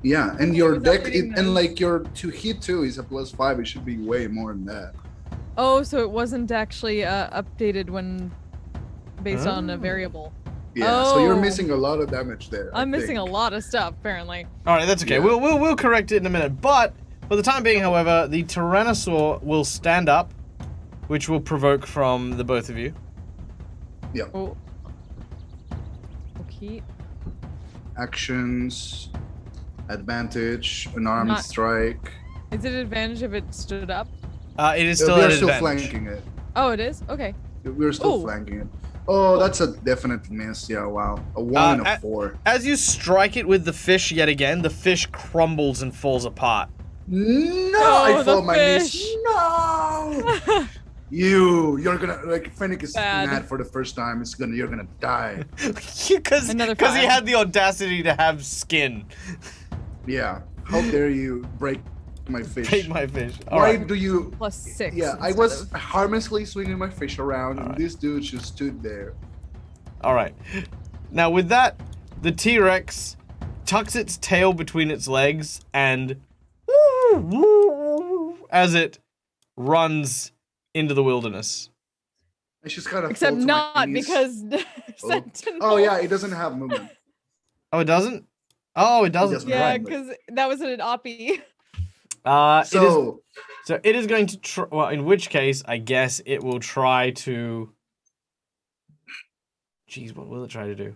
S3: Yeah, and
S4: Okay,
S3: your
S4: was
S3: deck,
S4: updating
S3: and
S4: those.
S3: like your to hit too is a +5. It should be way more than that.
S4: Oh, so it wasn't actually updated when based on a variable.
S3: Yeah, so you're
S4: Oh.
S3: missing a lot of damage there. I
S4: I'm missing a
S3: think.
S4: lot of stuff apparently.
S1: All right, that's okay.
S3: Yeah.
S1: We'll correct it in a minute. But for the time being, however, the Tyrannosaur will stand up, which will provoke from the both of you.
S4: Oh. Okay.
S3: Actions, advantage, an armed
S4: Not-
S3: strike.
S4: Is it advantage if it stood up?
S1: It is still
S3: We're
S1: at
S3: still
S1: advantage.
S3: flanking it.
S4: Oh, it is? Okay.
S3: We're still
S4: Ooh.
S3: flanking it. Oh, that's a definite miss. Yeah, wow. A 1 and a 4.
S1: As you strike it with the fish yet again, the fish crumbles and falls apart.
S3: No, I
S4: the
S3: thought my miss.
S4: fish.
S3: No. You're gonna like Fennec is
S4: Bad.
S3: mad for the first time. You're gonna die.
S1: Because
S4: Another
S1: he
S4: 5.
S1: had the audacity to have skin.
S3: Yeah. How dare you break my fish?
S1: Take my fish. All
S3: Why
S1: right.
S3: do you?
S4: +6.
S3: Yeah, I
S4: instead
S3: was
S4: of-
S3: harmlessly swinging my fish around, and
S1: Alright.
S3: this dude just stood there.
S1: All right. Now with that, the T-Rex tucks its tail between its legs and as it runs into the wilderness.
S3: I just kind of
S4: Except
S3: fall to my
S4: not
S3: knees.
S4: because
S3: Oh.
S4: Sentinel.
S3: Oh yeah, it doesn't have movement.
S1: Oh, it doesn't? Oh, it doesn't.
S3: doesn't,
S4: Yeah,
S1: Right.
S4: because that was an oppie.
S1: So it is going to try. Well, in which case, I guess it will try to. Jeez, what will it try to do?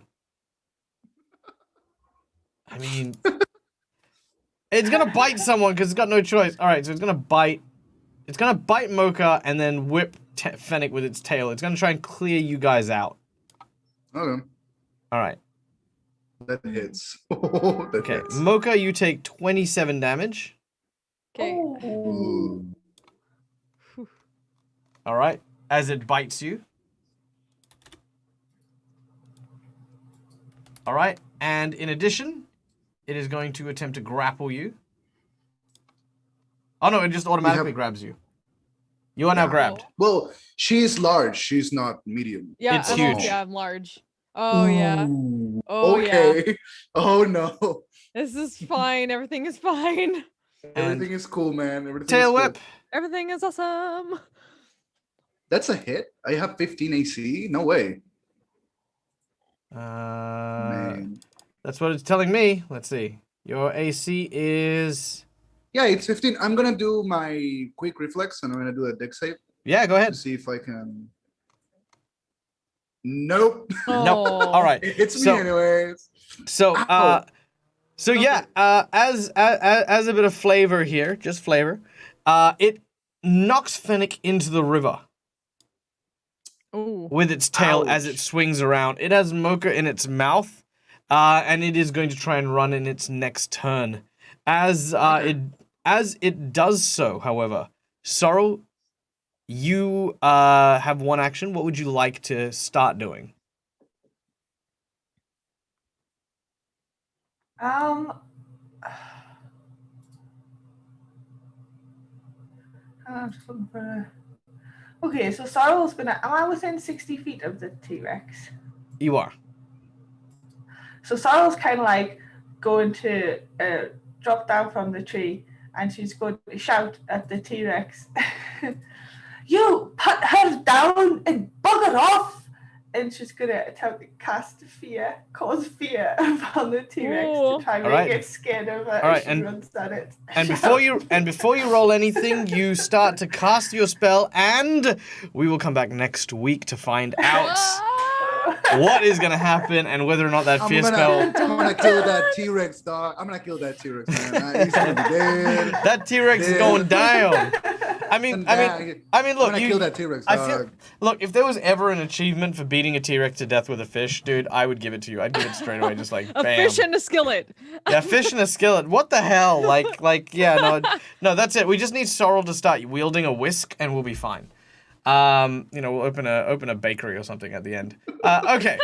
S1: I mean, it's gonna bite someone because it's got no choice. All right, so it's gonna bite. It's gonna bite Mocha and then whip Fennec with its tail. It's gonna try and clear you guys out.
S3: Okay,
S1: All right.
S3: that hits. Oh, that
S1: Okay,
S3: hits.
S1: Mocha, you take 27 damage.
S4: Okay.
S3: Ooh.
S1: All right, as it bites you. All right, and in addition, it is going to attempt to grapple you. Oh no, it just automatically grabs you. You are now
S3: Yeah.
S1: grabbed.
S3: Well, she's large. She's not medium.
S4: Yeah,
S1: It's
S4: I'm
S1: huge.
S4: Yeah, I'm large. Oh yeah.
S3: Ooh,
S4: Oh, yeah.
S3: okay. Oh no.
S4: This is fine. Everything is fine.
S3: Everything is cool, man. Everything
S1: Tail
S3: is cool.
S1: whip.
S4: Everything is awesome.
S3: That's a hit. I have 15 AC. No way.
S1: Uh,
S3: Man.
S1: that's what it's telling me. Let's see. Your AC is.
S3: Yeah, it's 15. I'm gonna do my quick reflex and I'm gonna do a deck save
S1: Yeah, go
S3: to
S1: ahead.
S3: see if I can. Nope.
S1: Nope. All right.
S3: It's me
S1: So-
S3: anyways.
S1: So,
S3: Ow.
S1: yeah, as a bit of flavor here, just flavor, it knocks Fennec into the river
S4: Oh.
S1: with its tail as it
S3: Ouch.
S1: swings around. It has Mocha in its mouth, and it is going to try and run in its next turn. As it does so, however, Sorrel, you have one action. What would you like to start doing?
S2: I'm just looking for Okay, so Sorrel's gonna. Am I within 60 feet of the T-Rex?
S1: You are.
S2: So Sorrel's kind of like going to drop down from the tree, and she's going to shout at the T-Rex, "You put her down and bugger off!" And she's going to attempt to cause fear upon the T-Rex
S4: Ooh.
S2: to try and
S1: Alright.
S2: make it scared of her
S1: Alright,
S2: as she
S1: and-
S2: runs at it.
S1: And before you roll anything, you start to cast your spell, and we will come back next week to find out what is gonna happen and whether or not that fear spell.
S3: I'm gonna kill that T-Rex, dog. I'm gonna kill that T-Rex, man. He's gonna be dead.
S1: That T-Rex is
S3: Yeah.
S1: going down. I mean,
S3: I'm
S1: look,
S3: gonna kill that T-Rex.
S1: Look, if there was ever an achievement for beating a T-Rex to death with a fish, dude, I would give it to you. I'd give it straight away, just like
S4: A
S1: bam.
S4: fish and a skillet.
S1: Yeah, fish in a skillet. What the hell? Yeah, no, that's it. We just need Sorrel to start wielding a whisk, and we'll be fine. We'll open a bakery or something at the end. Okay.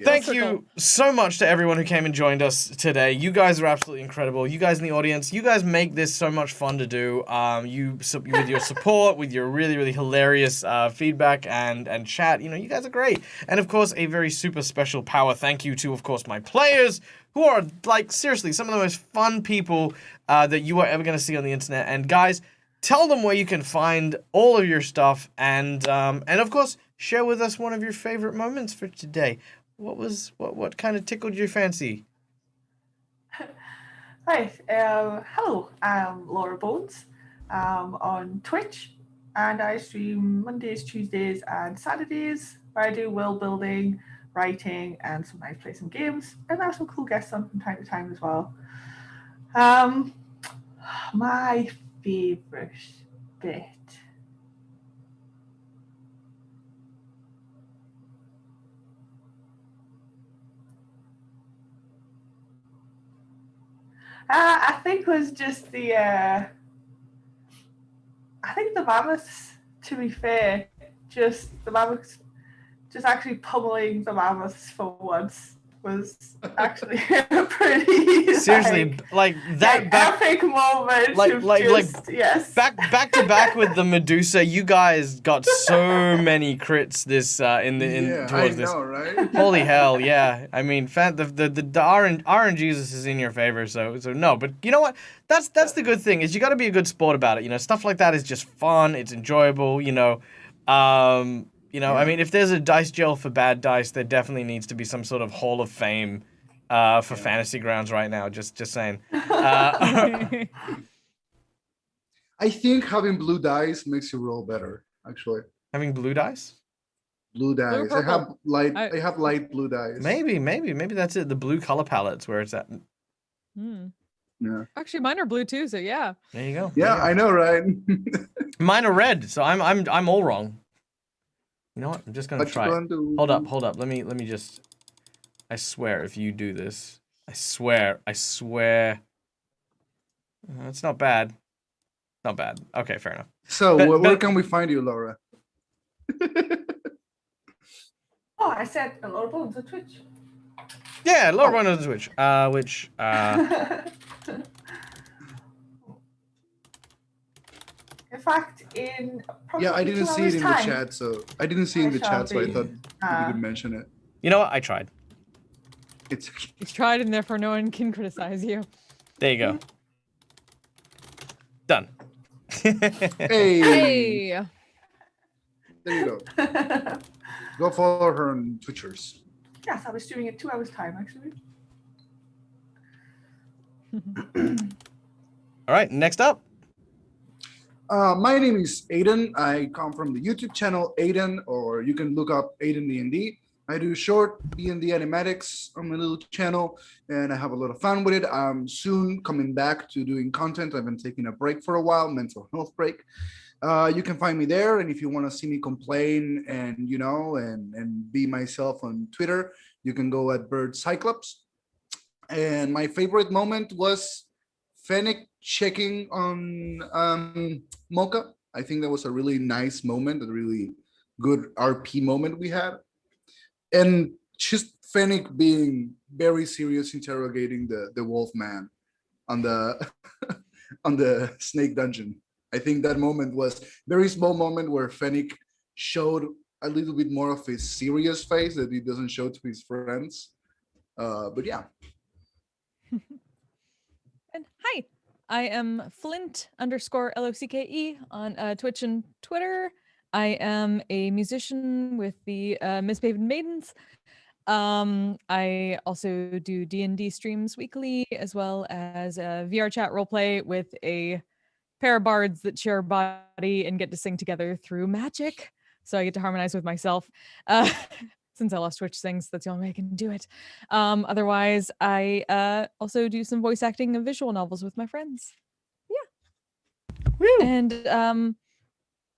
S1: Thank you so much to everyone who came and joined us today. You guys are absolutely incredible. You guys in the audience, you guys make this so much fun to do. With your support, with your really, really hilarious feedback and chat, you guys are great. And of course, a very super special power thank you to, of course, my players, who are, like, seriously, some of the most fun people that you are ever going to see on the internet. And guys, tell them where you can find all of your stuff, and of course, share with us one of your favorite moments for today. What kind of tickled your fancy?
S2: Right. Hello, I'm Laura Bones. On Twitch, and I stream Mondays, Tuesdays, and Saturdays, where I do world building, writing, and sometimes play some games, and I have some cool guests on from time to time as well. My favorite bit. I think was just the mammoths, to be fair. Just the mammoths, just actually pummeling the mammoths for once was actually pretty
S1: Seriously, like that
S2: epic moment. Yes.
S1: Back to back with the Medusa, you guys got so many crits this towards this.
S3: I know, right?
S1: Holy hell, yeah. I mean, the RNG is in your favor, so no. But you know what? That's the good thing, is you got to be a good sport about it. Stuff like that is just fun. It's enjoyable. I mean, if there's a dice jail for bad dice, there definitely needs to be some sort of Hall of Fame for Fantasy Grounds right now. Just saying.
S3: I think having blue dice makes you roll better, actually.
S1: Having blue dice?
S3: Blue dice. I have light blue dice.
S1: Maybe that's it. The blue color palette's where it's at.
S3: Yeah.
S4: Actually, mine are blue too, so yeah.
S1: There you go.
S3: Yeah, I know, right?
S1: Mine are red, so I'm all wrong. You know what? I'm just gonna try. Hold up. Let me just. I swear, if you do this, I swear. It's not bad. Not bad. Okay, fair enough.
S3: So, where can we find you, Laura?
S2: Oh, I said Laura Bones on Twitch.
S1: Yeah, Laura Bones on Twitch. Which.
S2: In fact, in probably
S3: I didn't see it in the chat, so I thought you could mention it.
S1: You know what? I tried.
S3: It's
S4: He's tried, and therefore no one can criticize you.
S1: There you go. Done.
S3: Hey. There you go. Go follow her on Twitchers.
S2: Yes, I was doing it 2 hours time, actually.
S1: All right, next up.
S3: My name is Aiden. I come from the YouTube channel Aiden, or you can look up Aiden D&D. I do short D&D animatics on my little channel, and I have a lot of fun with it. I'm soon coming back to doing content. I've been taking a break for a while, mental health break. You can find me there, and if you want to see me complain and and be myself on Twitter, you can go at Bird Cyclops. And my favorite moment was Fennec checking on Mocha. I think that was a really nice moment, a really good RP moment we had. And just Fennec being very serious, interrogating the wolf man on the on the snake dungeon. I think that moment was a very small moment where Fennec showed a little bit more of his serious face that he doesn't show to his friends. But yeah.
S4: And hi, I am Flint_LOCKE on Twitch and Twitter. I am a musician with the Misbehaved Maidens. I also do D&D streams weekly, as well as a VR chat roleplay with a pair of bards that share a body and get to sing together through magic. So I get to harmonize with myself. Since I lost Twitch things, that's the only way I can do it. Otherwise, I also do some voice acting of visual novels with my friends. Yeah.
S1: Woo!
S4: And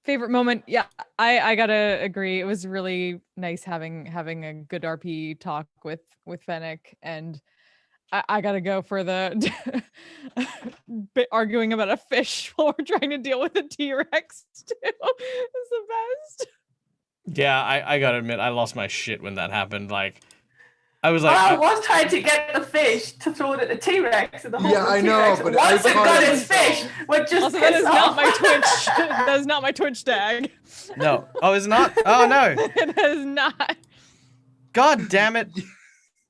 S4: favorite moment, yeah, I gotta agree. It was really nice having a good RP talk with Fennec, and I gotta go for the bit arguing about a fish while we're trying to deal with a T-Rex too. It's the best.
S1: Yeah, I gotta admit, I lost my shit when that happened. Like, I was like,
S2: I was trying to get the fish to throw it at the T-Rex, and the whole
S3: Yeah, I know,
S2: T-Rex,
S3: but
S2: once
S3: I
S2: it
S3: caught
S2: got
S3: it
S2: its
S3: myself.
S2: fish, would just
S4: Also, that
S2: piss
S4: is not
S2: off.
S4: my Twitch. That is not my Twitch tag.
S1: no. Oh, it's not? Oh, no.
S4: It is not.
S1: God damn it.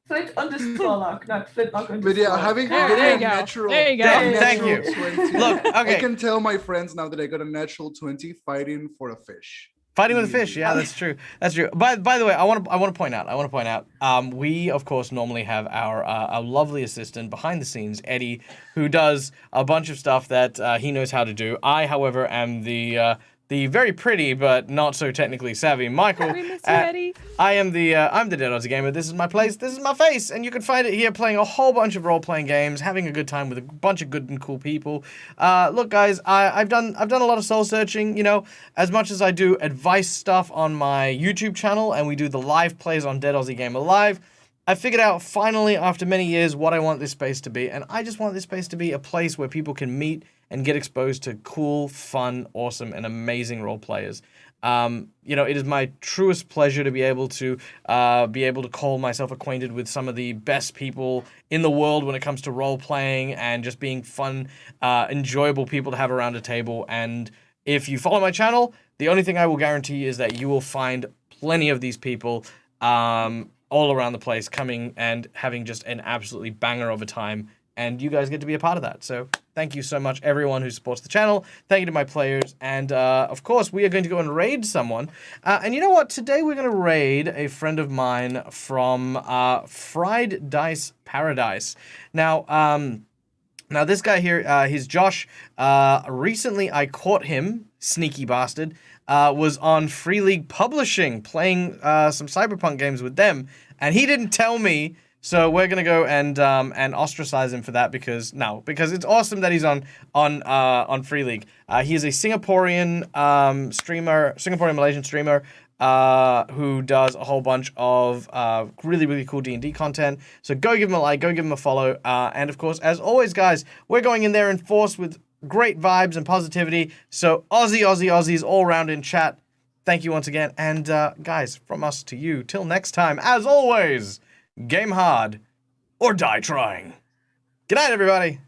S2: Flint underscore lock, not Flintlock underscore.
S3: But yeah, having
S4: There
S3: getting
S4: you
S3: a
S4: go.
S3: natural,
S4: There you go.
S1: Thank
S3: natural
S1: you.
S3: 20.
S1: Look, okay.
S3: I can tell my friends now that I got a natural 20 fighting for a fish.
S1: Fighting with a fish,
S3: Easy.
S1: yeah, that's true. That's true. By the way, I want to point out. We of course normally have our lovely assistant behind the scenes, Eddie, who does a bunch of stuff that he knows how to do. I, however, am the very pretty but not so technically savvy Michael.
S4: We miss you, Eddie.
S1: I'm the Dead Aussie Gamer. This is my place. This is my face, and you can find it here playing a whole bunch of role-playing games, having a good time with a bunch of good and cool people. Look, guys, I've done a lot of soul searching. You know, as much as I do advice stuff on my YouTube channel, and we do the live plays on Dead Aussie Gamer Live. I figured out finally after many years what I want this space to be, and I just want this space to be a place where people can meet and get exposed to cool, fun, awesome, and amazing role players. You know, it is my truest pleasure to be able to call myself acquainted with some of the best people in the world when it comes to role playing and just being fun, enjoyable people to have around a table. And if you follow my channel, the only thing I will guarantee is that you will find plenty of these people all around the place coming and having just an absolutely banger of a time. And you guys get to be a part of that. So thank you so much, everyone who supports the channel. Thank you to my players. And, of course, we are going to go and raid someone. And you know what? Today we're going to raid a friend of mine from Fried Dice Paradise. Now, this guy here, he's Josh. Recently, I caught him, sneaky bastard, was on Free League Publishing, playing some Cyberpunk games with them. And he didn't tell me. So we're gonna go and ostracize him for that because it's awesome that he's on Free League. He is a Singaporean streamer, Singaporean Malaysian streamer who does a whole bunch of really, really cool D&D content. So go give him a like, go give him a follow, and of course, as always, guys, we're going in there in force with great vibes and positivity. So Aussies all around in chat. Thank you once again, and guys, from us to you, till next time, as always. Game hard, or die trying. Good night, everybody.